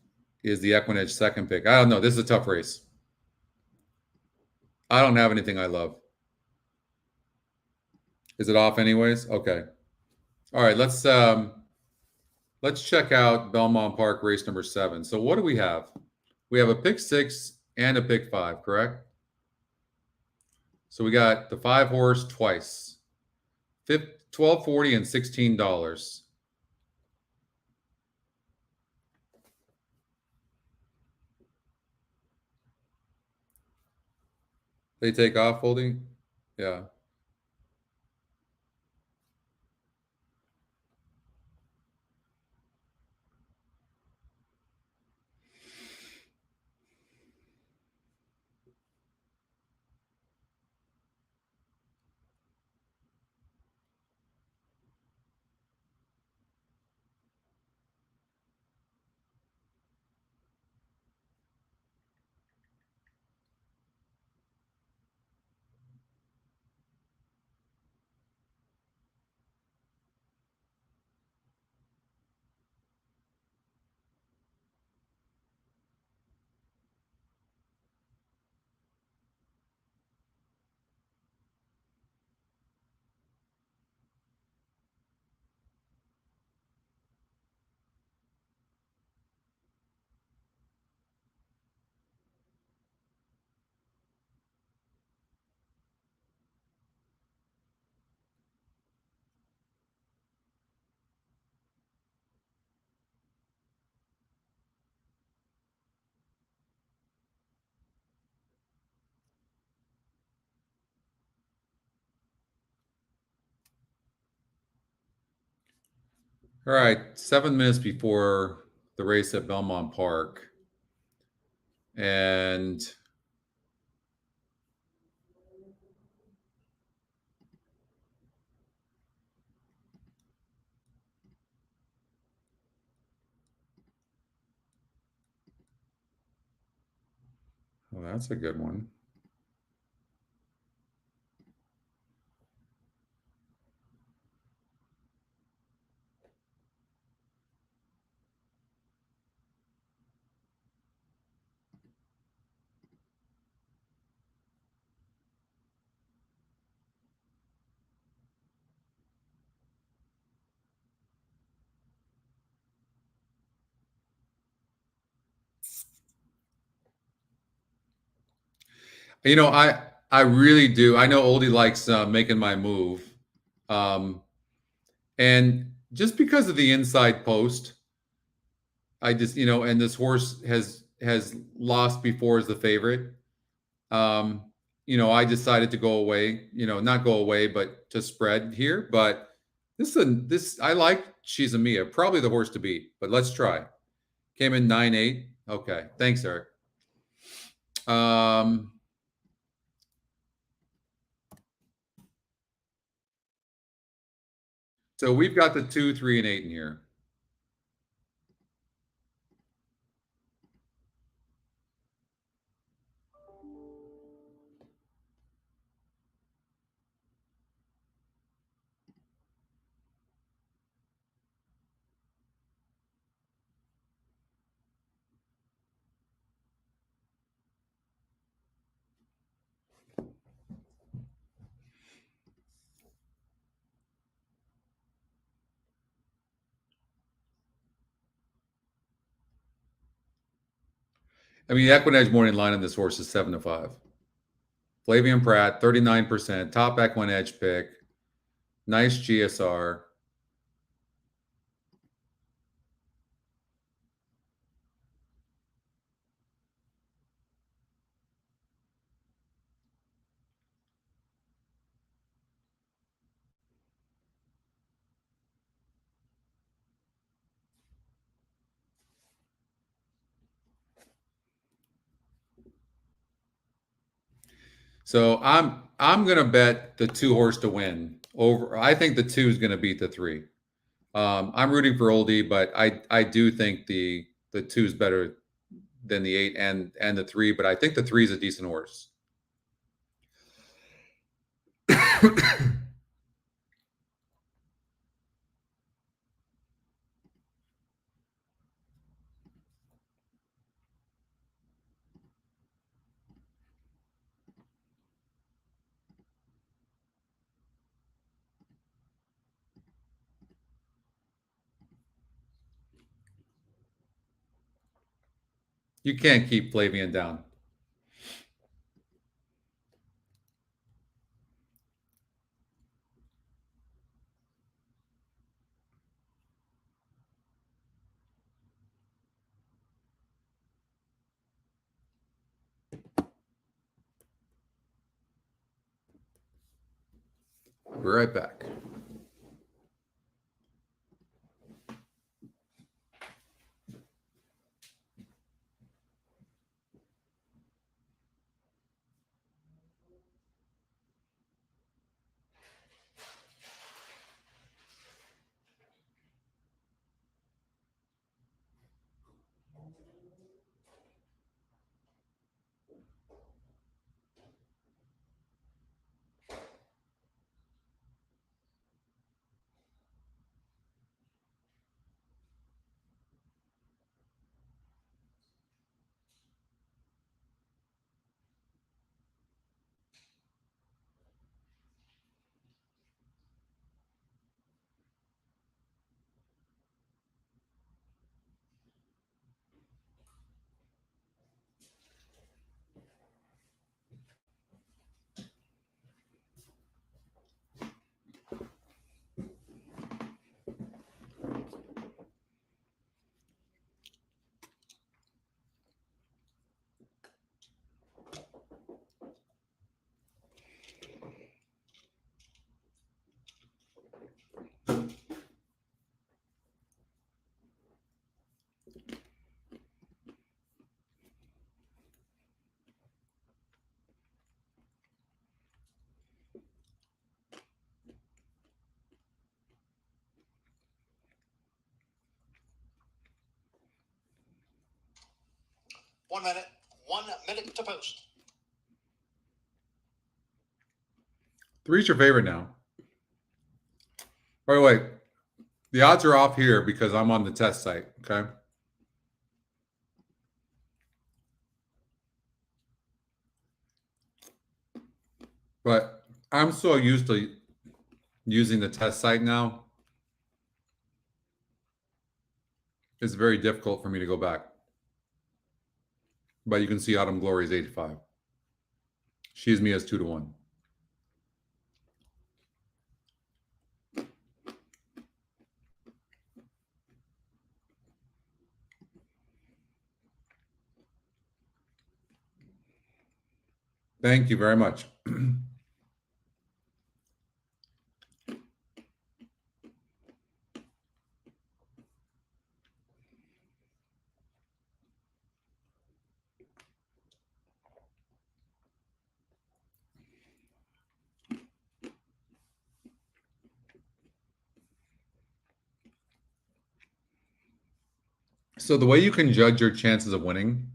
is the EquinEdge second pick. I don't know. This is a tough race. I don't have anything I love. Is it off anyways? Okay. All right, let's check out Belmont Park race number 7. So what do we have? We have a pick 6 and a pick 5, correct? So we got the 5 horse twice. $12.40 and $16. They take off, Foldy? Yeah. All right, 7 minutes before the race at Belmont Park. And Well, that's a good one. You know, I really do. I know Oldie likes making my move, and just because of the inside post, I just and this horse has lost before as the favorite. Um, I decided to go away. Not go away, but to spread here. But this I like Shizamiya, probably the horse to beat. But let's try. Came in 9-8. Okay, thanks, Eric. So we've got the 2, 3, and 8 in here. I mean, the EquinEdge morning line on this horse is 7-5. Flavian Pratt, 39%. Top EquinEdge pick. Nice GSR. So I'm gonna bet the 2 horse to win over. I think the 2 is gonna beat the 3. I'm rooting for Oldie, but I do think the 2 is better than the 8 and the 3. But I think the 3 is a decent horse. You can't keep Flavian down. Be right back. One minute. 1 minute to post. 3's your favorite now. By the way, the odds are off here because I'm on the test site, okay? But I'm so used to using the test site now. It's very difficult for me to go back. But you can see Autumn Glory is 85. She's me as 2-1. Thank you very much. So the way you can judge your chances of winning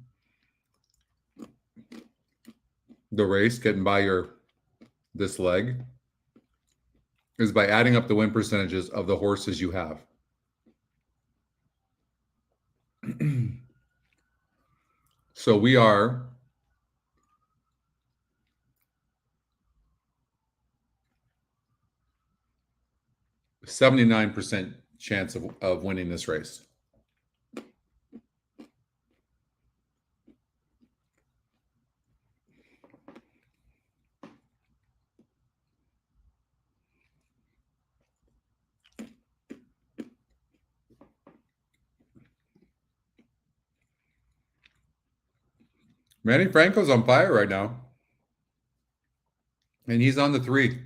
the race, getting by this leg, is by adding up the win percentages of the horses you have. So we are 79% chance of winning this race. Manny Franco's on fire right now. And he's on the 3.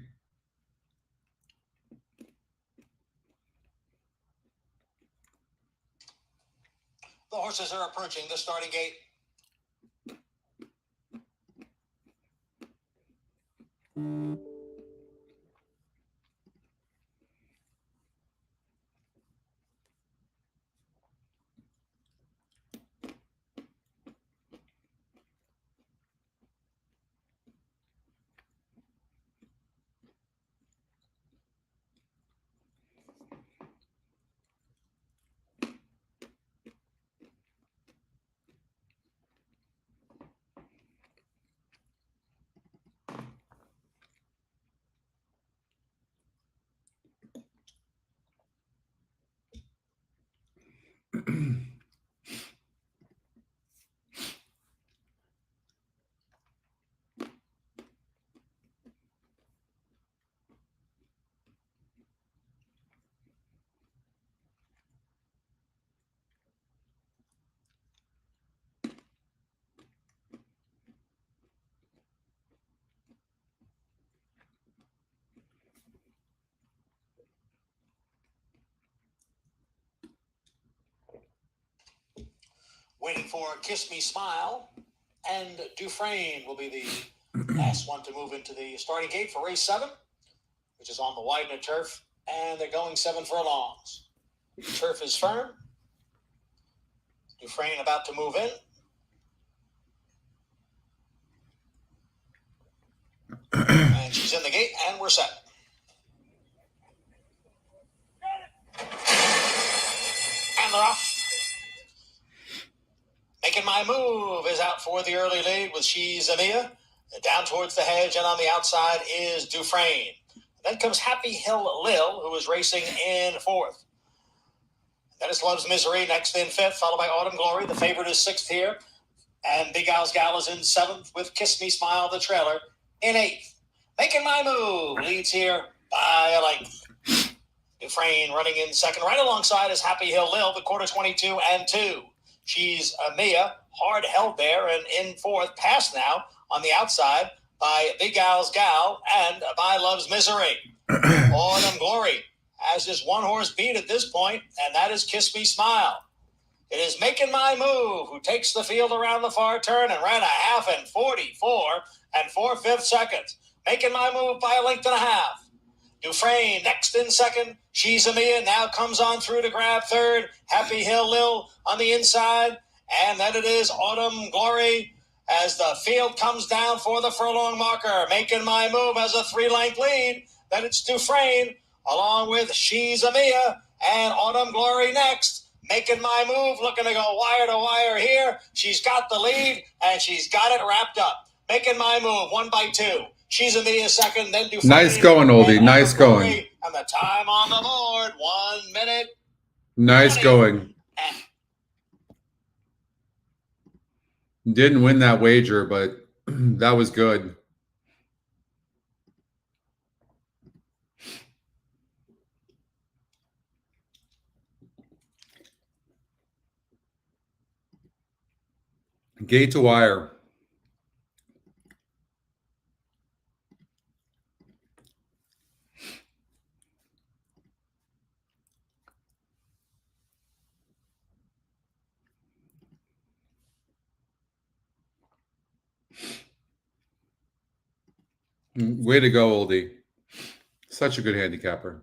The horses are approaching the starting gate. Waiting for Kiss Me Smile, and Dufresne will be the last one to move into the starting gate for race 7, which is on the Widener turf, and they're going 7 furlongs. Turf is firm. Dufresne about to move in. And she's in the gate, and we're set. And they're off. Making My Move is out for the early lead with She's Amia. Down towards the hedge and on the outside is Dufresne. Then comes Happy Hill Lil, who is racing in 4th. Then is Love's Misery next in 5th, followed by Autumn Glory. The favorite is 6th here. And Big Al's Gal is in 7th with Kiss Me Smile, the trailer, in 8th. Making My Move leads here by a length. Dufresne running in 2nd. Right alongside is Happy Hill Lil, the quarter 22 and 2. She's Mia, hard held there, and in 4th, passed now on the outside by Big Al's Gal and by Love's Misery. Autumn Glory has this one horse beat at this point, and that is Kiss Me Smile. It is Making My Move, who takes the field around the far turn and ran a half in 44 and 4/5 seconds. Making My Move by a length and a half. Dufresne next in 2nd. She's Mia now comes on through to grab 3rd. Happy Hill Lil on the inside. And then it is Autumn Glory as the field comes down for the furlong marker. Making My Move has a 3-length lead. Then it's Dufresne, along with She's a Mia and Autumn Glory next. Making My Move, looking to go wire to wire here. She's got the lead, and she's got it wrapped up. Making My Move, 1 by 2. She's a Mia second, then Dufresne. Nice going, Oldie. Nice going. And the time on the board, 1 minute. Nice going. Didn't win that wager, but that was good. Gate to wire. Way to go, Oldie. Such a good handicapper.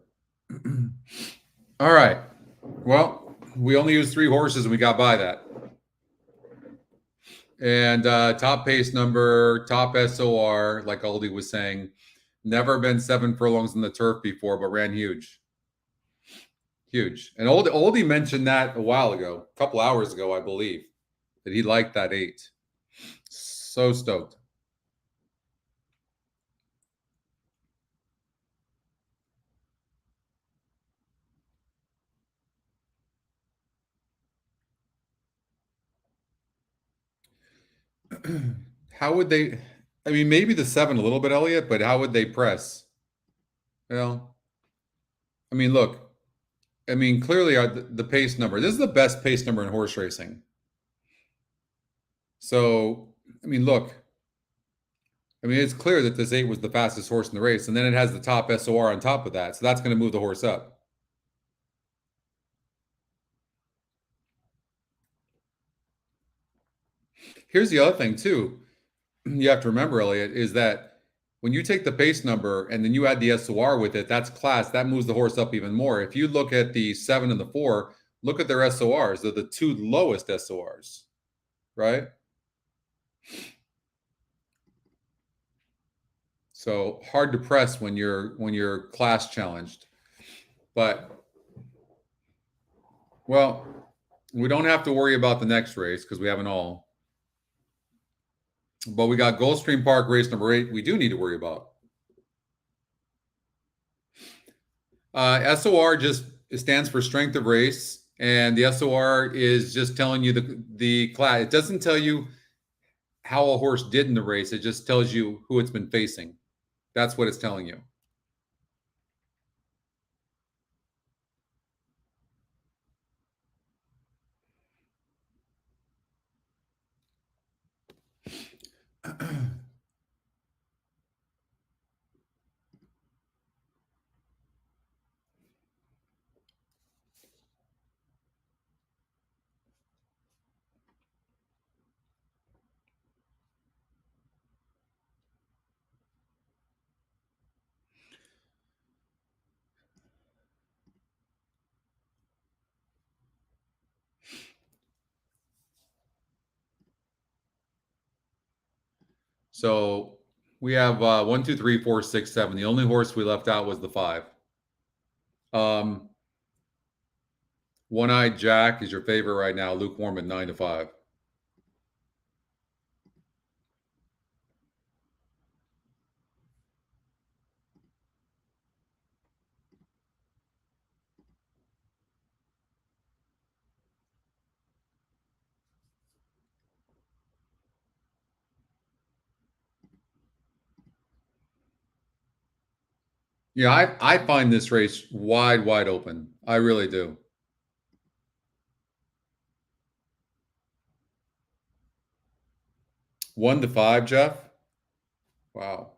All right. Well, we only used 3 horses and we got by that. And top pace number, top SOR, like Oldie was saying, never been 7 furlongs on the turf before, but ran huge. Huge. And Oldie mentioned that a while ago, a couple hours ago, I believe, that he liked that 8. So stoked. How would they, I mean, maybe the 7 a little bit, Elliot, but how would they press? Well, I mean, look, I mean, clearly the pace number, this is the best pace number in horse racing. So, I mean, look, I mean, it's clear that this 8 was the fastest horse in the race, and then it has the top SOR on top of that. So that's going to move the horse up. Here's the other thing too. You have to remember, Elliot, is that when you take the pace number and then you add the SOR with it, that's class. That moves the horse up even more. If you look at the 7 and the 4, look at their SORs. They're the 2 lowest SORs, right? So hard to press when you're class challenged. But well, we don't have to worry about the next race because we have an all. But we got Gulfstream Park race number 8 we do need to worry about. SOR just stands for strength of race, and the SOR is just telling you the class. It doesn't tell you how a horse did in the race. It just tells you who it's been facing. That's what it's telling you. So we have 1, 2, 3, 4, 6, 7. The only horse we left out was the 5. One-Eyed Jack is your favorite right now. Lukewarm at 9 to 5. Yeah, I find this race wide open. I really do. One to 5, Jeff. Wow.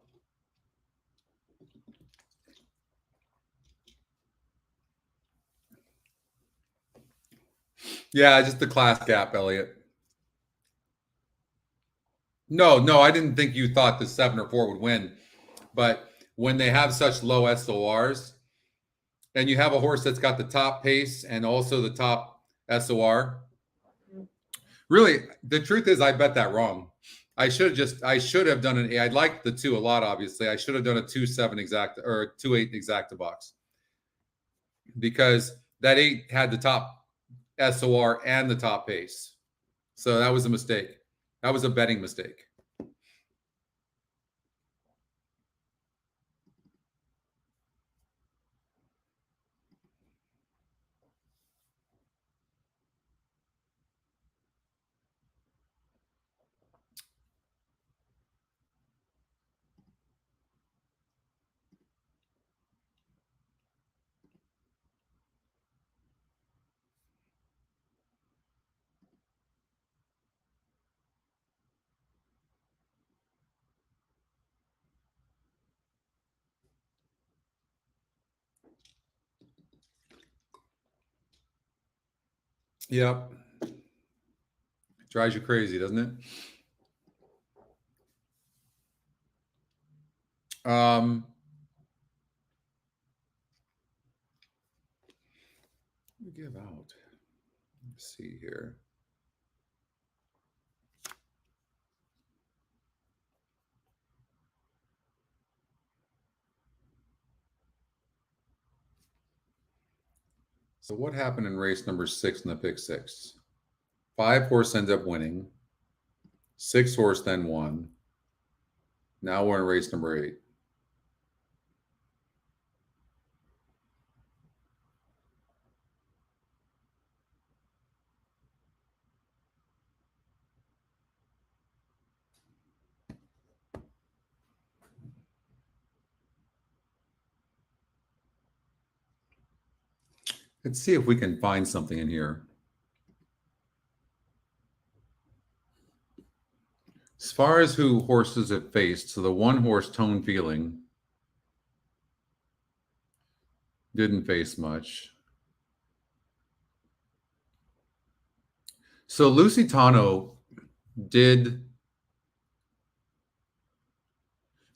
Yeah, just the class gap, Elliot. No, I didn't think you thought the 7 or 4 would win. But when they have such low SORs, and you have a horse that's got the top pace and also the top SOR, really, the truth is I bet that wrong. I should have done an. I liked the 2 a lot. Obviously, I should have done a 2-7 exact or 2-8 exacta box because that 8 had the top SOR and the top pace. So that was a mistake. That was a betting mistake. Yep. Drives you crazy, doesn't it? Give out. Let's see here. So what happened in race number 6 in the pick 6? 5 horse ends up winning. 6 horse then won. Now we're in race number 8. Let's see if we can find something in here. As far as who horses have faced, so the 1 horse Tone Feeling didn't face much. So Lusitano did.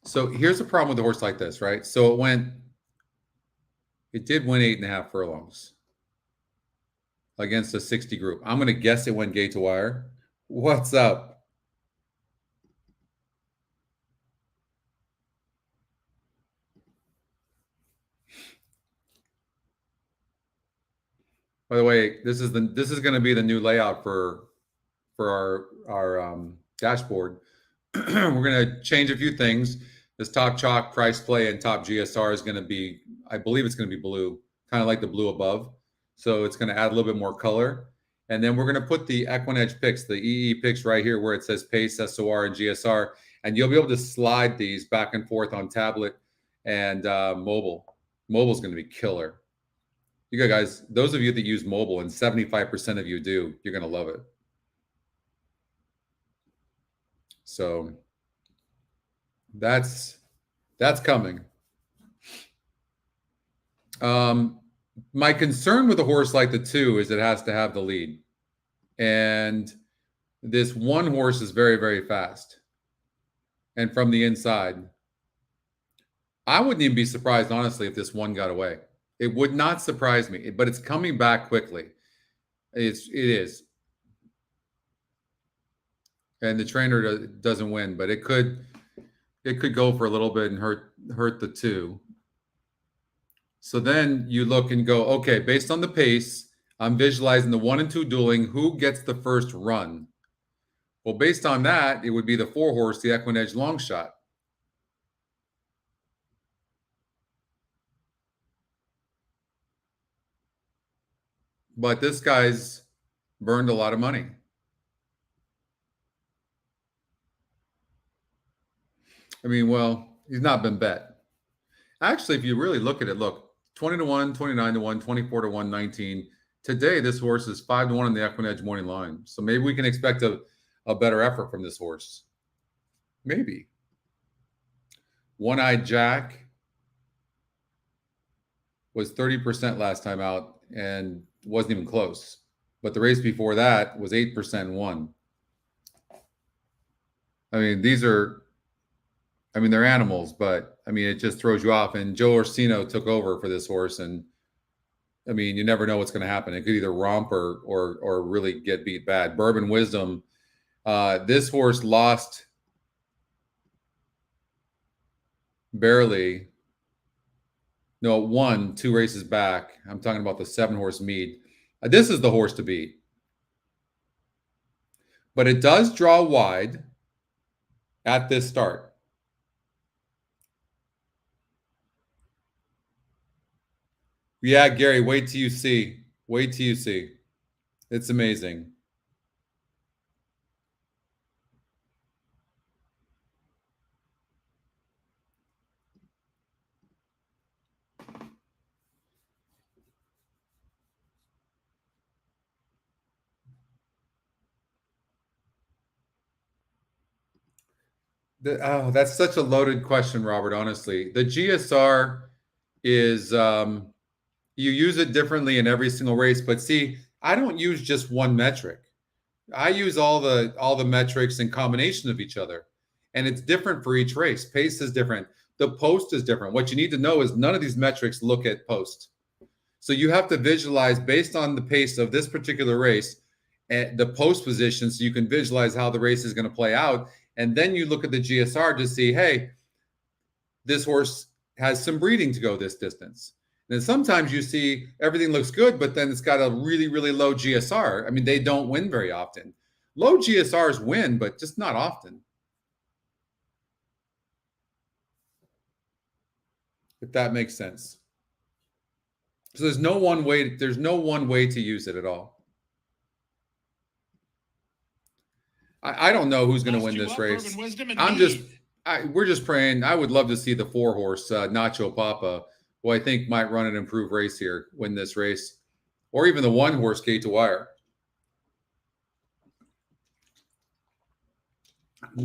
So here's the problem with a horse like this, right? So it did win 8.5 furlongs against a 60 group. I'm going to guess it went gate to wire. What's up? By the way, this is going to be the new layout for our dashboard. We're going to change a few things. This top chalk, price play, and top GSR is going to be, I believe it's going to be blue, kind of like the blue above. So it's going to add a little bit more color. And then we're going to put the EquinEdge picks, the EE picks right here where it says pace, SOR, and GSR. And you'll be able to slide these back and forth on tablet and mobile. Mobile's going to be killer. You guys, those of you that use mobile, and 75% of you do, you're going to love it. So that's coming. My concern with a horse like the 2 is it has to have the lead. And this 1 horse is very, very fast. And from the inside, I wouldn't even be surprised, honestly, if this 1 got away. It would not surprise me, but it's coming back quickly. It is. And the trainer doesn't win, but it could go for a little bit and hurt the 2. So then you look and go, okay, based on the pace, I'm visualizing the 1 and 2 dueling. Who gets the first run? Well, based on that, it would be the 4 horse, the EquinEdge long shot. But this guy's burned a lot of money. I mean, well, he's not been bet. Actually, if you really look at it, look, 20 to 1, 29 to 1, 24 to 1, 19. Today, this horse is 5 to 1 on the EquinEdge morning line. So maybe we can expect a better effort from this horse. Maybe. One-Eyed Jack was 30% last time out and wasn't even close. But the race before that was 8% and won. I mean, they're animals, but I mean, it just throws you off. And Joe Orsino took over for this horse. And I mean, you never know what's going to happen. It could either romp or really get beat bad. Bourbon Wisdom. This horse lost barely. No, it won 2 races back. I'm talking about the 7-horse Mead. This is the horse to beat. But it does draw wide at this start. Yeah, Gary, wait till you see. Wait till you see. It's amazing. That's such a loaded question, Robert, honestly. The GSR is you use it differently in every single race, but see, I don't use just one metric. I use all the metrics in combination of each other, and it's different for each race. Pace is different. The post is different. What you need to know is none of these metrics look at post. So you have to visualize based on the pace of this particular race and the post position, so you can visualize how the race is going to play out. And then you look at the GSR to see, hey, this horse has some breeding to go this distance. And sometimes you see everything looks good, but then it's got a really, really low GSR. I mean, they don't win very often. Low GSRs win, but just not often. If that makes sense. So there's no one way to use it at all. I don't know who's going to win this race. We're just praying. I would love to see the 4-horse Nacho Papa, who I think might run an improved race here, win this race, or even the 1-horse Gate to Wire.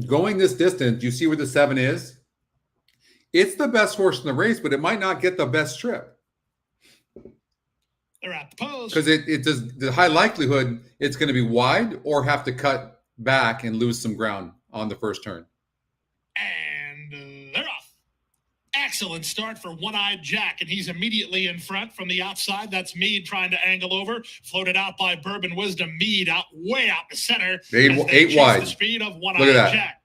Going this distance, you see where the 7 is? It's the best horse in the race, but it might not get the best trip. They're at the post. Because it does the high likelihood it's going to be wide or have to cut back and lose some ground on the first turn. And they're off. Excellent start for One-Eyed Jack, and he's immediately in front from the outside. That's Mead trying to angle over. Floated out by Bourbon Wisdom. Mead way out the center. 8 wide. The speed of Look at that. Jack.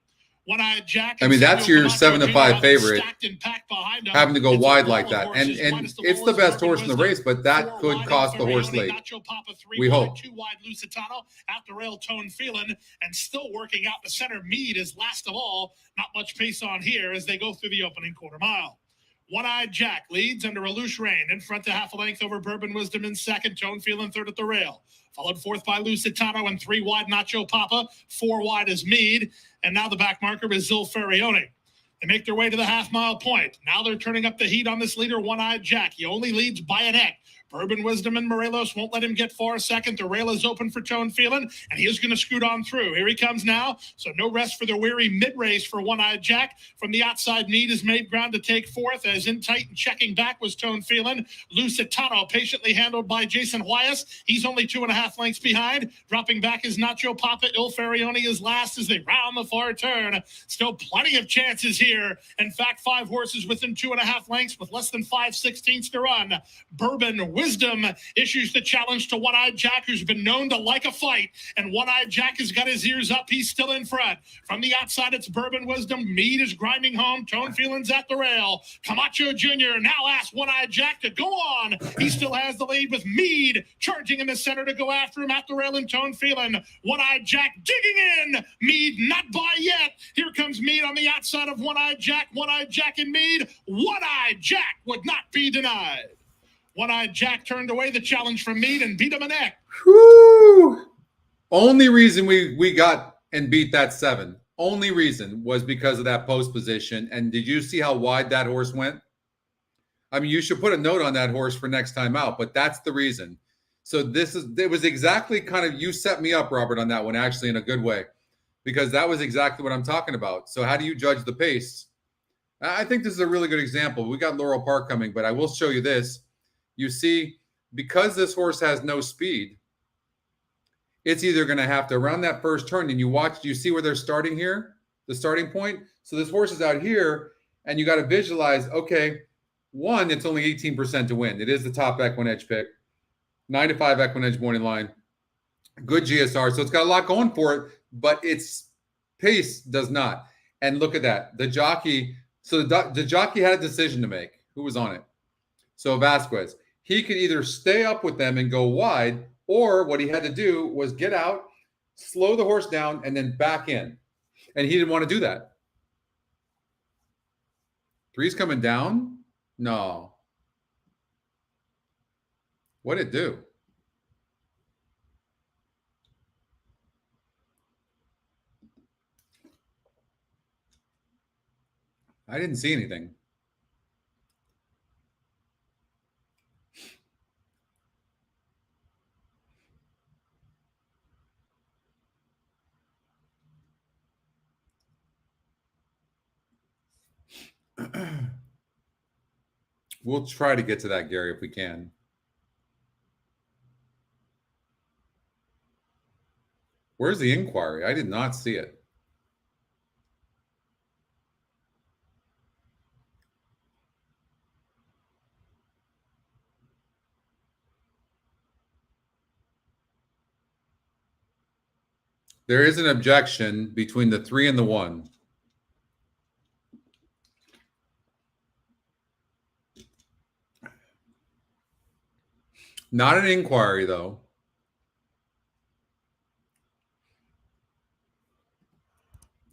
One-Eyed Jack. I mean, that's your 7-5 favorite having to go wide like that. And it's the best horse in the race, but that could cost the horse late. We hope. 2 wide Lusitano, out the rail Tone Phelan, and still working out the center. Mead is last of all. Not much pace on here as they go through the opening quarter mile. One-Eyed Jack leads under a loose rein. In front to half a length over Bourbon Wisdom in second. Tone Phelan third at the rail. Followed fourth by Lusitano and 3 wide Nacho Papa. 4 wide is Mead. And now the back marker is Zilferione. They make their way to the half-mile point. Now they're turning up the heat on this leader, One-Eyed Jack. He only leads by a neck. Bourbon Wisdom and Morelos won't let him get far second. The rail is open for Tone Phelan, and he is going to scoot on through. Here he comes now. So no rest for the weary mid-race for One-Eyed Jack. From the outside, Mead has made ground to take fourth. As in tight and checking back was Tone Phelan. Lusitano patiently handled by Jason Wyas. He's only 2.5 lengths behind. Dropping back is Nacho Papa. Il Ferione is last as they round the far turn. Still plenty of chances here. In fact, 5 horses within 2.5 lengths with less than 5/16 to run. Bourbon Wisdom issues the challenge to One-Eyed Jack, who's been known to like a fight, and One-Eyed Jack has got his ears up. He's still in front. From the outside, it's Bourbon Wisdom. Mead is grinding home. Tone Phelan's at the rail. Camacho Jr. now asks One-Eyed Jack to go on. He still has the lead with Mead charging in the center to go after him at the rail and Tone Phelan. One-Eyed Jack digging in. Mead not by yet. Here comes Mead on the outside of One-Eyed Jack. One-Eyed Jack and Mead. One-Eyed Jack would not be denied. One-Eyed Jack turned away the challenge from Mead and beat him a neck. Whew. Only reason we got and beat that 7, only reason was because of that post position. And did you see how wide that horse went? I mean, you should put a note on that horse for next time out, but that's the reason. So it was exactly kind of, you set me up, Robert, on that one, actually, in a good way, because that was exactly what I'm talking about. So how do you judge the pace? I think this is a really good example. We got Laurel Park coming, but I will show you this. You see, because this horse has no speed, it's either going to have to around that first turn, and you see where they're starting here, the starting point. So this horse is out here, and you got to visualize, okay, one, it's only 18% to win. It is the top EquinEdge pick, 9-5 EquinEdge morning line, good GSR. So it's got a lot going for it, but its pace does not. And look at that. The jockey So the jockey had a decision to make. Who was on it? So Vasquez. He could either stay up with them and go wide, or what he had to do was get out, slow the horse down, and then back in. And he didn't want to do that. 3's coming down? No. What did it do? I didn't see anything. We'll try to get to that, Gary, if we can. Where's the inquiry? I did not see it. There is an objection between the 3 and the 1. Not an inquiry, though.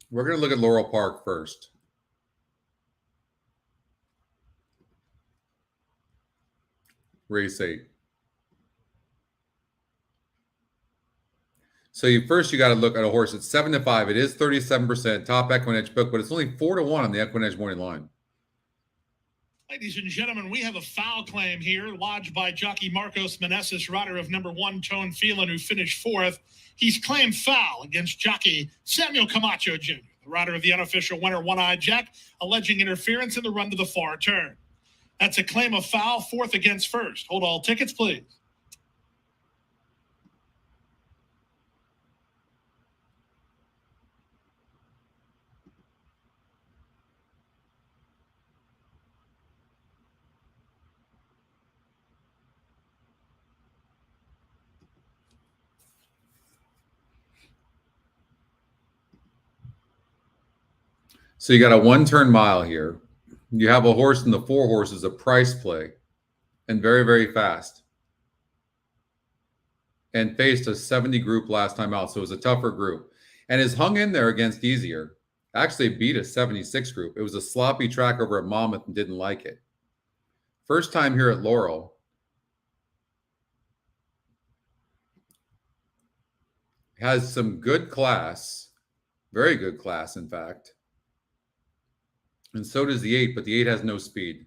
We're going to look at Laurel Park first. Race 8. So you got to look at a horse at 7-5. It is 37% top EquinEdge book, but it's only 4-1 on the EquinEdge morning line. Ladies and gentlemen, we have a foul claim here lodged by jockey Marcos Meneses, rider of number 1 Tone Phelan, who finished 4th. He's claimed foul against jockey Samuel Camacho Jr., the rider of the unofficial winner One-Eyed Jack, alleging interference in the run to the far turn. That's a claim of foul, 4th against 1st. Hold all tickets, please. So you got a 1-turn mile here. You have a horse in the 4 horses, a price play, and very, very fast. And faced a 70 group last time out, so it was a tougher group. And has hung in there against easier. Actually beat a 76 group. It was a sloppy track over at Monmouth and didn't like it. First time here at Laurel. Has some good class. Very good class, in fact. And so does the 8, but the 8 has no speed.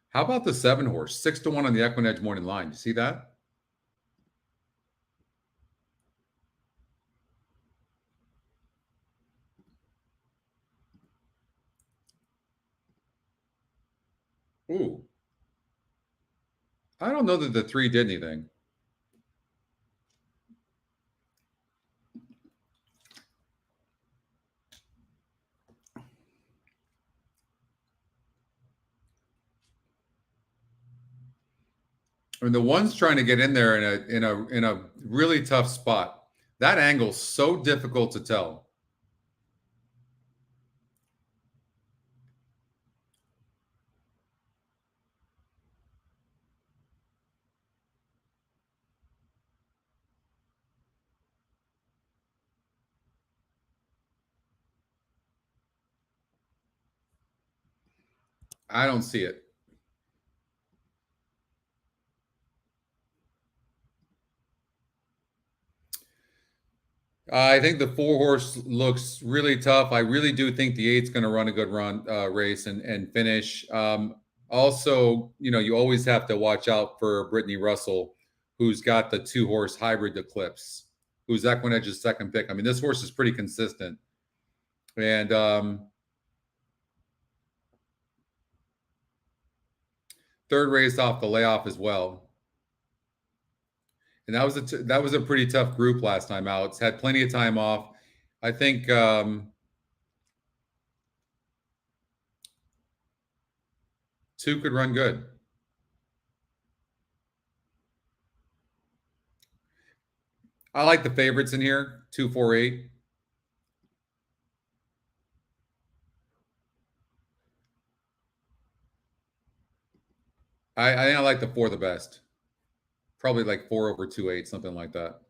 How about the 7 horse? 6-1 on the EquinEdge morning line. You see that? Ooh. I don't know that the 3 did anything. I mean, the 1's trying to get in there in a really tough spot. That angle's so difficult to tell. I don't see it. I think the 4 horse looks really tough. I really do think the 8's going to run a good race and finish. Also, you always have to watch out for Brittany Russell, who's got the 2 horse hybrid Eclipse, who's EquinEdge's second pick. I mean, this horse is pretty consistent. And third race off the layoff as well. And that was a pretty tough group last time out. It's had plenty of time off. I think 2 could run good. I like the favorites in here, 2, 4, 8. I think I like the 4 the best. Probably like 4 over 2.8, something like that.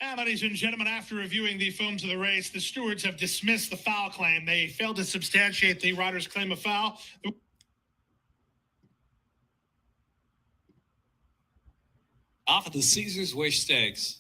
And ladies and gentlemen, after reviewing the films of the race, the stewards have dismissed the foul claim. They failed to substantiate the rider's claim of foul. Off of the Caesar's Wish Stakes.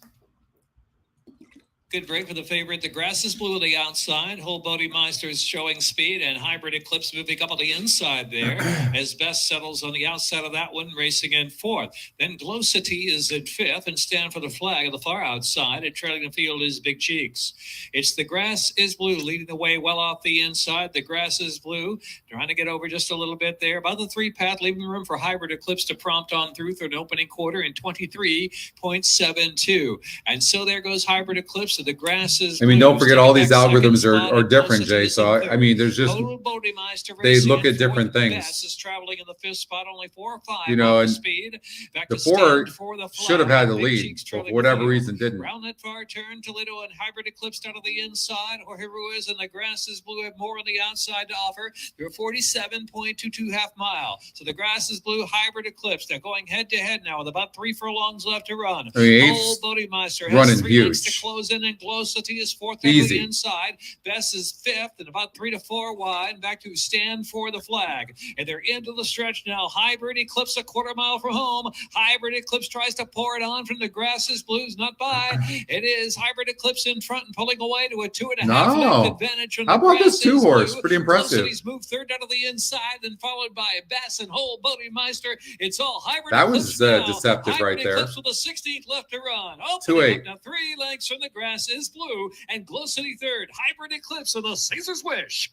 Good break for the favorite. The grass is blue on the outside. Whole Bodie Meister is showing speed, and Hybrid Eclipse moving up on the inside there as Best settles on the outside of that one, racing in fourth. Then Glowcity is in fifth, and Stand for the Flag on the far outside, and trailing the field is Big Cheeks. It's the grass is blue leading the way well off the inside. The grass is blue, trying to get over just a little bit there. About the 3 path, leaving room for Hybrid Eclipse to prompt on through an opening quarter in 23.72. And so there goes Hybrid Eclipse. The grass is I mean, don't blue, forget all these taking back algorithms second are spot, different, and Jay. Glowcity So, is in I mean, there's just, Total Bodemeister they racing look in at different fourth. things. Best is traveling in the fifth spot, only 4 or 5 You know, off and the speed. Back the to 4 Stand for the should have Flag. had the Big lead, Cheeks but trailing for whatever the field. reason didn't. Round that far turn, Toledo and Hybrid Eclipse out of the inside. Jorge Ruiz and the grass is blue have more on the outside to offer. They're 47.22 half mile. So the grass is blue, Hybrid Eclipse. They're going head to head now with about 3 furlongs left to run. I mean, Whole Abe's Bodemeister has running 3 lengths huge. to close in, and Glowcity is fourth on the Easy. inside. Best is fifth and about 3 to 4 wide. Back to Stand for the Flag. And they're into the stretch now. Hybrid Eclipse a quarter mile from home. Hybrid Eclipse tries to pour it on from the grasses. Blues not by. It is Hybrid Eclipse in front and pulling away to a 2.5 No. length advantage from How the about this Grasses 2-horse? Blue. Pretty impressive. Glowcity's moved third out of the inside, then followed by Bass and Whole Bodemeister. It's all Hybrid That Eclipse was now. deceptive Hybrid right there. Eclipse with the 16th left to run. 2.8. Opening up now 3 lengths from the grass is blue, and Glowcity third. Hybrid Eclipse of the Caesar's Wish.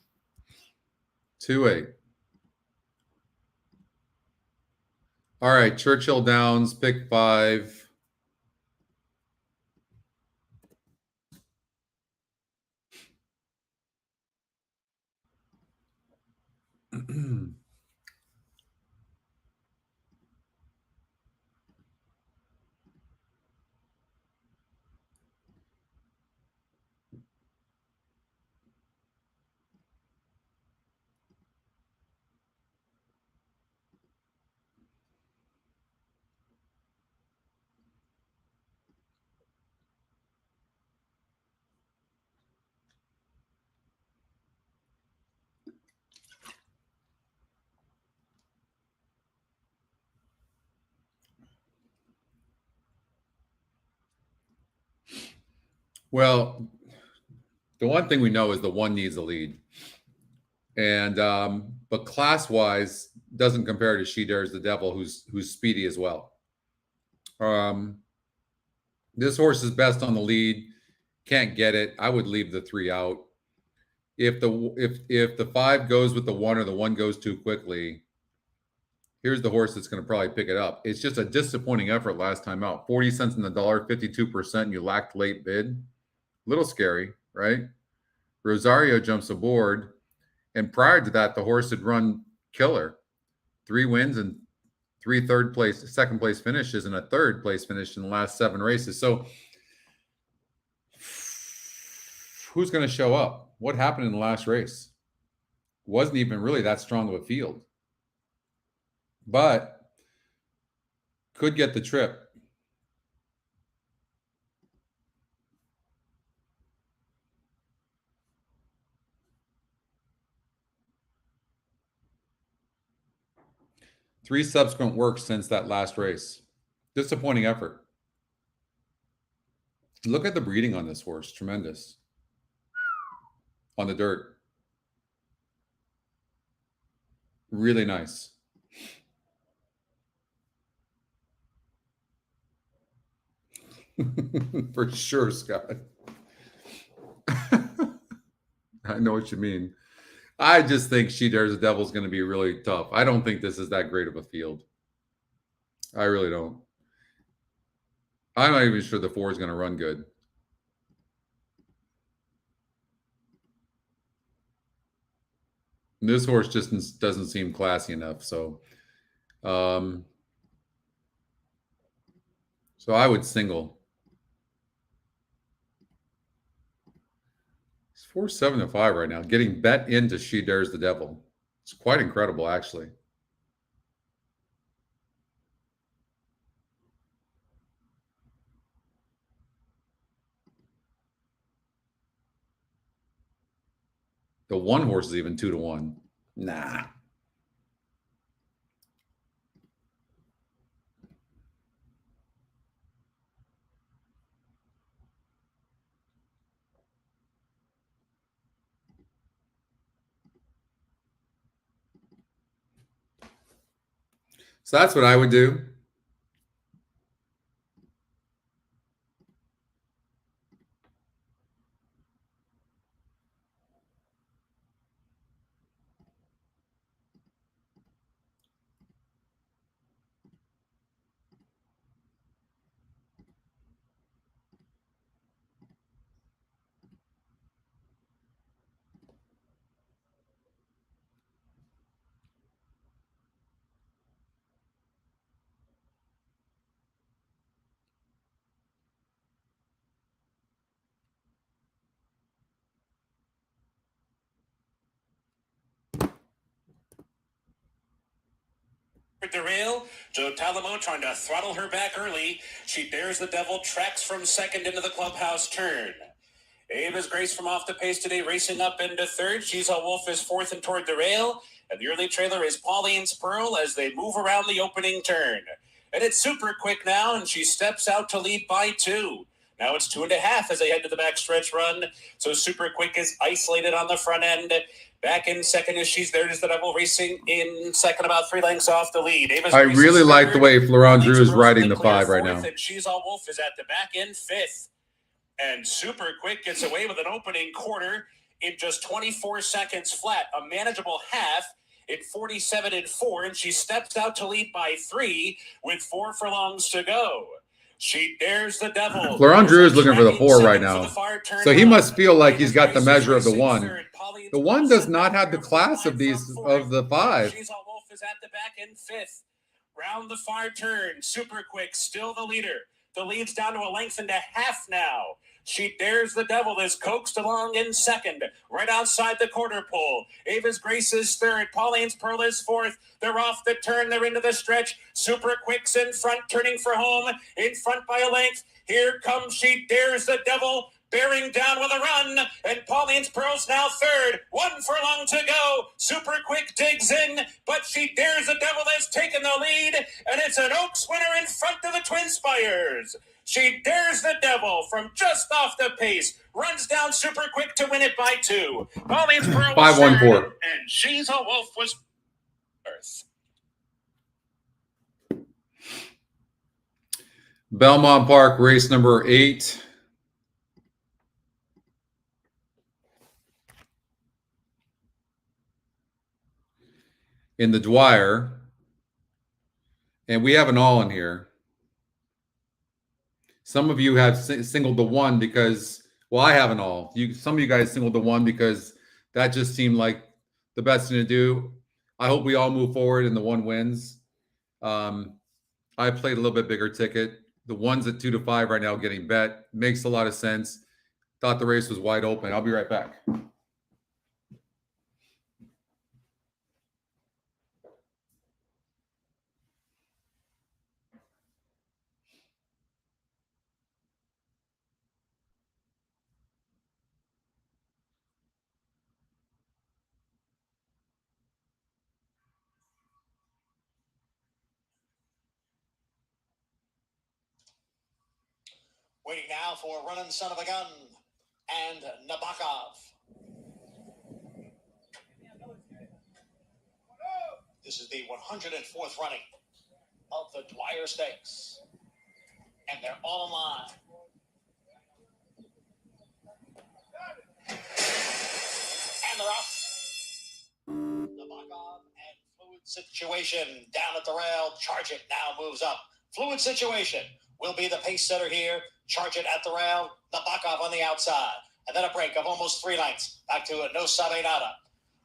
2.8. All right, Churchill Downs, pick 5. Well, the one thing we know is the 1 needs a lead, and but class-wise doesn't compare to She Dares the Devil, who's speedy as well. This horse is best on the lead. Can't get it. I would leave the 3 out. If the 5 goes with the 1 or the 1 goes too quickly, here's the horse that's going to probably pick it up. It's just a disappointing effort last time out. 40 cents in the dollar, 52%. You lacked late bid. Little scary, right? Rosario jumps aboard, and prior to that, the horse had run killer. 3 wins and 3 second place finishes, and a 3rd place finish in the last 7 races. So who's going to show up? What happened in the last race? Wasn't even really that strong of a field, but could get the trip. Three subsequent works since that last race. Disappointing effort. Look at the breeding on this horse. Tremendous. On the dirt. Really nice. For sure, Scott. I know what you mean. I just think She Dares the Devil is going to be really tough. I don't think this is that great of a field. I really don't. I'm not even sure the 4 is going to run good. This horse just doesn't seem classy enough. So I would single. It's 4-7-5 right now. Getting bet into She Dares the Devil. It's quite incredible, actually. The one horse is even 2-1. Nah. So that's what I would do. The rail, Joe Talamo trying to throttle her back early. She Dares the Devil, tracks from second into the clubhouse turn. Ava's Grace from off the pace today, racing up into third. She's a Wolf is fourth and toward the rail. And the early trailer is Pauline's Pearl as they move around the opening turn. And it's super quick now, and she steps out to lead by 2. Now it's 2.5 as they head to the backstretch run. So Super Quick is isolated on the front end. Back in second as She's There is the Devil, racing in second, about 3 lengths off the lead. Ava's I Grace really is like the third. way Florent Drew is Pauline's riding Pearl's the clear 5 right fourth, now. And She's All Wolf is at the back end 5th. And Super Quick gets away with an opening quarter in just 24 seconds flat, a manageable half in 47-4, and she steps out to lead by 3 with 4 furlongs to go. She Dares the Devil. Florent Drew is looking for the 4 right now. So he must feel like he's got the measure of the 1. The 1 does not have the class of the 5. She's All Wolf is at the back in 5th. Round the far turn, Super Quick still the leader. The lead's down to 1.5 lengths now. She Dares the Devil is coaxed along in second, right outside the quarter pole. Ava's Grace is third. Pauline's Pearl is fourth. They're off the turn. They're into the stretch. Super Quick's in front, turning for home. In front by 1 length. Here comes She Dares the Devil, bearing down with a run. And Pauline's Pearl's now third. 1 furlong to go. Super Quick digs in, but She Dares the Devil has taken the lead. And it's an Oaks winner in front of the Twin Spires. She Dares the Devil from just off the pace. Runs down Super Quick to win it by 2. Pauline's Pearl was 5-1-4. third, and She's a Wolf was first. Belmont Park, race number 8. In the Dwyer. And we have an all in here. Some of you have singled the 1 because, well, I have an all. Some of you guys singled the 1 because that just seemed like the best thing to do. I hope we all move forward and the 1 wins. I played a little bit bigger ticket. The 1's at 2-5 right now getting bet. Makes a lot of sense. Thought the race was wide open. I'll be right back. Waiting now for Running Son of a Gun and Nabokov. This is the 104th running of the Dwyer Stakes. And they're all in line. And they're off. Nabokov and Fluid Situation down at the rail. Charge It now moves up. Fluid Situation will be the pace setter here. Charge It at the rail. Nabokov on the outside. And then a break of almost 3 lengths. Back to a No Sabe Nada.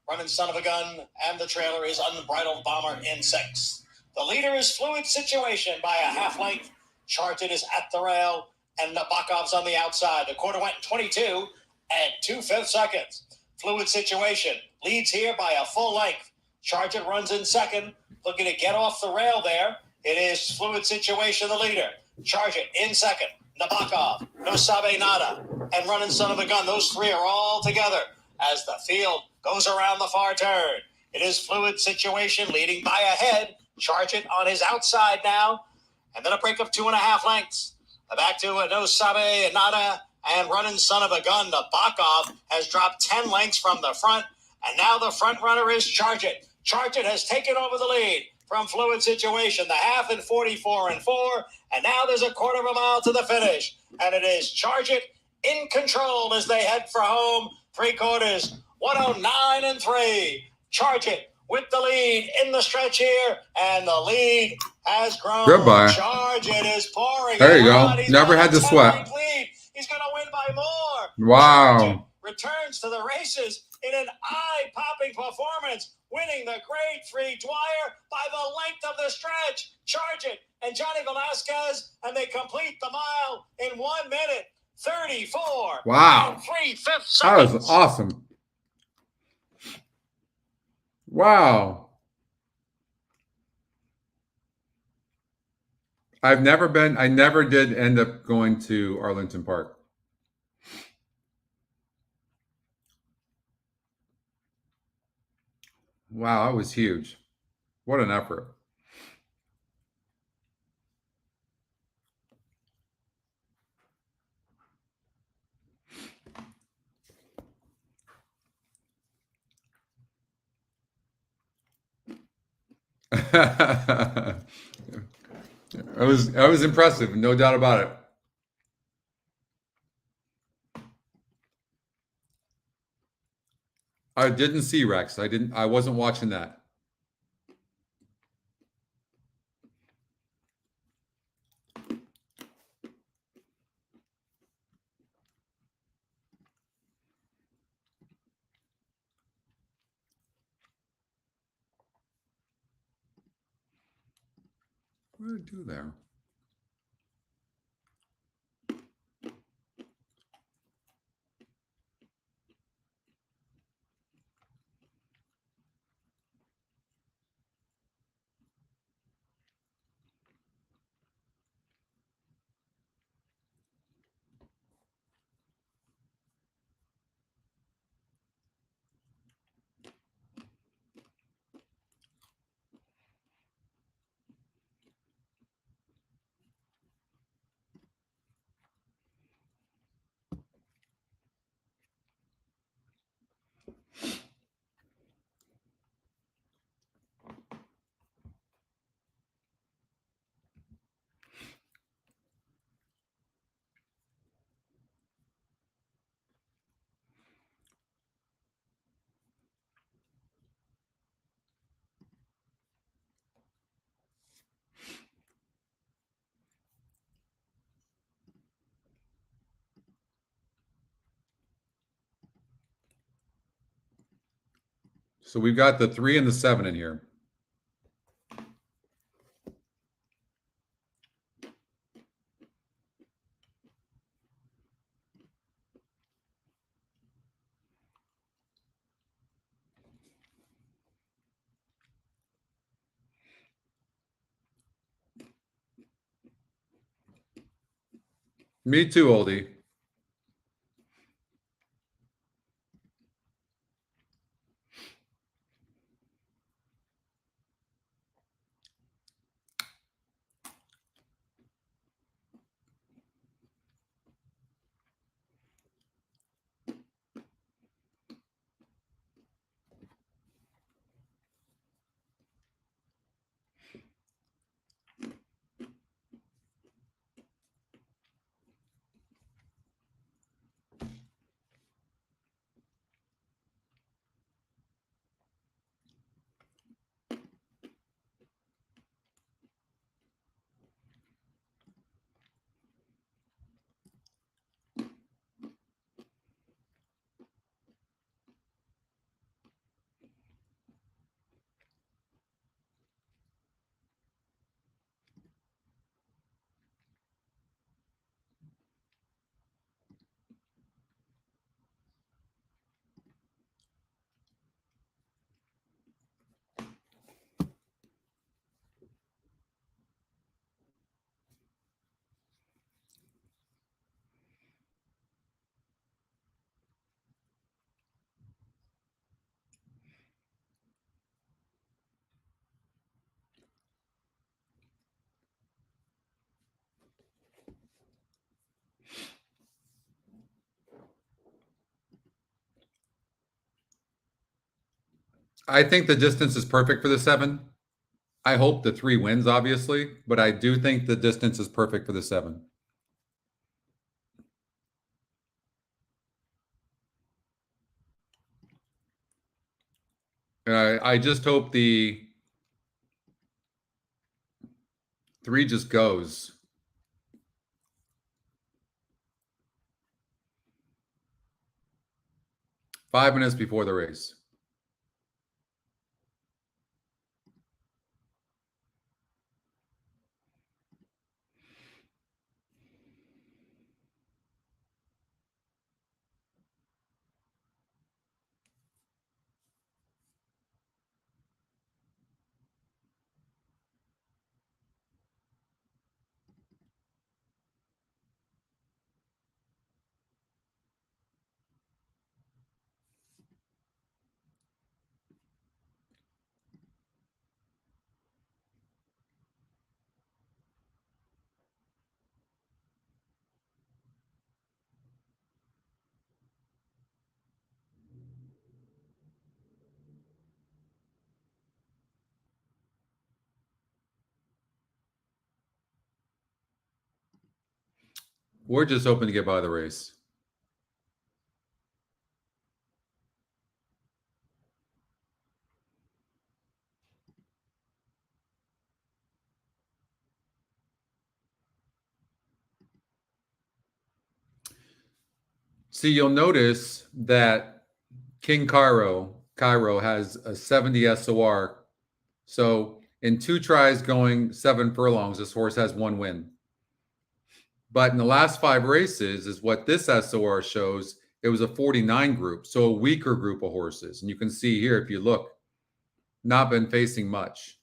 Running Son of a Gun, and the trailer is Unbridled Bomber in 6th. The leader is Fluid Situation by a half length. Charted is at the rail, and Nabokov's on the outside. The quarter went in 22 and 2/5 seconds. Fluid Situation leads here by a full length. Charted runs in 2nd, looking to get off the rail there. It is Fluid Situation, the leader. Charted in 2nd. Nabokov, No Sabe Nada, and Running Son of a Gun. Those 3 are all together as the field goes around the far turn. It is Fluid Situation leading by a head. Charted on his outside now. And then a break of 2.5 lengths. Back to No Sabe Nada and Running Son of a Gun. Nabokov has dropped 10 lengths from the front. And now the front runner is Charted. Charted has taken over the lead from Fluid Situation. The half in 44 and 4. And now there's a quarter of a mile to the finish. And it is Charted in control as they head for home. 3/4, 109 and 3. Charted with the lead in the stretch here. And the lead has grown. Goodbye. Charted is pouring. There you go. He's Never got had a to sweat. 10-length lead. He's going to win by more. Wow. Charted returns to the races in an eye-popping performance, winning the Grade 3 Dwyer by the length of the stretch. Charted and Johnny Velasquez, and they complete the mile in 1 minute 34. Wow. And 3/5 seconds. That was awesome. Wow. I never did end up going to Arlington Park. Wow, that was huge. What an effort. That was impressive, no doubt about it. I didn't see Rex. I wasn't watching that. What did it do there? So we've got the 3 and the 7 in here. Me too, oldie. I think the distance is perfect for the 7. I hope the 3 wins, obviously, but I do think the distance is perfect for the 7. I just hope the 3 just goes. 5 minutes before the race. We're just hoping to get by the race. See, you'll notice that King Cairo has a 70 SOR. So in 2 tries going 7 furlongs, this horse has 1 win. But in the last 5 races is what this SOR shows. It was a 49 group, so a weaker group of horses. And you can see here, if you look, not been facing much.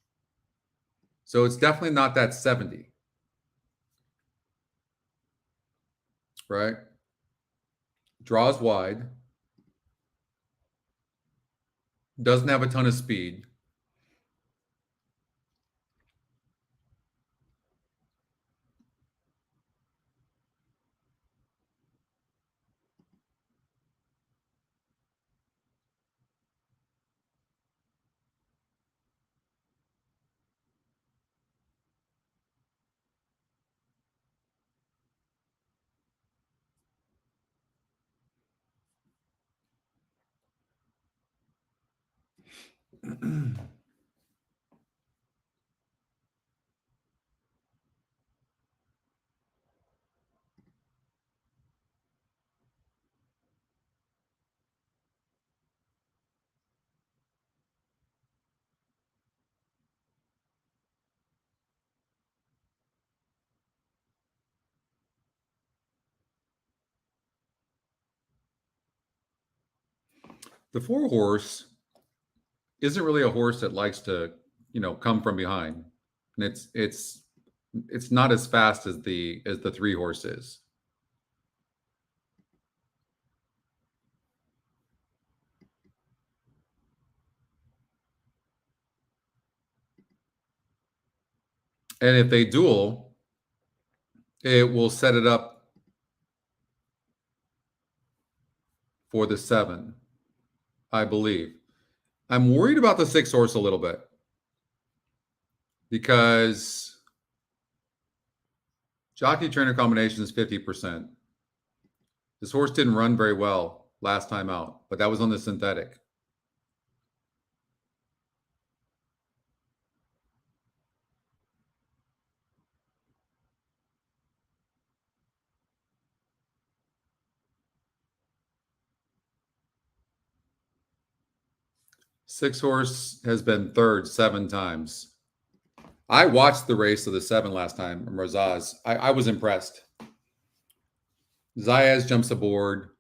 So it's definitely not that 70. Right? Draws wide. Doesn't have a ton of speed. The 4 horse isn't really a horse that likes to, come from behind. And it's not as fast as the 3 horse is. And if they duel, it will set it up for the 7, I believe. I'm worried about the 6 horse a little bit because jockey trainer combination is 50%. This horse didn't run very well last time out, but that was on the synthetic. Six horse has been third 7 times. I watched the race of the 7 last time from Rosaz. I was impressed. Zayas jumps aboard.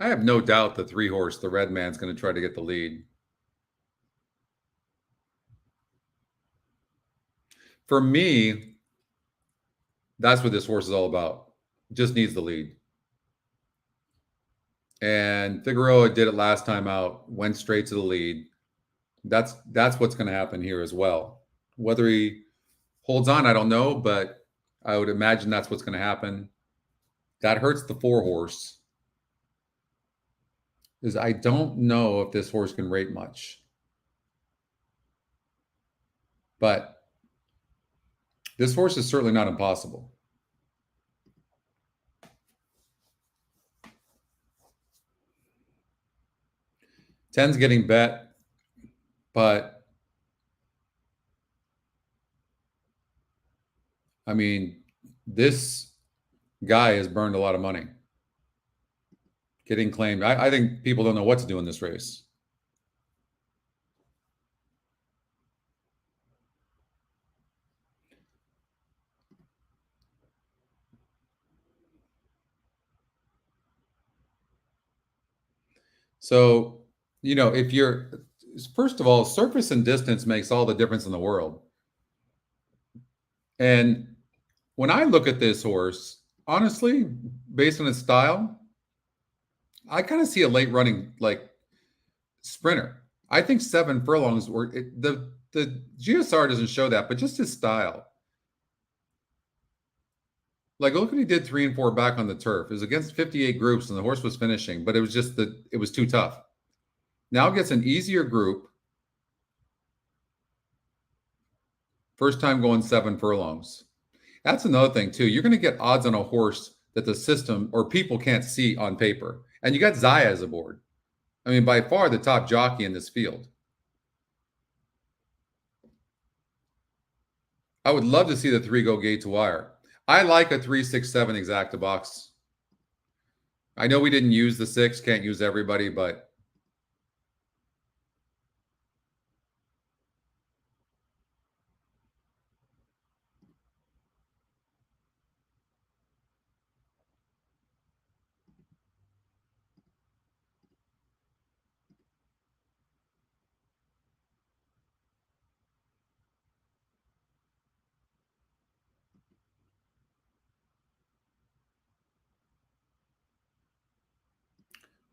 I have no doubt the 3-horse, the Red Man's going to try to get the lead. For me, that's what this horse is all about. Just needs the lead. And Figueroa did it last time out, went straight to the lead. That's what's going to happen here as well. Whether he holds on, I don't know, but I would imagine that's what's going to happen. That hurts the 4-horse. Because I don't know if this horse can rate much. But this horse is certainly not impossible. Ten's getting bet, but I mean, this guy has burned a lot of money. Getting claimed. I think people don't know what to do in this race. So, you know, if you're, first of all, surface and distance makes all the difference in the world. And when I look at this horse, honestly, based on its style, I kind of see a late running like sprinter. I think 7 furlongs were the GSR doesn't show that, but just his style. Like, look what he did 3 and 4 back on the turf. It was against 58 groups, and the horse was finishing, but it was just that it was too tough. Now gets an easier group. First time going 7 furlongs. That's another thing, too. You're going to get odds on a horse that the system or people can't see on paper. And you got Zayas aboard. I mean, by far the top jockey in this field. I would love to see the 3 go gate to wire. I like a 3-6-7 exacta box. I know we didn't use the 6, can't use everybody, but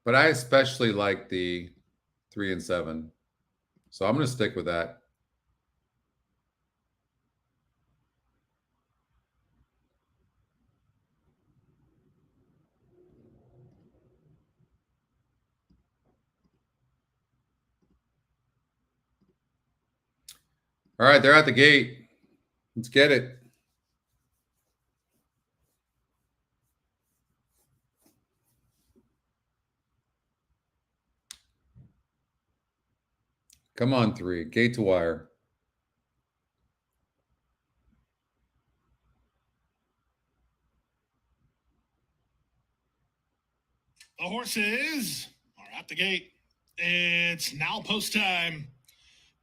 I especially like the 3 and 7. So I'm going to stick with that. All right, they're at the gate. Let's get it. Come on, 3. Gate to wire. The horses are at the gate. It's now post time.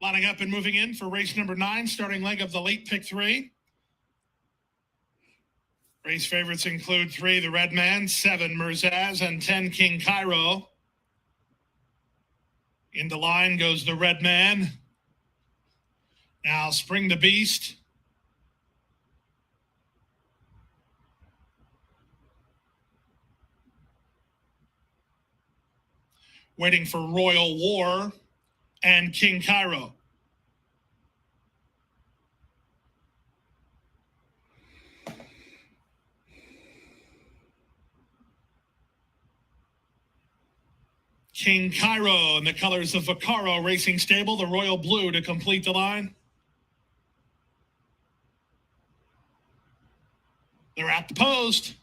Lining up and moving in for race number 9, starting leg of the late pick 3. Race favorites include 3, the Red Man, 7, Merzaz, and 10, King Cairo. Into line goes the Red Man. Now Spring the Beast. Waiting for Royal War and King Cairo. King Cairo in the colors of Vaccaro Racing Stable, the royal blue to complete the line. They're at the post.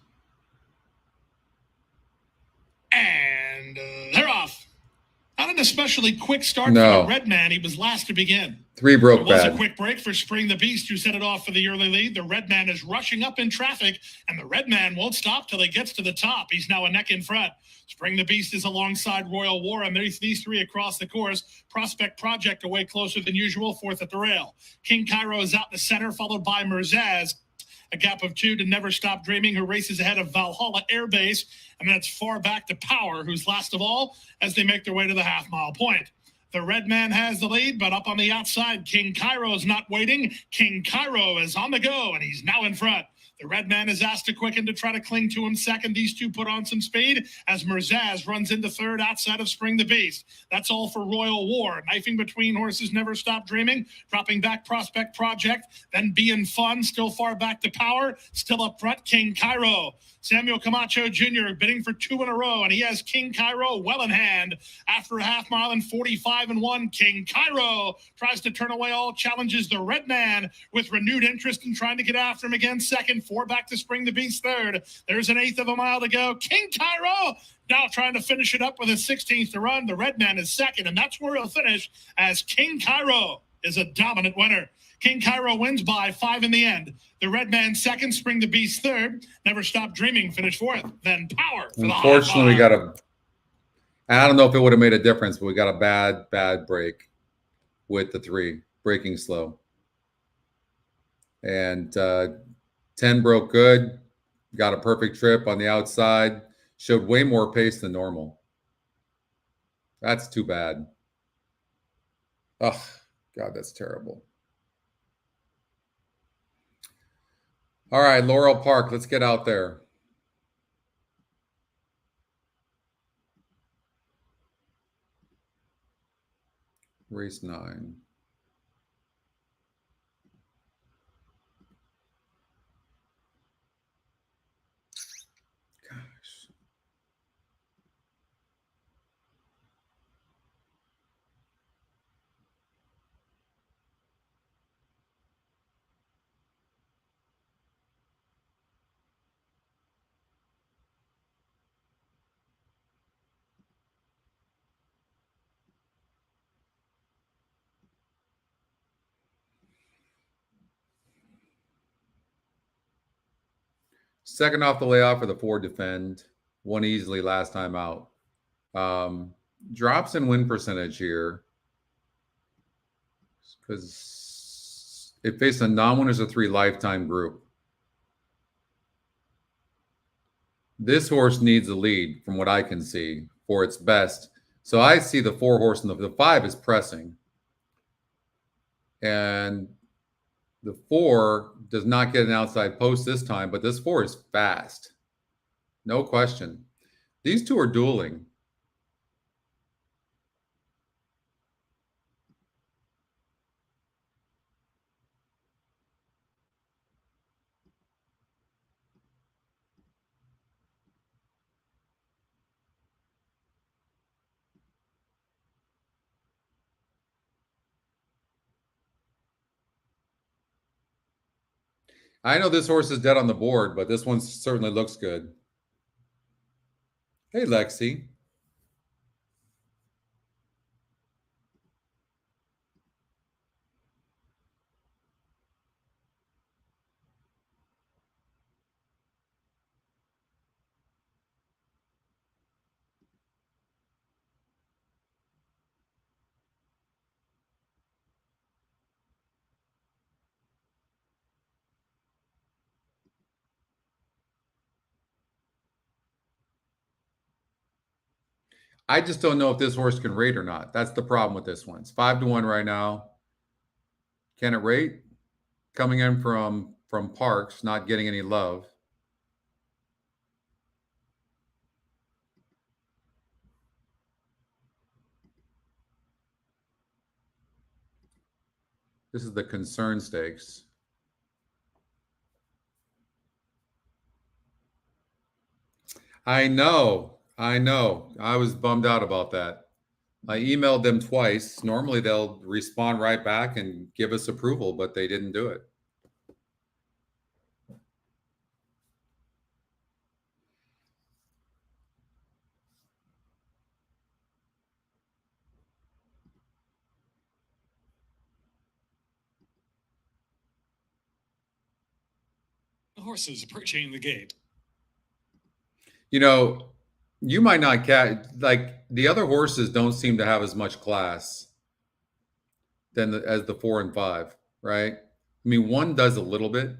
And they're off. Not an especially quick start for the Red Man. He was last to begin. 3 broke bad. It was bad. a quick break for Spring the Beast, who set it off for the early lead. The Red Man is rushing up in traffic, and the Red Man won't stop till he gets to the top. He's now a neck in front. Spring the Beast is alongside Royal War, and there's these 3 across the course. Prospect Project away closer than usual, 4th at the rail. King Cairo is out in the center, followed by Merzaz. A gap of 2 to Never Stop Dreaming, who races ahead of Valhalla Air Base. And then it's Far Back to Power, who's last of all as they make their way to the half-mile point. The red man has the lead, but up on the outside, King Cairo is not waiting. King Cairo is on the go, and he's now in front. The red man is asked to quicken to try to cling to him second. These two put on some speed as Merzaz runs into third outside of Spring the Beast. That's all for Royal War. Knifing between horses, Never Stop Dreaming. Dropping back, Prospect Project. Then Being Fun, still Far Back to Power. Still up front, King Cairo. Samuel Camacho Jr. bidding for 2 in a row, and he has King Cairo well in hand. After a half mile and 45-1, King Cairo tries to turn away all challenges. The red man with renewed interest in trying to get after him again. Second, 4 back to Spring the Beast third. There's an 1/8 of a mile to go. King Cairo now trying to finish it up with a 16th to run. The red man is second, and that's where he'll finish as King Cairo is a dominant winner. King Cairo wins by 5 in the end. The red man second, Spring the Beast third. Never Stop Dreaming finished fourth. Then Power for the Unfortunately, we got a. I don't know if it would have made a difference, but we got a bad break with the 3 breaking slow. And 10 broke good. Got a perfect trip on the outside. Showed way more pace than normal. That's too bad. Oh, God, that's terrible. All right, Laurel Park, let's get out there. Race 9. Gosh. Second off the layoff for the 4 Defend. Won easily last time out. Drops in win percentage here because it faced a non-winners of 3 lifetime group. This horse needs a lead from what I can see for its best. So I see the 4 horse and the 5 is pressing. And the 4 does not get an outside post this time, but this 4 is fast. No question. These 2 are dueling. I know this horse is dead on the board, but this one certainly looks good. Hey, Lexi. I just don't know if this horse can rate or not. That's the problem with this one. It's 5-1 right now. Can it rate? Coming in from Parks, not getting any love. This is the Concern Stakes. I know. I was bummed out about that. I emailed them twice. Normally they'll respond right back and give us approval, but they didn't do it. The horses approaching the gate. You know, you might not catch, like the other horses don't seem to have as much class than as the 4 and 5, right? I mean, 1 does a little bit,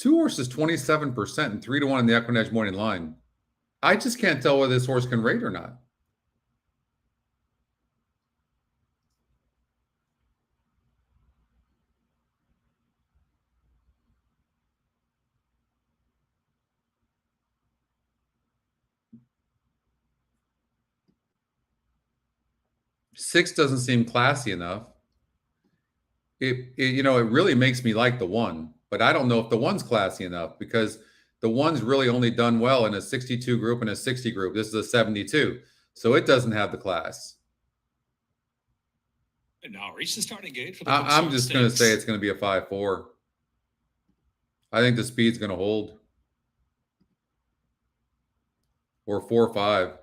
2 horses 27% and 3-1 in the EquinEdge morning line. I just can't tell whether this horse can rate or not. Six doesn't seem classy enough. It really makes me like the 1, but I don't know if the 1's classy enough because the 1's really only done well in a 62 group and a 60 group. This is a 72, so it doesn't have the class. And now reach the starting gate for the I'm just going to say it's going to be a 5-4. I think the speed's going to hold. Or 4-5.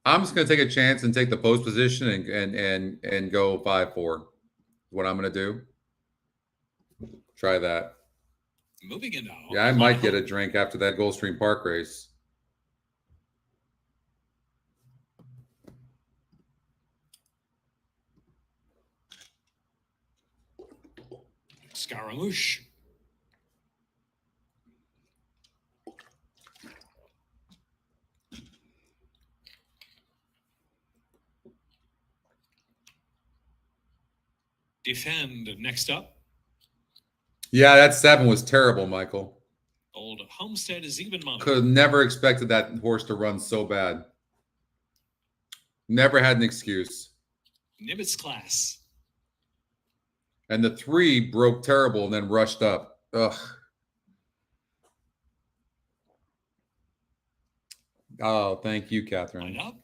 I'm just going to take a chance and take the post position and go 5-4. What I'm going to do. Try that. Moving in now. Yeah, I might get a drink after that Gulfstream Park race. Scaramouche. Defend next up. Yeah, that 7 was terrible, Michael. Old Homestead is even money. Could have never expected that horse to run so bad. Never had an excuse. Nimitz class. And the 3 broke terrible and then rushed up. Ugh. Oh, thank you, Catherine. Line up.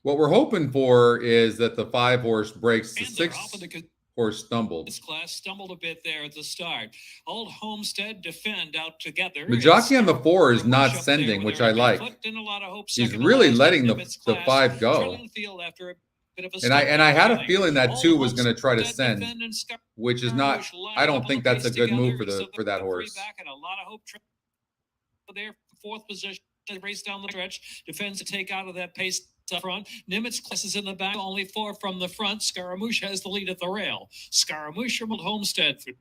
What we're hoping for is that the 5 horse breaks the And 6 they're off of the horse stumbled. This class stumbled a bit there at the start. Old Homestead defend out together. The jockey on the 4 is not Push up sending, there which with I their like. foot and a lot of hope. He's Second to really last letting the Nimitz 5 go. trailing the field after a bit of a And I had a stumble. feeling that 2 was going to try to Homestead send, defend and which is not. I don't think that's a good move for that horse. Back and a lot of hope for their 4th position. Race down the stretch, defends to take out of that pace up front. Nimitz class is in the back, only 4 from the front. Scaramouche has the lead at the rail. Scaramouche from Old Homestead through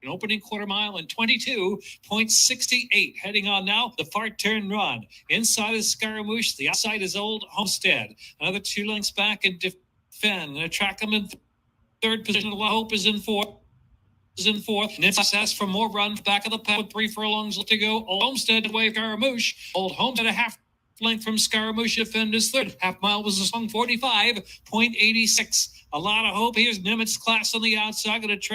an opening quarter mile in 22.68. Heading on now, the far turn run. Inside is Scaramouche, the outside is Old Homestead. Another 2 lengths back and defend. And track them in 3rd position. La Hope is in 4th. Nimitz asks for more runs back of the pack with 3 furlongs to go. Old Homestead away Scaramouche. Old Homestead a half length from Scaramouche. Defend is 3rd. Half mile was a song 45.86. A lot of hope. Here's Nimitz class on the outside. Going to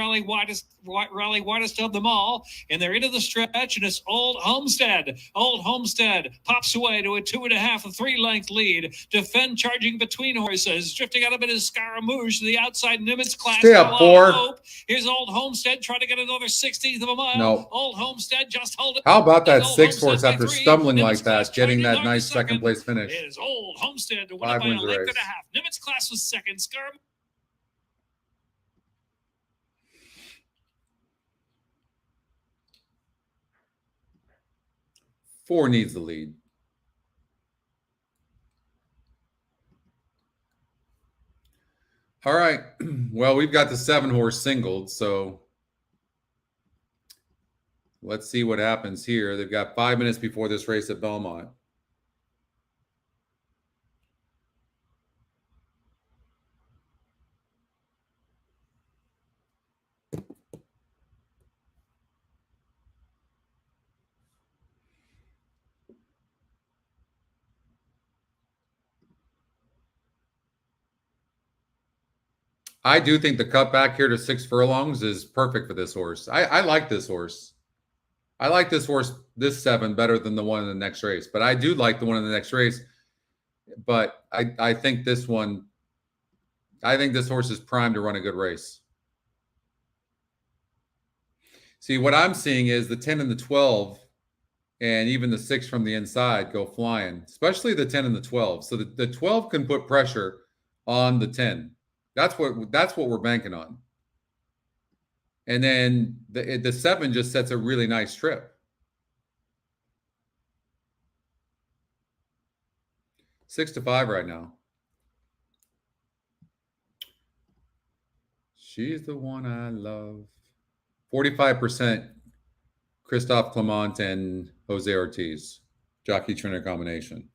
rally widest of them all. And they're into the stretch, and it's Old Homestead. Old Homestead pops away to a 2.5, a 3-length lead. Defend charging between horses. Drifting out of it is Scaramouche. The outside Nimitz class. Stay up, 4. Here's Old Homestead trying to get another 16th of a mile. No. Old Homestead just hold it. How about that Old 6 horse Homestead by after 3. stumbling Nimitz like class that, getting trying that to nice second. second place finish? It is Old Homestead to win 5 by a wins the length race. and a half. Nimitz class was 2nd. Scaramouche. 4 needs the lead. All right. Well, we've got the 7 horse singled, so let's see what happens here. They've got 5 minutes before this race at Belmont. I do think the cut back here to 6 furlongs is perfect for this horse. I like this horse. I like this horse, this 7, better than the one in the next race. But I do like the one in the next race. But I think this one, I think this horse is primed to run a good race. See, what I'm seeing is the 10 and the 12 and even the 6 from the inside go flying, especially the 10 and the 12. So the 12 can put pressure on the 10. That's what we're banking on. And then the 7 just sets a really nice trip. 6-5 right now. She's the one I love. 45% Christophe Clement and Jose Ortiz. Jockey trainer combination.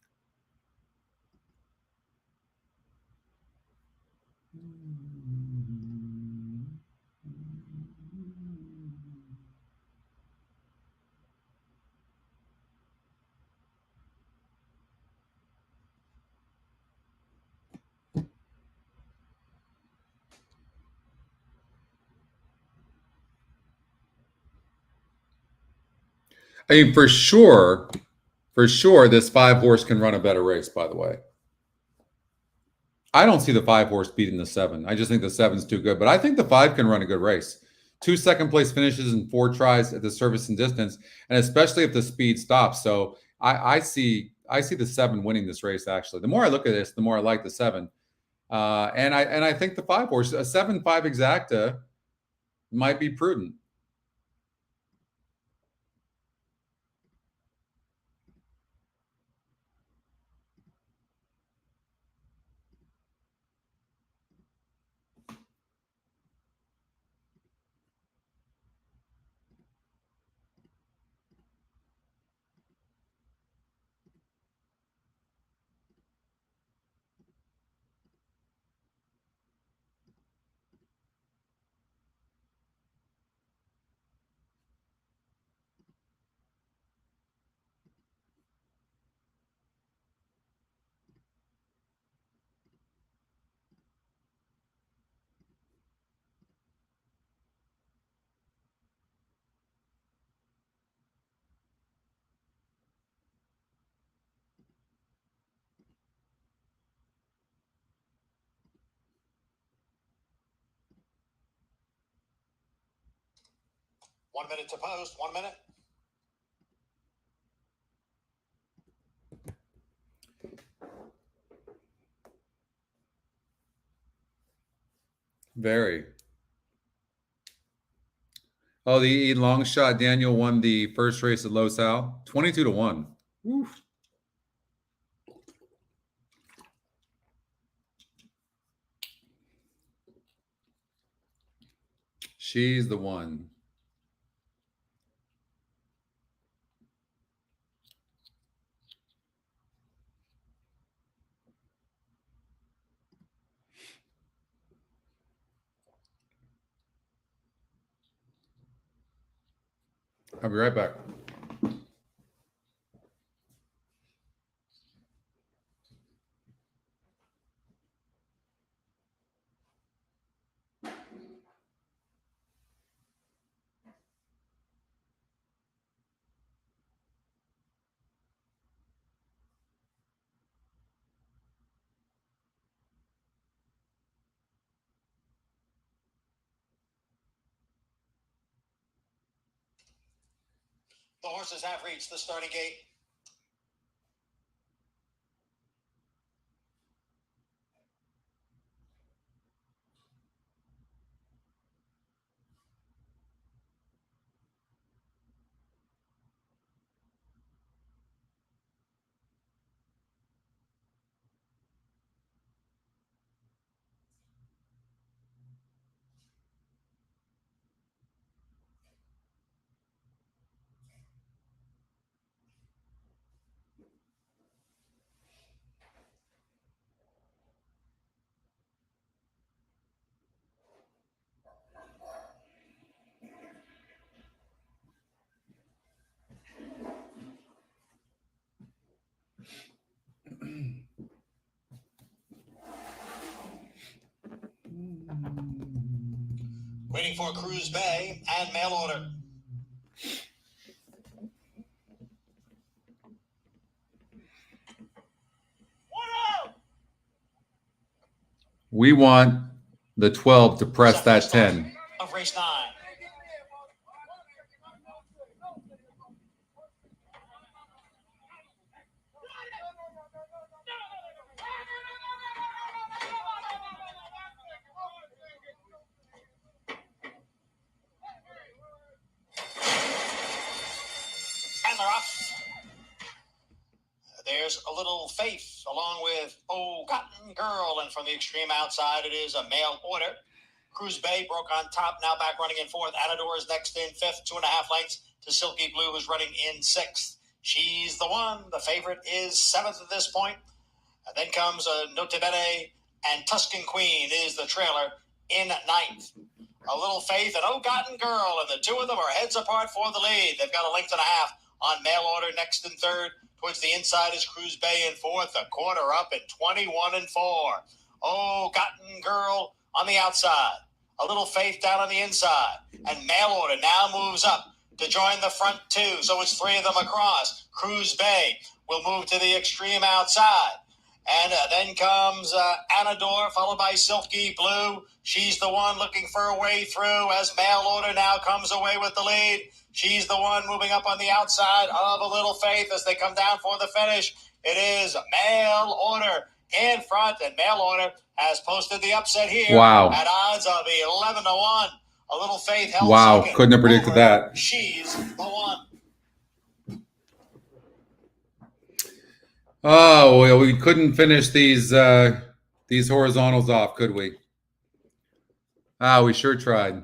I mean, for sure, this 5-horse can run a better race, by the way. I don't see the 5-horse beating the 7. I just think the 7's too good, but I think the 5 can run a good race. 2 second-place finishes and 4 tries at the service and distance, and especially if the speed stops. So I see the 7 winning this race, actually. The more I look at this, the more I like the 7. And I think the 5-horse, a 7-5 exacta, might be prudent. One minute to post. 1 minute. Very. Oh, the long shot. Daniel won the first race at Los Al. 22-1. Oof. She's the one. I'll be right back. The horses have reached the starting gate. Waiting for Cruise Bay and mail order. We want the 12 to press that 10. Of race 9. And they're off. There's there's a little Faith along with Oh Cotton Girl. And from the extreme outside, it is a mail order. Cruz Bay broke on top, now back running in fourth. Anador is next in fifth, 2.5 lengths to Silky Blue, who's running in sixth. She's the one. The favorite is seventh at this point. And then comes Notte Bene, and Tuscan Queen is the trailer in ninth. A little Faith and Oh Cotton Girl, and the two of them are heads apart for the lead. They've got a length and a half on mail order. Next in third, towards the inside is Cruz Bay in fourth. A quarter up at 21-4. Oh Cotton Girl on the outside. A little Faith down on the inside. And mail order now moves up to join the front two. So it's three of them across. Cruz Bay will move to the extreme outside. And then comes Anador, followed by Silky Blue. She's the one looking for a way through as mail order now comes away with the lead. She's the one moving up on the outside of a little Faith as they come down for the finish. It is mail order in front, and mail order has posted the upset here. Wow. At odds of 11-1. A little Faith held Wow, second. couldn't have predicted over that. She's the one. Oh, well, we couldn't finish these horizontals off, could we? We sure tried.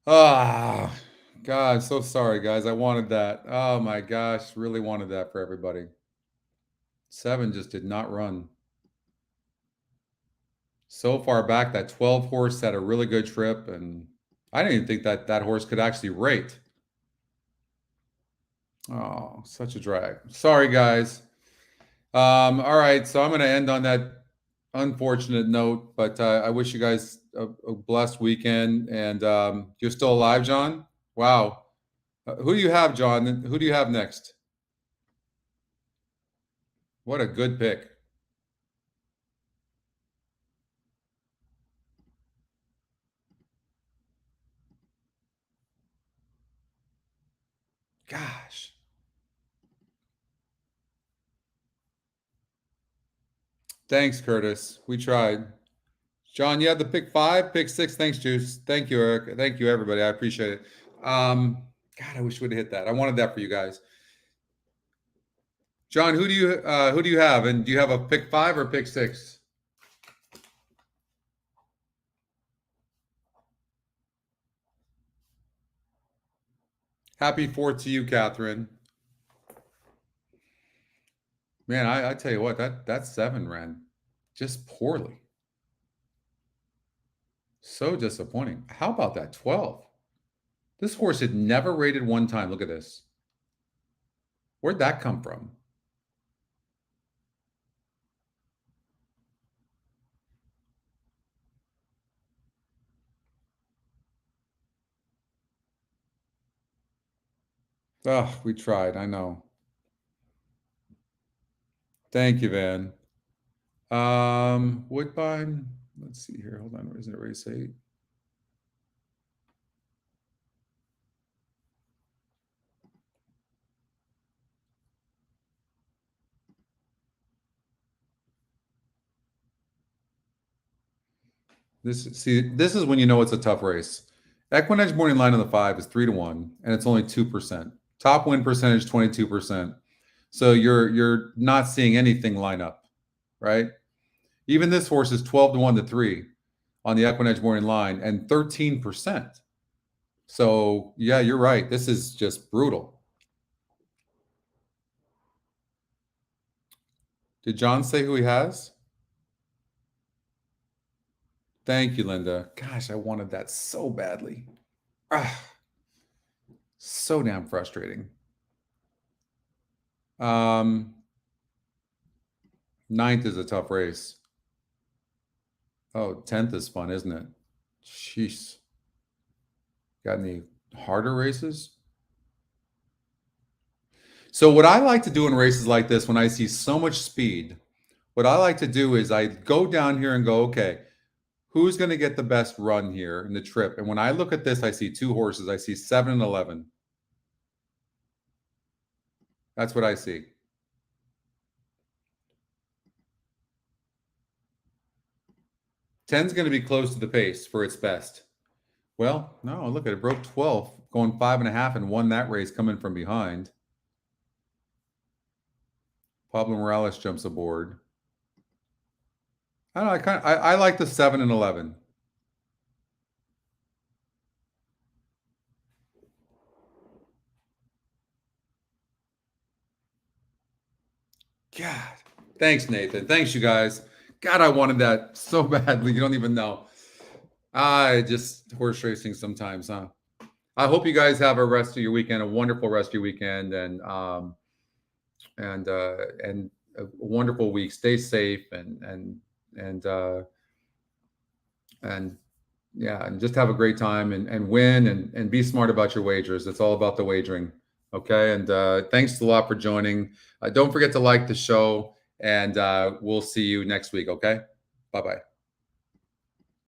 God, so sorry, guys. I wanted that. Oh my gosh, really wanted that for everybody. 7 just did not run. So far back, that 12 horse had a really good trip, and I didn't even think that that horse could actually rate. Oh, such a drag. Sorry, guys. All right, so I'm going to end on that unfortunate note, but I wish you guys a blessed weekend. And you're still alive, John? Wow. Who do you have, John? Who do you have next? What a good pick. Gosh. Thanks, Curtis. We tried. John, you had the pick 5, pick 6. Thanks, Juice. Thank you, Eric. Thank you, everybody. I appreciate it. God, I wish we would have hit that. I wanted that for you guys. John, who do you have? And do you have a pick 5 or pick 6? Happy 4th to you, Catherine. Man, I tell you what, that 7 ran just poorly. So disappointing. How about that 12? This horse had never rated one time. Look at this. Where'd that come from? Oh, we tried. I know. Thank you, Van. Woodbine. Let's see here. Hold on. Isn't it race 8? This is when you know it's a tough race. EquinEdge morning line on the 5 is 3-1, and it's only 2%. Top win percentage 22%. So you're not seeing anything line up, right? Even this horse is 12-1 to 3 on the EquinEdge morning line and 13%. So yeah, you're right. This is just brutal. Did John say who he has? Thank you, Linda. Gosh, I wanted that so badly. So damn frustrating. 9th is a tough race. Oh, 10th is fun, isn't it? Jeez. Got any harder races? So what I like to do in races like this, when I see so much speed, what I like to do is I go down here and go, okay, who's going to get the best run here in the trip? And when I look at this, I see 2 horses. I see 7 and 11. That's what I see. Ten's going to be close to the pace for its best. Well, no, look at it. Broke 12, going 5.5 and won that race coming from behind. Pablo Morales jumps aboard. I don't know. I like the 7 and 11. God, thanks, Nathan. Thanks, you guys. God, I wanted that so badly. You don't even know. I just horse racing sometimes, huh? I hope you guys have a rest of your weekend, a wonderful rest of your weekend, and a wonderful week. Stay safe and yeah, and just have a great time and win and be smart about your wagers. It's all about the wagering. Okay. And thanks a lot for joining. Don't forget to like the show, and we'll see you next week. Okay. Bye-bye.